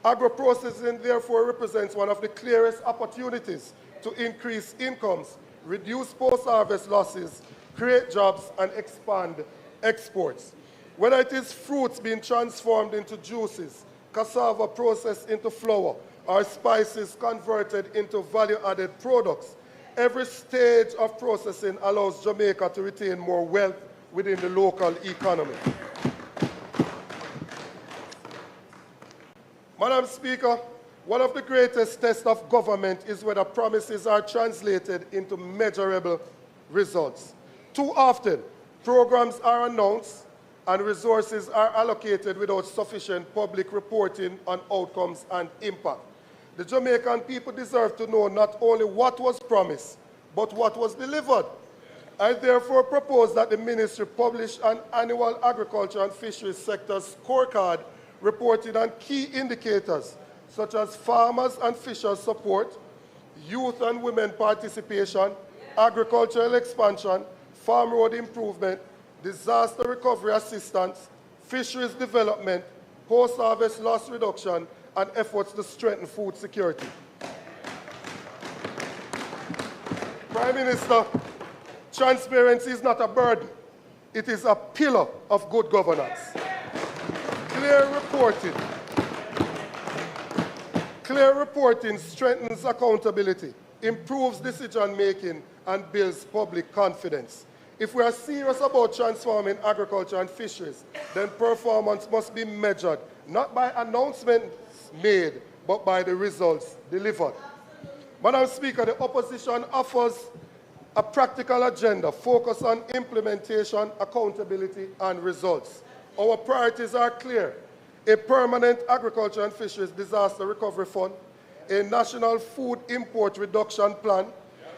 Agro-processing therefore represents one of the clearest opportunities to increase incomes, reduce post-harvest losses, create jobs and expand exports. Whether it is fruits being transformed into juices, cassava processed into flour, or spices converted into value-added products, every stage of processing allows Jamaica to retain more wealth within the local economy. Madam Speaker, one of the greatest tests of government is whether promises are translated into measurable results. Too often, programs are announced and resources are allocated without sufficient public reporting on outcomes and impact. The Jamaican people deserve to know not only what was promised, but what was delivered. I therefore propose that the ministry publish an annual agriculture and fisheries sector scorecard reporting on key indicators such as farmers and fishers support, youth and women participation, agricultural expansion, farm road improvement, disaster recovery assistance, fisheries development, post-harvest loss reduction, and efforts to strengthen food security. Prime Minister, transparency is not a burden. It is a pillar of good governance. Clear reporting strengthens accountability, improves decision-making, and builds public confidence. If we are serious about transforming agriculture and fisheries, then performance must be measured not by announcements made, but by the results delivered. Madam Speaker, the opposition offers a practical agenda focused on implementation, accountability, and results. Our priorities are clear: a permanent agriculture and fisheries disaster recovery fund, a national food import reduction plan,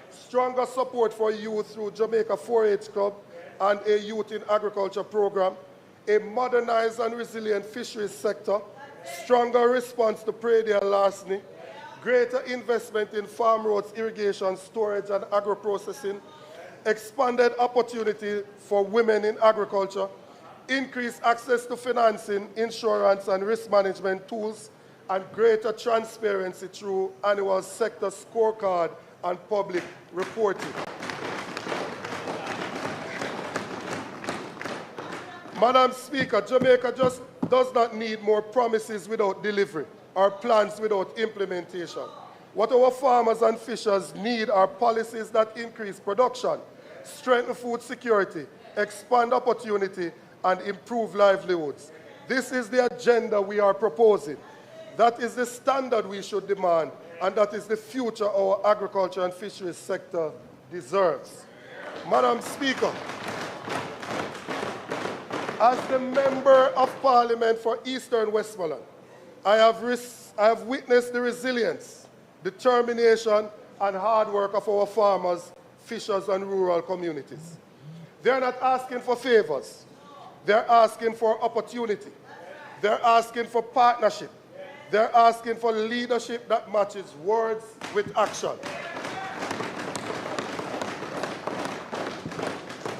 stronger support for youth through Jamaica 4-H Club and a youth in agriculture program, a modernized and resilient fisheries sector, stronger response to prairie and larceny, greater investment in farm roads, irrigation, storage, and agro-processing, expanded opportunity for women in agriculture, increased access to financing, insurance, and risk management tools, and greater transparency through annual sector scorecard and public reporting. Madam Speaker, Jamaica just does not need more promises without delivery or plans without implementation. What our farmers and fishers need are policies that increase production, strengthen food security, expand opportunity, and improve livelihoods. This is the agenda we are proposing. That is the standard we should demand, and that is the future our agriculture and fisheries sector deserves. Madam Speaker, as the Member of Parliament for Eastern Westmoreland, I have witnessed the resilience, determination, and hard work of our farmers, fishers, and rural communities. They're not asking for favors. They're asking for opportunity. They're asking for partnership. They're asking for leadership that matches words with action.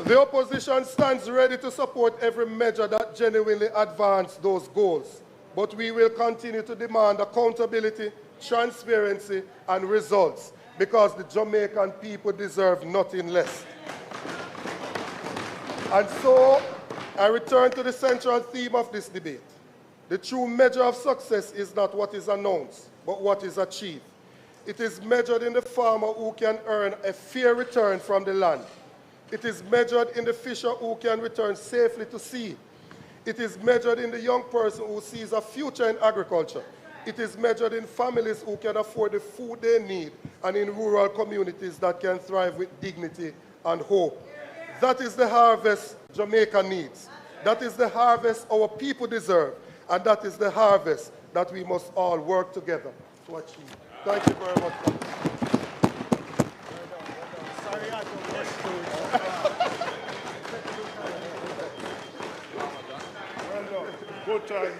The opposition stands ready to support every measure that genuinely advances those goals, but we will continue to demand accountability, transparency, and results, because the Jamaican people deserve nothing less. And so, I return to the central theme of this debate. The true measure of success is not what is announced, but what is achieved. It is measured in the farmer who can earn a fair return from the land. It is measured in the fisher who can return safely to sea. It is measured in the young person who sees a future in agriculture. It is measured in families who can afford the food they need and in rural communities that can thrive with dignity and hope. That is the harvest Jamaica needs. That is the harvest our people deserve. And that is the harvest that we must all work together to achieve. Thank you very much. Sorry, I don't Good time.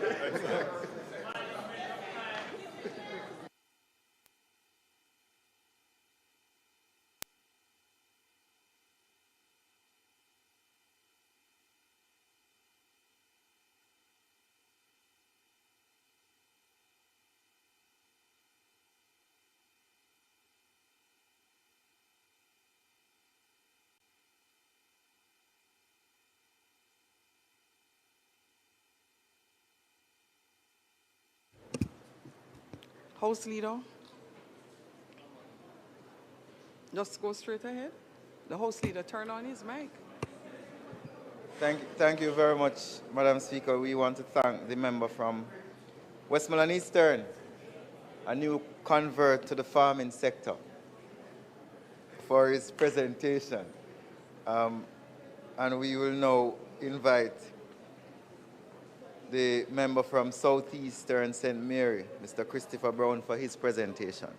House Leader. Just go straight ahead. The House Leader, turn on his mic. Thank you very much, Madam Speaker. We want to thank the member from Westmoreland Eastern, a new convert to the farming sector, for his presentation. And we will now invite the member from Southeastern St. Mary, Mr. Christopher Brown, for his presentation.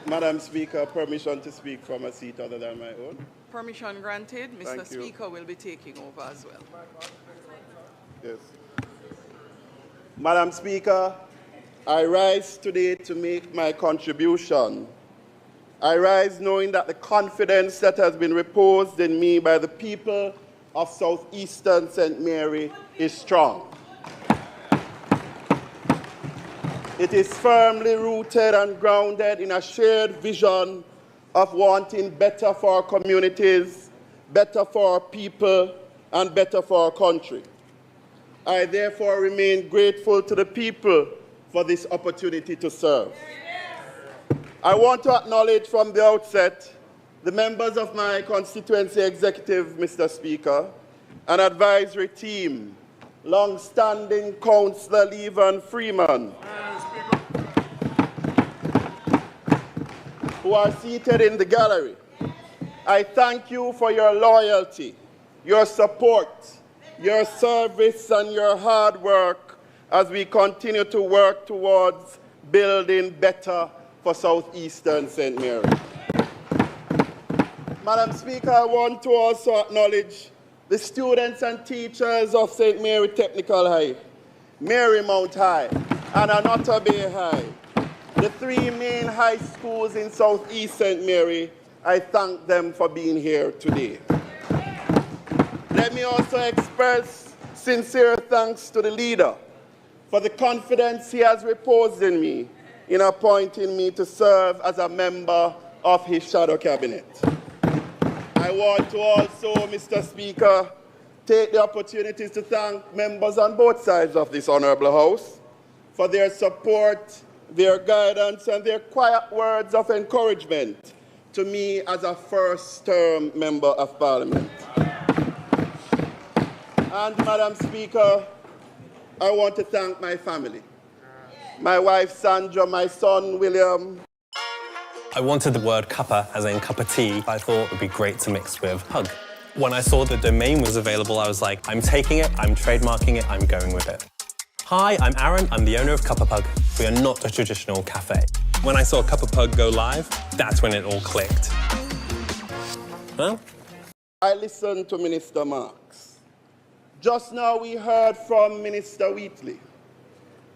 Madam Speaker, permission to speak from a seat other than my own. Permission granted. Mr. Thank you. Speaker will be taking over as well. Yes. Madam Speaker, I rise today to make my contribution. I rise knowing that the confidence that has been reposed in me by the people of Southeastern St. Mary is strong. It is firmly rooted and grounded in a shared vision of wanting better for our communities, better for our people, and better for our country. I therefore remain grateful to the people for this opportunity to serve. I want to acknowledge from the outset the members of my constituency executive, Mr. Speaker, and advisory team, long-standing Councillor Levan Freeman, who are seated in the gallery. I thank you for your loyalty, your support, your service, and your hard work as we continue to work towards building better for Southeastern St. Mary. Madam Speaker, I want to also acknowledge the students and teachers of St. Mary Technical High, Marymount High, and Anotta Bay High, the three main high schools in Southeast St. Mary. I thank them for being here today. Let me also express sincere thanks to the leader for the confidence he has reposed in me in appointing me to serve as a member of his shadow cabinet. I want to also, Mr. Speaker, take the opportunity to thank members on both sides of this honorable House for their support, their guidance, and their quiet words of encouragement to me as a first-term member of Parliament. And, Madam Speaker, I want to thank my family, my wife Sandra, my son William. I wanted the word cuppa, as in cup of tea, I thought it would be great to mix with hug. When I saw the domain was available, I was like, I'm taking it, I'm trademarking it, I'm going with it. Hi, I'm Aaron, I'm the owner of Cuppa Pug. We are not a traditional cafe. When I saw Cuppa Pug go live, that's when it all clicked. Huh? I listened to Minister Marks. Just now we heard from Minister Wheatley.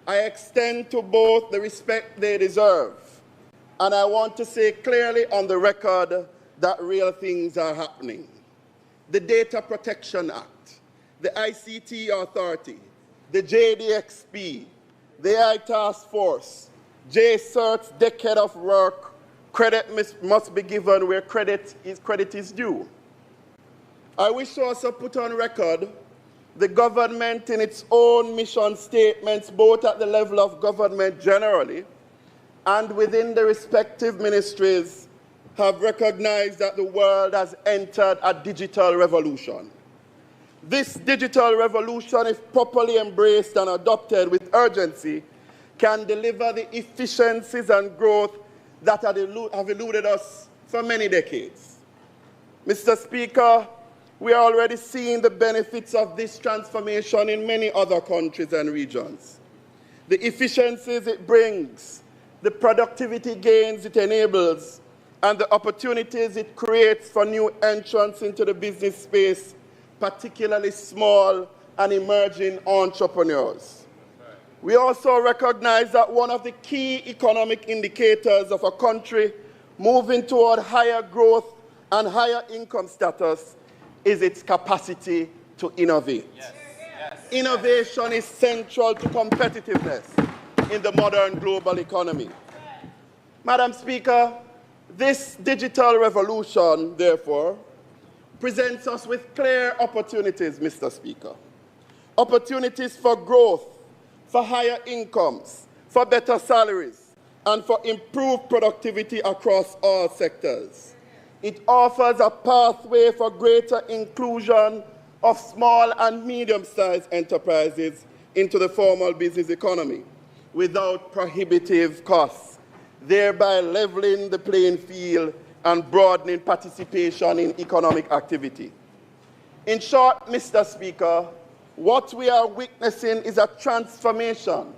I extend to both the respect they deserve, and I want to say clearly on the record that real things are happening. The Data Protection Act, the ICT Authority, the JDXP, the AI Task Force, J-Cert's decade of work, credit must be given where credit is due. I wish to also put on record the government in its own mission statements, both at the level of government generally and within the respective ministries, have recognized that the world has entered a digital revolution. This digital revolution, if properly embraced and adopted with urgency, can deliver the efficiencies and growth that have eluded us for many decades. Mr. Speaker, we are already seeing the benefits of this transformation in many other countries and regions. The efficiencies it brings, the productivity gains it enables, and the opportunities it creates for new entrants into the business space, particularly small and emerging entrepreneurs. We also recognize that one of the key economic indicators of a country moving toward higher growth and higher income status is its capacity to innovate. Yes. Yes. Innovation is central to competitiveness in the modern global economy. Madam Speaker, this digital revolution, therefore, presents us with clear opportunities, Mr. Speaker. Opportunities for growth, for higher incomes, for better salaries, and for improved productivity across all sectors. It offers a pathway for greater inclusion of small and medium-sized enterprises into the formal business economy without prohibitive costs, thereby leveling the playing field and broadening participation in economic activity. In short, Mr. Speaker, what we are witnessing is a transformation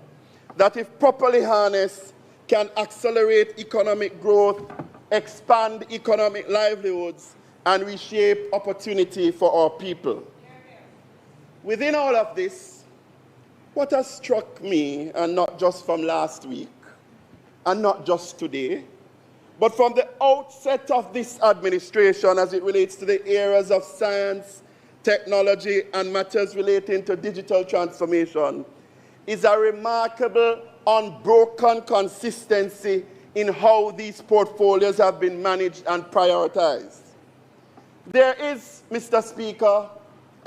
that, if properly harnessed, can accelerate economic growth, expand economic livelihoods, and reshape opportunity for our people. Within all of this, what has struck me, and not just from last week, and not just today, but from the outset of this administration as it relates to the areas of science, technology, and matters relating to digital transformation, is a remarkable, unbroken consistency in how these portfolios have been managed and prioritized. There is, Mr. Speaker,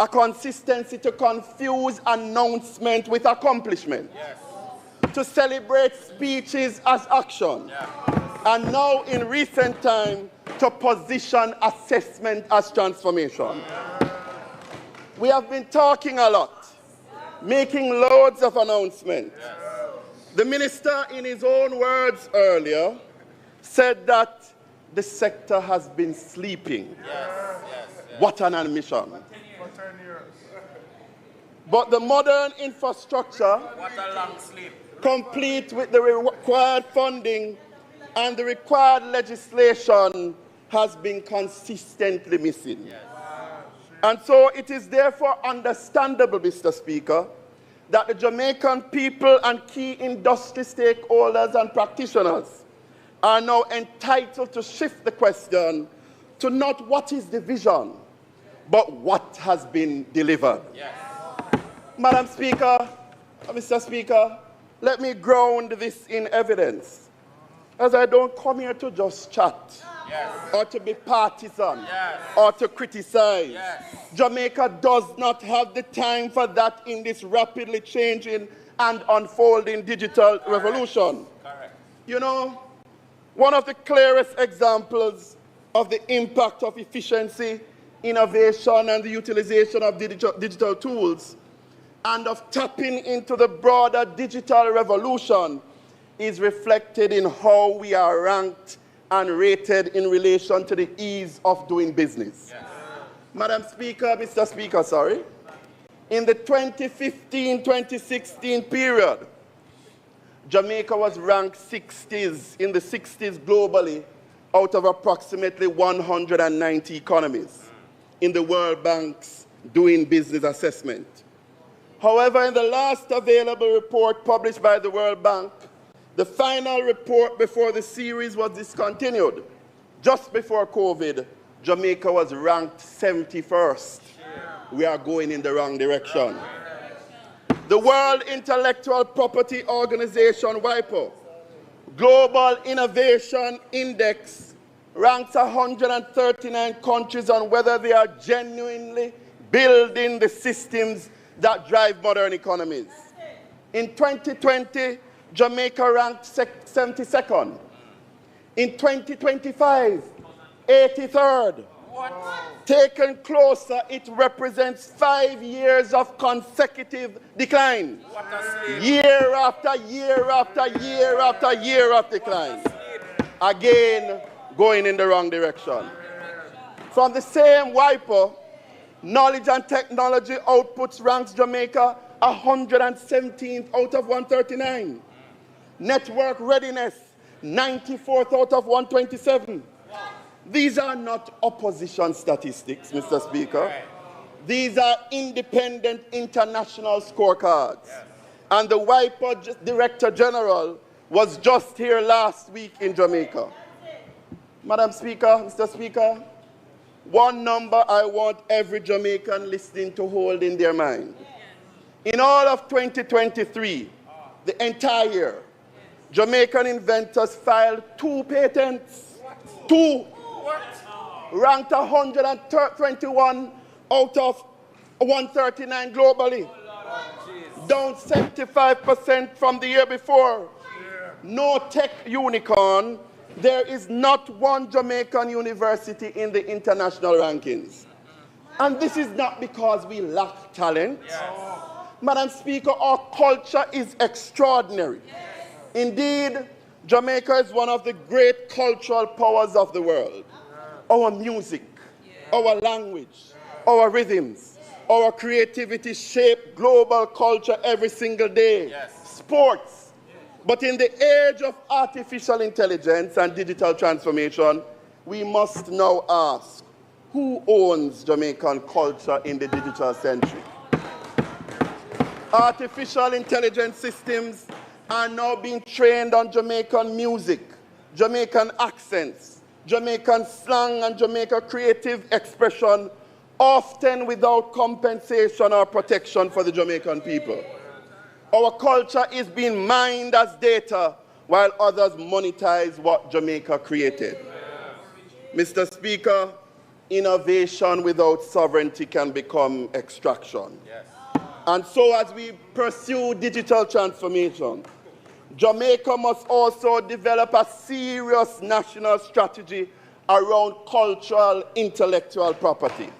a consistency to confuse announcement with accomplishment, yes. To celebrate speeches as action, yeah. And now in recent time to position assessment as transformation. Yeah. We have been talking a lot, making loads of announcements. Yes. The minister, in his own words earlier, said that the sector has been sleeping. Yes. Yes. Yes. What an admission. For 10 years. But the modern infrastructure, what a long sleep, complete with the required funding and the required legislation, has been consistently missing. Yes. And so it is therefore understandable, Mr. Speaker, that the Jamaican people and key industry stakeholders and practitioners are now entitled to shift the question to not what is the vision, but what has been delivered. Yes. Madam Speaker, Mr. Speaker, let me ground this in evidence, as I don't come here to just chat, yes. Or to be partisan, yes. Or to criticize. Yes. Jamaica does not have the time for that in this rapidly changing and unfolding digital revolution. Correct. You know, one of the clearest examples of the impact of efficiency, innovation, and the utilization of digital tools, and of tapping into the broader digital revolution, is reflected in how we are ranked and rated in relation to the ease of doing business. Yes. Madam Speaker, Mr. Speaker, sorry. In the 2015-2016 period, Jamaica was ranked 60s, in the 60s globally, out of approximately 190 economies in the World Bank's Doing Business assessment. However, in the last available report published by the World Bank, the final report before the series was discontinued, just before COVID, Jamaica was ranked 71st. We are going in the wrong direction. The World Intellectual Property Organization, WIPO, Global Innovation Index ranks 139 countries on whether they are genuinely building the systems that drive modern economies. In 2020, Jamaica ranked 72nd. In 2025, 83rd. Taken closer, it represents 5 years of consecutive decline. Year after year after year after year of decline. Again, going in the wrong direction. From the same wiper, knowledge and technology outputs ranks Jamaica 117th out of 139. Network readiness, 94th out of 127. These are not opposition statistics, Mr. Speaker. These are independent international scorecards. And the WIPO Director General was just here last week in Jamaica. Madam Speaker, Mr. Speaker, one number I want every Jamaican listening to hold in their mind. In all of 2023, the entire year, Jamaican inventors filed 2 patents. 2. Ranked 121 out of 139 globally. Down 75% from the year before. No tech unicorn. There is not one Jamaican university in the international rankings. And this is not because we lack talent. Madam Speaker, our culture is extraordinary. Indeed, Jamaica is one of the great cultural powers of the world. Our music, our language, our rhythms, our creativity shape global culture every single day. Sports. But in the age of artificial intelligence and digital transformation, we must now ask, who owns Jamaican culture in the digital century? Artificial intelligence systems are now being trained on Jamaican music, Jamaican accents, Jamaican slang, and Jamaican creative expression, often without compensation or protection for the Jamaican people. Our culture is being mined as data while others monetize what Jamaica created. Mr. Speaker, innovation without sovereignty can become extraction. And so as we pursue digital transformation, Jamaica must also develop a serious national strategy around cultural intellectual property,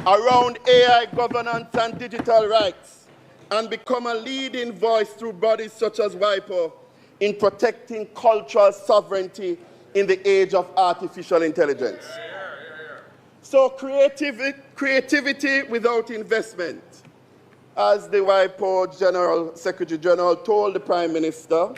around AI governance and digital rights, and become a leading voice through bodies such as WIPO in protecting cultural sovereignty in the age of artificial intelligence. So creativity without investment, as the WIPO Secretary General told the Prime Minister,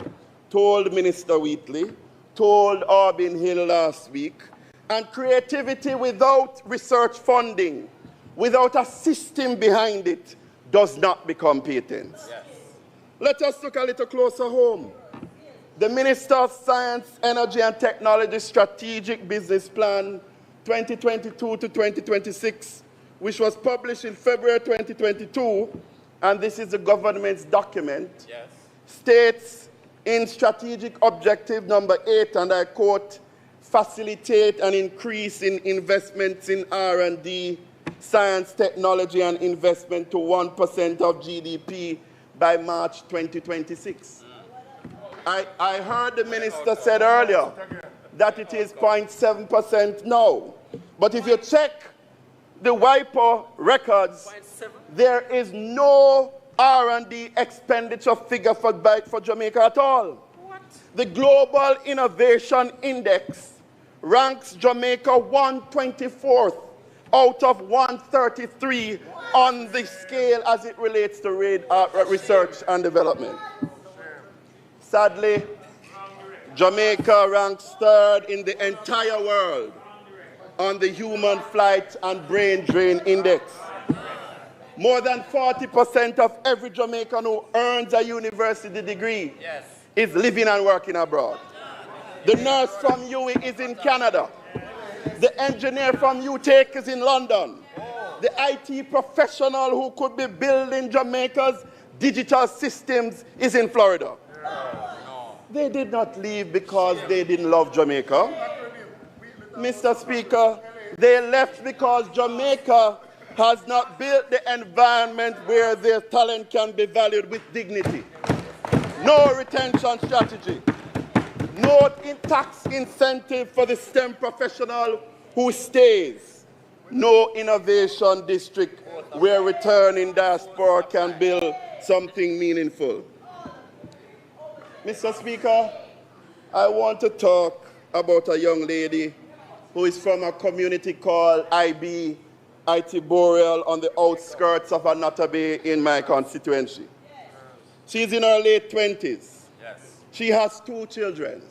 told Minister Wheatley, told Albin Hill last week, and creativity without research funding, without a system behind it, does not become patents. Let us look a little closer home. The Minister of Science, Energy and Technology Strategic Business Plan 2022 to 2026, which was published in February 2022, and this is the government's document, states in strategic objective number 8, and I quote, facilitate an increase in investments in R&D, science, technology, and investment to 1% of GDP by March 2026. I heard the minister said earlier that it is 0.7% now. But if you check the WIPO records, there is no R&D expenditure figure for Jamaica at all. What? The Global Innovation Index ranks Jamaica 124th out of 133 on the scale as it relates to research and development. Sadly, Jamaica ranks 3rd in the entire world on the Human Flight and Brain Drain Index. More than 40% of every Jamaican who earns a university degree is living and working abroad. The nurse from UWI is in Canada. The engineer from UTAKE is in London. The IT professional who could be building Jamaica's digital systems is in Florida. They did not leave because they didn't love Jamaica. Mr. Speaker, they left because Jamaica has not built the environment where their talent can be valued with dignity. No retention strategy. No tax incentive for the STEM professional who stays. No innovation district where returning diaspora can build something meaningful. Mr. Speaker, I want to talk about a young lady who is from a community called IB, IT Boreal, on the outskirts of Annata Bay in my constituency. She's in her late 20s. She has 2 children.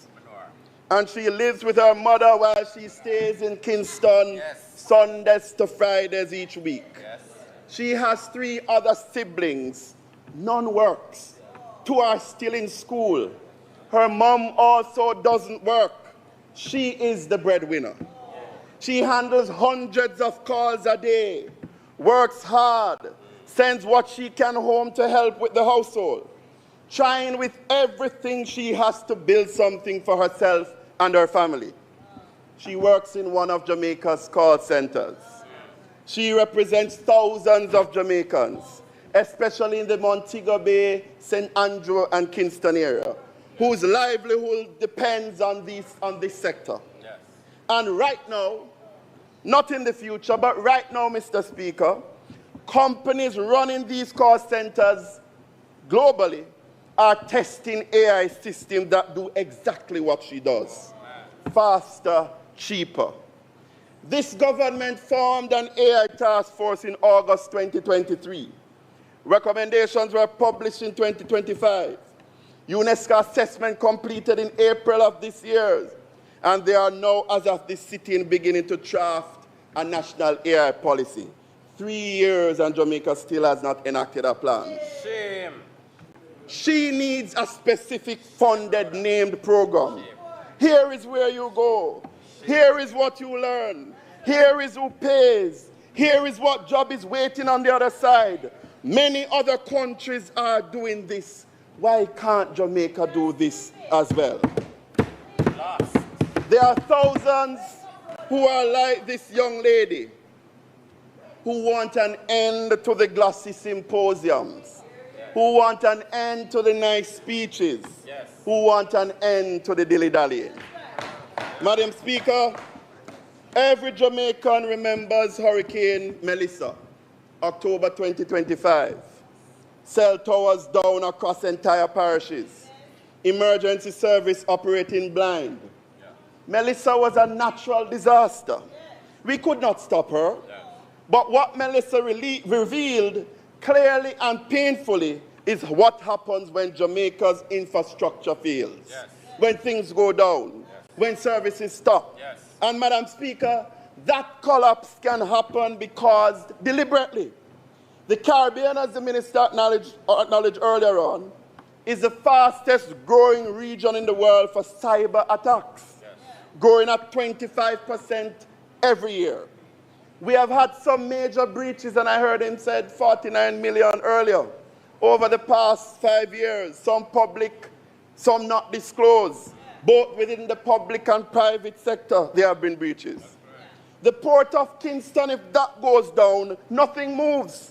And she lives with her mother while she stays in Kingston Sundays to Fridays each week. She has 3 other siblings. None works. 2 are still in school. Her mom also doesn't work. She is the breadwinner. She handles hundreds of calls a day, works hard, sends what she can home to help with the household, trying with everything she has to build something for herself and her family. She works in one of Jamaica's call centers. She represents thousands of Jamaicans, especially in the Montego Bay, St. Andrew, and Kingston area, whose livelihood depends on this sector. And right now, not in the future, but right now, Mr. Speaker, companies running these call centers globally are testing AI systems that do exactly what she does. Faster, cheaper. This government formed an AI task force in August 2023. Recommendations were published in 2025. UNESCO assessment completed in April of this year. And they are now, as of this sitting, beginning to draft a national AI policy. 3 years and Jamaica still has not enacted a plan. Shame. She needs a specific funded named program. Here is where you go. Here is what you learn. Here is who pays. Here is what job is waiting on the other side. Many other countries are doing this. Why can't Jamaica do this as well? There are thousands who are like this young lady who want an end to the glossy symposiums, who want an end to the nice speeches, who want an end to the dilly-dallying. Madam Speaker, every Jamaican remembers Hurricane Melissa, October 2025. Cell towers down across entire parishes. Emergency service operating blind. Melissa was a natural disaster. We could not stop her. But what Melissa revealed clearly and painfully is what happens when Jamaica's infrastructure fails, when things go down, when services stop. And Madam Speaker, that collapse can happen because deliberately. The Caribbean, as the Minister acknowledged earlier on, is the fastest growing region in the world for cyber attacks, growing at 25% every year. We have had some major breaches, and I heard him said 49 million earlier, over the past 5 years, some public, some not disclosed. Both within the public and private sector, there have been breaches. The port of Kingston, if that goes down, nothing moves.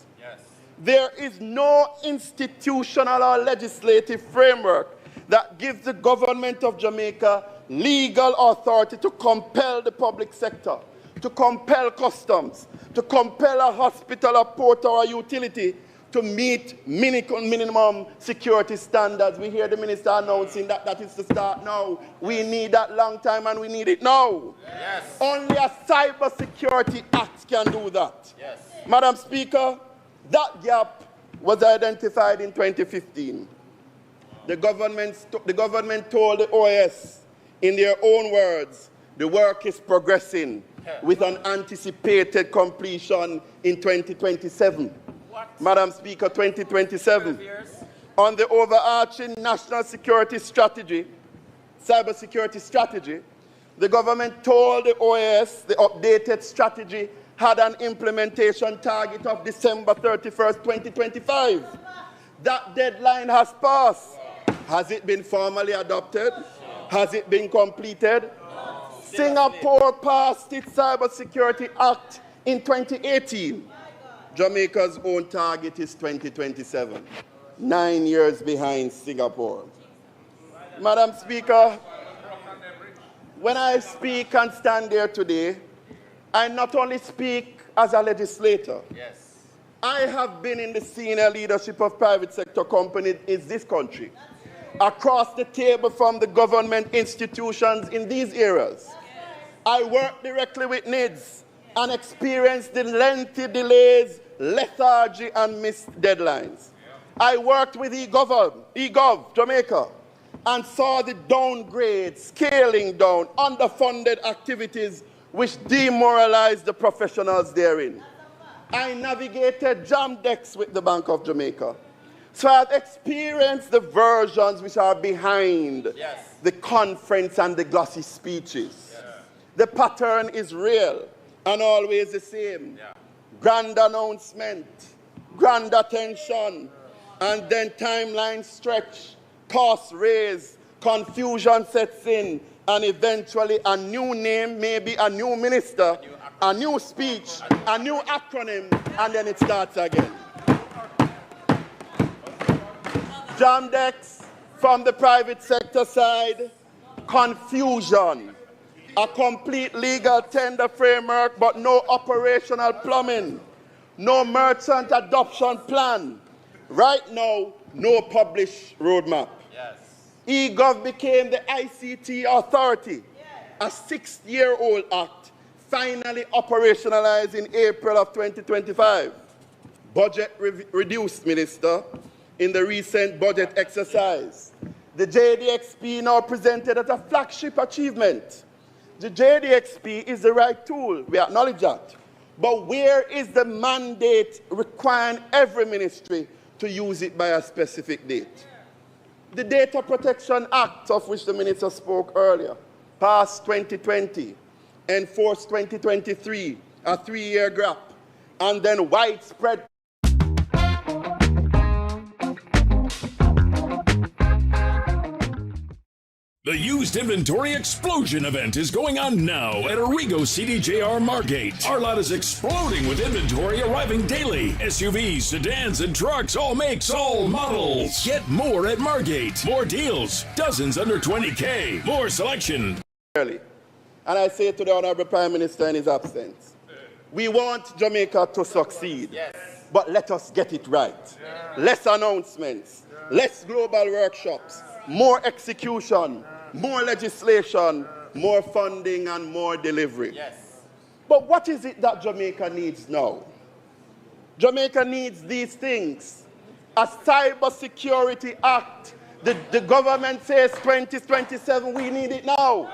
There is no institutional or legislative framework that gives the government of Jamaica legal authority to compel the public sector, to compel customs, to compel a hospital, a port, or a utility to meet minimum security standards. We hear the minister announcing that that is the start now. We need that long time and we need it now. Only a cyber security act can do that. Madam Speaker, that gap was identified in 2015. The government told the OAS, in their own words, the work is progressing with an anticipated completion in 2027. Madam Speaker, 2027. On the overarching national security strategy, cybersecurity strategy, the government told the OAS the updated strategy had an implementation target of December 31st, 2025. That deadline has passed. Has it been formally adopted? Has it been completed? Singapore passed its Cybersecurity Act in 2018. Jamaica's own target is 2027. 9 years behind Singapore. Madam Speaker, when I speak and stand here today, I not only speak as a legislator. Yes. I have been in the senior leadership of private sector companies in this country, across the table from the government institutions in these areas. I work directly with needs and experienced the lengthy delays, lethargy, and missed deadlines. I worked with eGov Jamaica and saw the downgrade, scaling down, underfunded activities which demoralized the professionals therein. I navigated jam decks with the Bank of Jamaica. So I've experienced the versions which are behind the conference and the glossy speeches. The pattern is real and always the same. Grand announcement, grand attention, and then timeline stretch, costs raise, confusion sets in, and eventually a new name, maybe a new minister, a new speech, a new acronym, and then it starts again. Jam decks from the private sector side, confusion, a complete legal tender framework, but no operational plumbing, no merchant adoption plan. Right now, no published roadmap. eGov became the ICT authority, a 6-year-old act, finally operationalized in April of 2025. Budget reduced, Minister, in the recent budget exercise. The JDXP now presented as a flagship achievement. The JDXP is the right tool, we acknowledge that. But where is the mandate requiring every ministry to use it by a specific date? The Data Protection Act, of which the minister spoke earlier, passed 2020, enforced 2023, a 3-year gap, and then widespread. The used inventory explosion event is going on now at Origo CDJR Margate. Our lot is exploding with inventory arriving daily. SUVs, sedans, and trucks, all makes, all models. Get more at Margate. More deals, dozens under 20K, more selection. And I say to the Honorable Prime Minister in his absence, we want Jamaica to succeed, but let us get it right. Less announcements, less global workshops, more execution, more legislation, more funding, and more delivery. But what is it that Jamaica needs now? Jamaica needs these things. A Cybersecurity Act. The government says 2027, we need it now.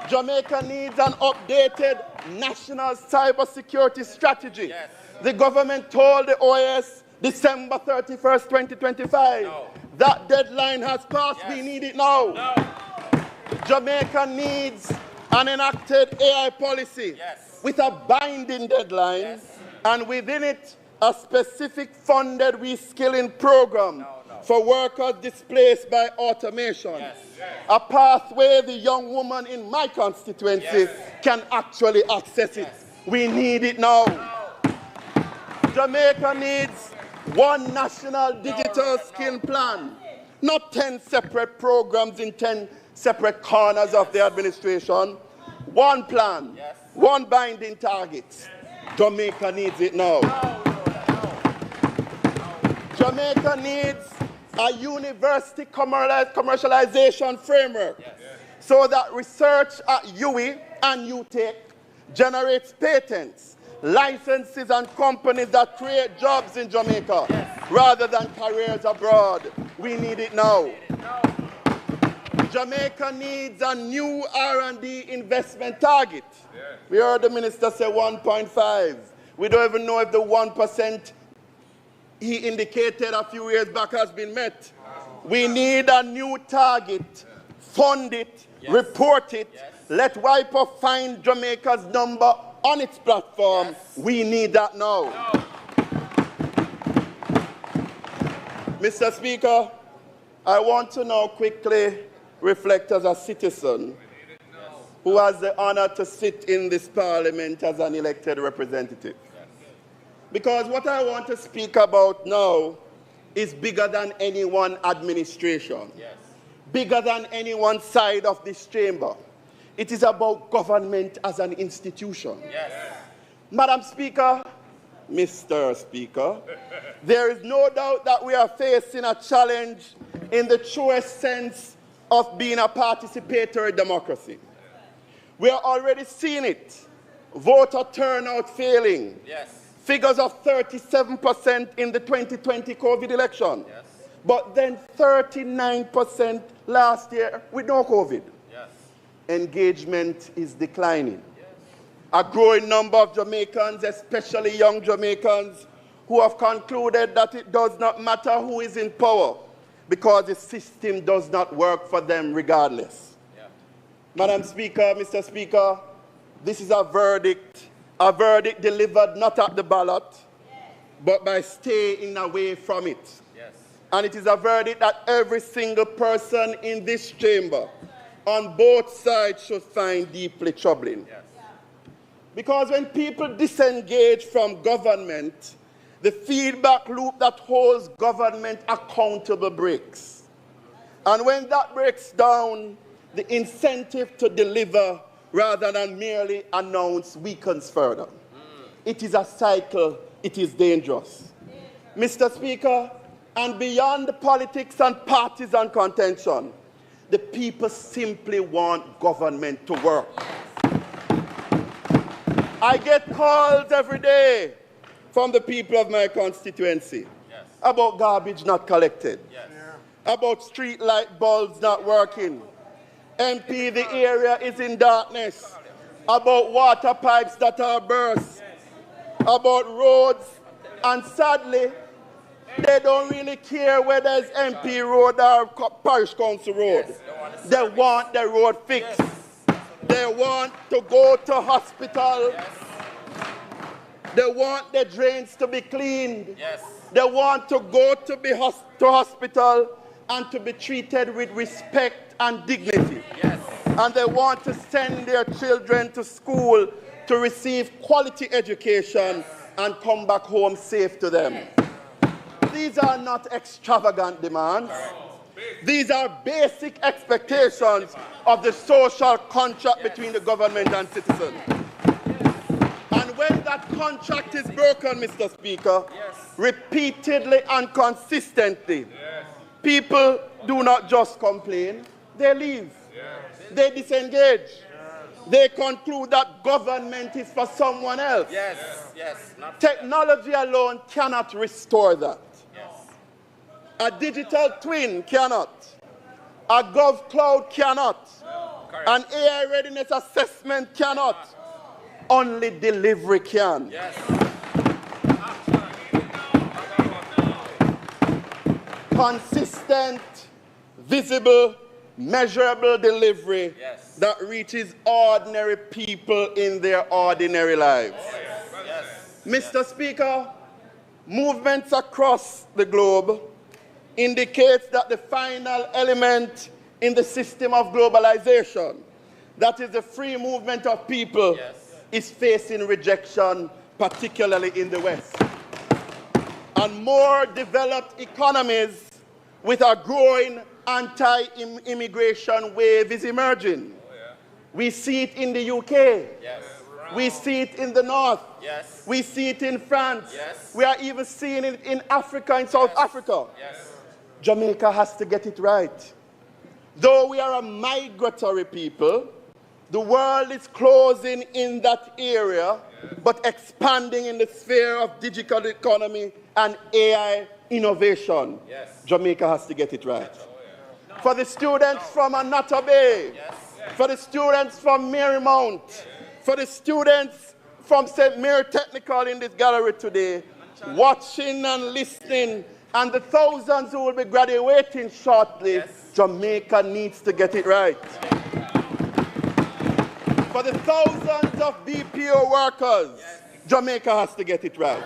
Jamaica needs an updated national cybersecurity strategy. The government told the OAS December 31st, 2025. That deadline has passed. We need it now. Jamaica needs an enacted AI policy with a binding deadline and within it a specific funded reskilling program for workers displaced by automation. A pathway the young woman in my constituency can actually access it. We need it now. Jamaica needs one national digital skill plan, not 10 separate programs in 10 separate corners of the administration. One plan, one binding target. Jamaica needs it now. Jamaica needs a university commercialization framework so that research at UWI and UTech generates patents, licenses, and companies that create jobs in Jamaica rather than careers abroad. We need it now. Jamaica needs a new R&D investment target. We heard the minister say 1.5. We don't even know if the 1% he indicated a few years back has been met. We need a new target. Fund it, report it, let WIPO find Jamaica's number on its platform. We need that now. Mr. Speaker, I want to now quickly reflect as a citizen who has the honor to sit in this parliament as an elected representative. Because what I want to speak about now is bigger than any one administration, bigger than any one side of this chamber. It is about government as an institution. Madam Speaker, Mr. Speaker, there is no doubt that we are facing a challenge in the truest sense of being a participatory democracy. We are already seeing it. Voter turnout failing. Figures of 37% in the 2020 COVID election. But then 39% last year with no COVID. Engagement is declining. A growing number of Jamaicans, especially young Jamaicans, who have concluded that it does not matter who is in power because the system does not work for them regardless. Madam Speaker, Mr. Speaker, this is a verdict delivered not at the ballot, but by staying away from it. And it is a verdict that every single person in this chamber, on both sides, should find deeply troubling. Because when people disengage from government, the feedback loop that holds government accountable breaks. And when that breaks down, the incentive to deliver rather than merely announce weakens further. It is a cycle, it is dangerous. Mr. Speaker, and beyond the politics and partisan contention, the people simply want government to work. I get calls every day from the people of my constituency about garbage not collected, about street light bulbs not working. MP, the area is in darkness, about water pipes that are burst, about roads, and sadly, they don't really care whether it's MP road or parish council road. They want the road fixed. They want to go to hospital. They want the drains to be cleaned. They want to go to hospital and to be treated with respect and dignity. And they want to send their children to school to receive quality education and come back home safe to them. These are not extravagant demands. These are basic expectations of the social contract between the government and citizens. And when that contract is broken, Mr. Speaker, repeatedly and consistently, people do not just complain, they leave. They disengage. They conclude that government is for someone else. Technology alone cannot restore that. A digital twin cannot. A GovCloud cannot. An AI readiness assessment cannot. Only delivery can. Consistent, visible, measurable delivery that reaches ordinary people in their ordinary lives. Mr. Speaker, movements across the globe indicates that the final element in the system of globalization, that is the free movement of people, is facing rejection, particularly in the West. And more developed economies with a growing anti-immigration wave is emerging. We see it in the UK. We see it in the North. We see it in France. We are even seeing it in Africa, in South Africa. Jamaica has to get it right. Though we are a migratory people, the world is closing in that area, but expanding in the sphere of digital economy and AI innovation. Jamaica has to get it right. For the students from Anata Bay, for the students from Marymount, for the students from St. Mary Technical in this gallery today, watching and listening, and the thousands who will be graduating shortly, Jamaica needs to get it right. For the thousands of BPO workers, Jamaica has to get it right.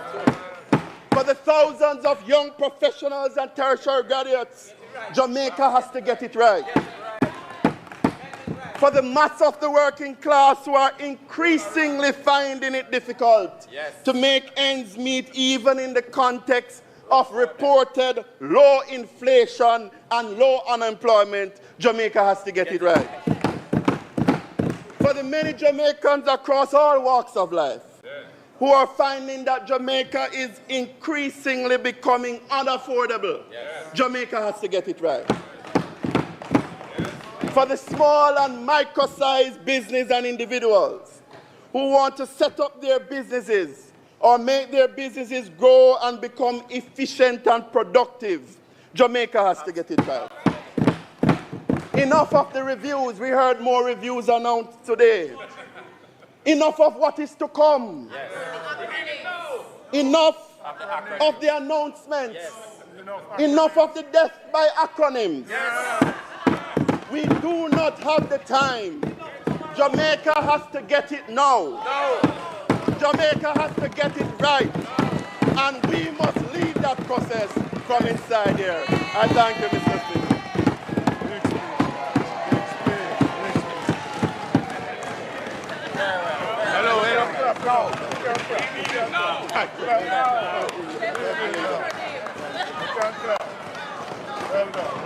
For the thousands of young professionals and tertiary graduates Jamaica has to get it right. For the mass of the working class who are increasingly finding it difficult to make ends meet even in the context of reported low inflation and low unemployment, Jamaica has to get it right. For the many Jamaicans across all walks of life who are finding that Jamaica is increasingly becoming unaffordable, Jamaica has to get it right. For the small and micro-sized business and individuals who want to set up their businesses or make their businesses grow and become efficient and productive, Jamaica has to get it right. Enough of the reviews. We heard more reviews announced today. Enough of what is to come. Enough of the announcements. Enough of the death by acronyms. We do not have the time. Jamaica has to get it now. Jamaica has to get it right. And we must lead that process from inside here. I thank you, Mr. Speaker. Hello.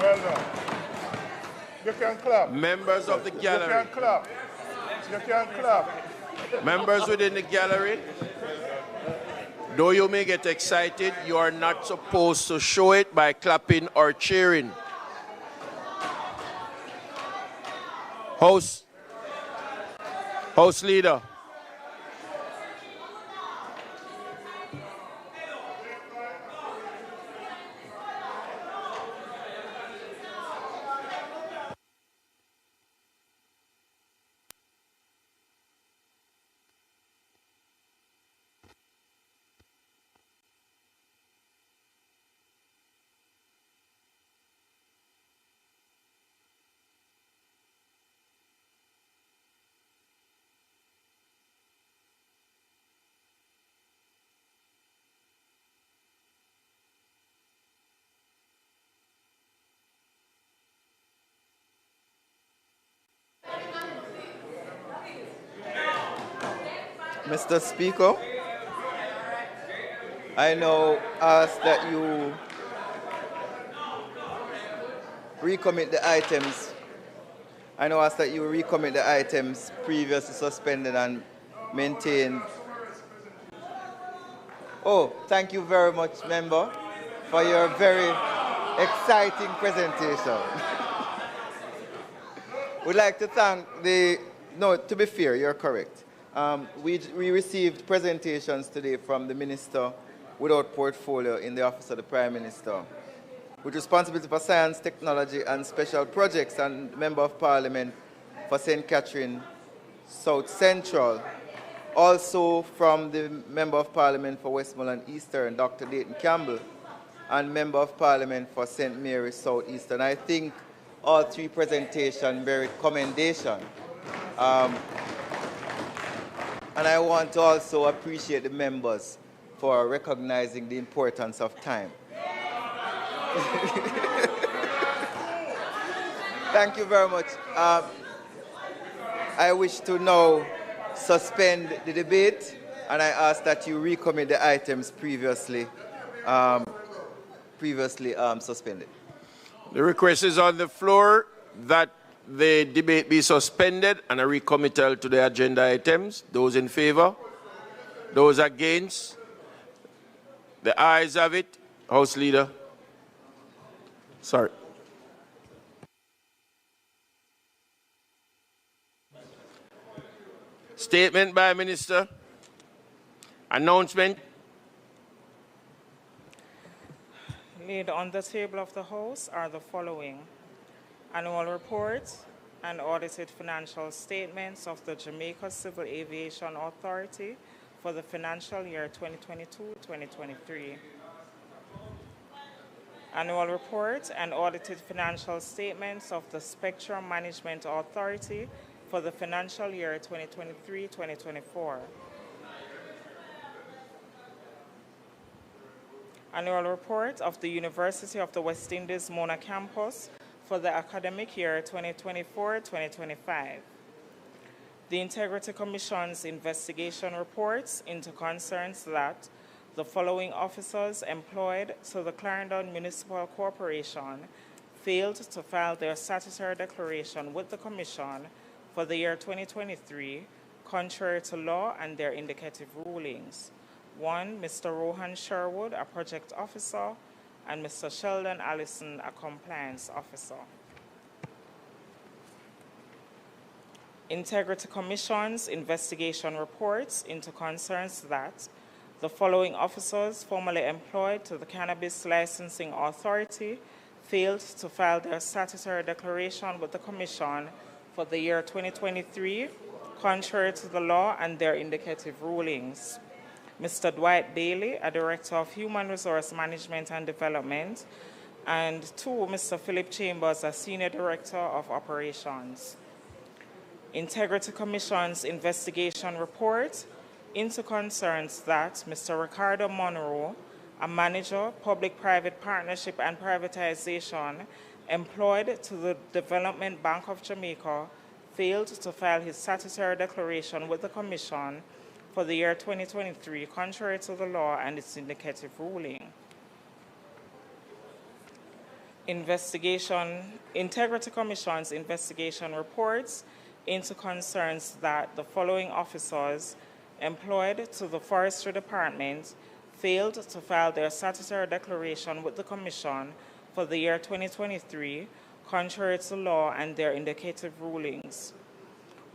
Well done. You can clap. Members of the gallery. You can clap. You can clap. Members within the gallery, though you may get excited, you are not supposed to show it by clapping or cheering. House leader. Mr. Speaker, I now ask that you recommit the items. Previously suspended and maintained. Oh, thank you very much, member, for your very exciting presentation. We'd like to thank to be fair, you're correct. We received presentations today from the Minister without portfolio in the Office of the Prime Minister, with responsibility for science, technology and special projects, and Member of Parliament for St. Catherine South Central. Also from the Member of Parliament for Westmoreland Eastern, Dr. Dayton Campbell, and Member of Parliament for St. Mary's South Eastern. I think all three presentations merit commendation. And I want to also appreciate the members for recognizing the importance of time. Thank you very much. I wish to now suspend the debate, and I ask that you recommit the items previously suspended. The request is on the floor that the debate be suspended and a recommittal to the agenda items. Those in favor? Those against? The ayes have it. House Leader. Sorry. Statement by Minister. Announcement. Laid on the table of the House are the following: annual report and audited financial statements of the Jamaica Civil Aviation Authority for the financial year 2022-2023. Annual report and audited financial statements of the Spectrum Management Authority for the financial year 2023-2024. Annual report of the University of the West Indies Mona campus for the academic year 2024-2025. The Integrity Commission's investigation reports into concerns that the following officers employed to the Clarendon Municipal Corporation failed to file their statutory declaration with the Commission for the year 2023, contrary to law and their indicative rulings. 1, Mr. Rohan Sherwood, a project officer, and Mr. Sheldon Allison, a compliance officer. Integrity Commission's investigation reports into concerns that the following officers formerly employed to the Cannabis Licensing Authority failed to file their statutory declaration with the Commission for the year 2023, contrary to the law and their indicative rulings. Mr. Dwight Bailey, a Director of Human Resource Management and Development, and 2, Mr. Philip Chambers, a Senior Director of Operations. Integrity Commission's investigation report into concerns that Mr. Ricardo Monroe, a Manager, Public-Private Partnership and Privatization, employed to the Development Bank of Jamaica, failed to file his statutory declaration with the Commission for the year 2023, contrary to the law and its indicative ruling. Integrity Commission's investigation reports into concerns that the following officers employed to the Forestry Department failed to file their statutory declaration with the Commission for the year 2023, contrary to law and their indicative rulings.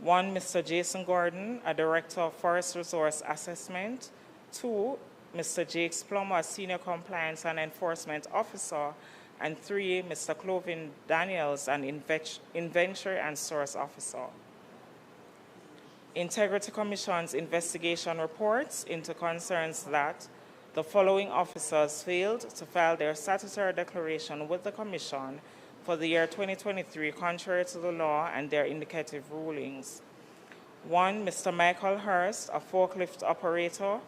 1, Mr. Jason Gordon, a Director of Forest Resource Assessment. 2, Mr. Jakes Plummer, a Senior Compliance and Enforcement Officer. And 3, Mr. Clovin Daniels, an Inventory and Source Officer. Integrity Commission's investigation reports into concerns that the following officers failed to file their statutory declaration with the Commission for the year 2023, contrary to the law and their indicative rulings. 1, Mr. Michael Hurst, a forklift operator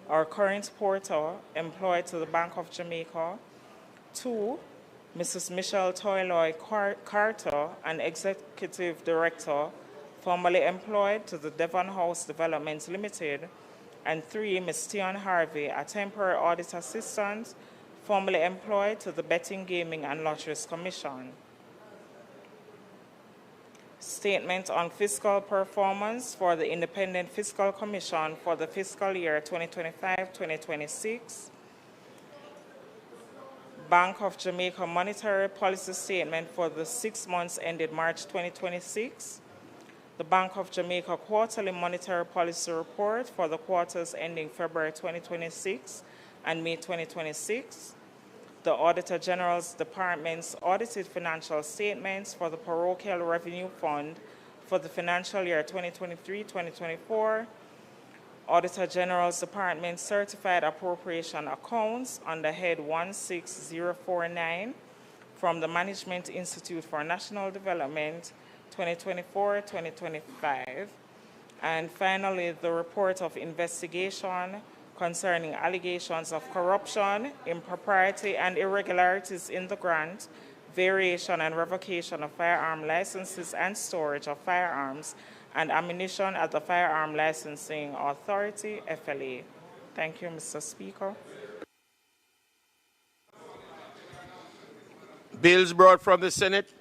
or current porter employed to the Bank of Jamaica. 2, Mrs. Michelle Toyloy Carter, an Executive Director formerly employed to the Devon House Development Limited. And 3, Ms. Tion Harvey, a temporary audit assistant formerly employed to the Betting, Gaming and Lotteries Commission. Statement on fiscal performance for the Independent Fiscal Commission for the fiscal year 2025-2026. Bank of Jamaica Monetary Policy Statement for the 6 months ended March 2026. The Bank of Jamaica Quarterly Monetary Policy Report for the quarters ending February 2026 and May 2026. The Auditor General's Department's audited financial statements for the Parochial Revenue Fund for the financial year 2023-2024. Auditor General's Department certified appropriation accounts under head 16049 from the Management Institute for National Development 2024-2025. And finally, the report of investigation concerning allegations of corruption, impropriety, and irregularities in the grant, variation and revocation of firearm licenses and storage of firearms and ammunition at the Firearm Licensing Authority, FLA. Thank you, Mr. Speaker. Bills brought from the Senate.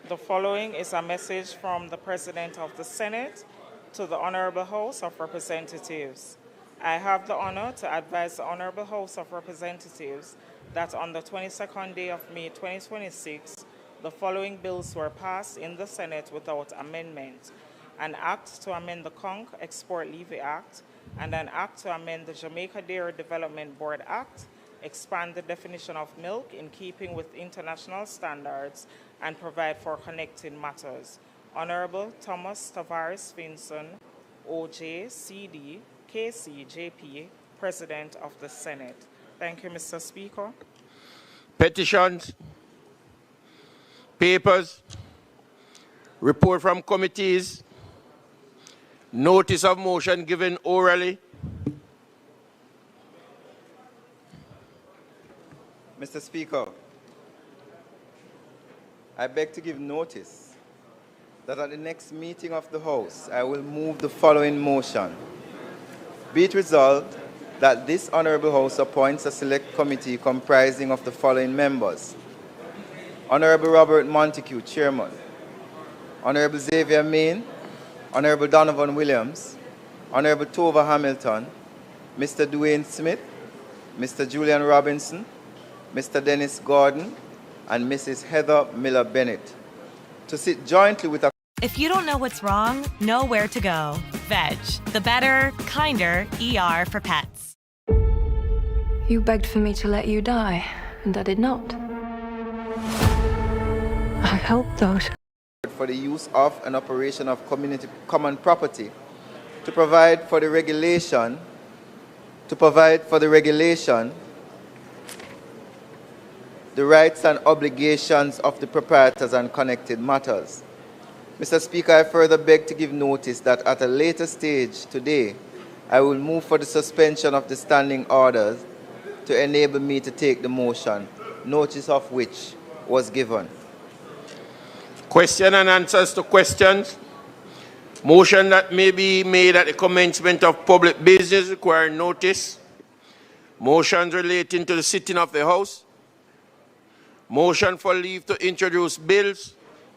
The following is a message from the President of the Senate to the Honorable House of Representatives. I have the honor to advise the Honorable House of Representatives that on the 22nd day of May 2026, the following bills were passed in the Senate without amendment: an act to amend the Conch Export Levy Act and an act to amend the Jamaica Dairy Development Board Act, expand the definition of milk in keeping with international standards, and provide for connecting matters. Honorable Thomas Tavares Vinson, OJ, CD, KC, JP, President of the Senate. Thank you, Mr. Speaker. Petitions, papers, report from committees, notice of motion given orally, Mr. Speaker, I beg to give notice that at the next meeting of the House, I will move the following motion. Be it resolved that this Honourable House appoints a select committee comprising of the following members. Honourable Robert Montague, Chairman. Honourable Xavier Main, Honourable Donovan Williams, Honourable Tova Hamilton, Mr. Dwayne Smith, Mr. Julian Robinson, Mr. Dennis Gordon, and Mrs. Heather Miller Bennett, to sit jointly with a... If you don't know what's wrong, know where to go. Veg, the better, kinder ER for pets. You begged for me to let you die, and I did not. I helped those. For the use of and operation of community common property, to provide for the regulation, the rights and obligations of the proprietors and connected matters. Mr. Speaker, I further beg to give notice that at a later stage today, I will move for the suspension of the standing orders to enable me to take the motion, notice of which was given. Question and answers to questions. Motion that may be made at the commencement of public business requiring notice. Motions relating to the sitting of the House. Motion for leave to introduce bills.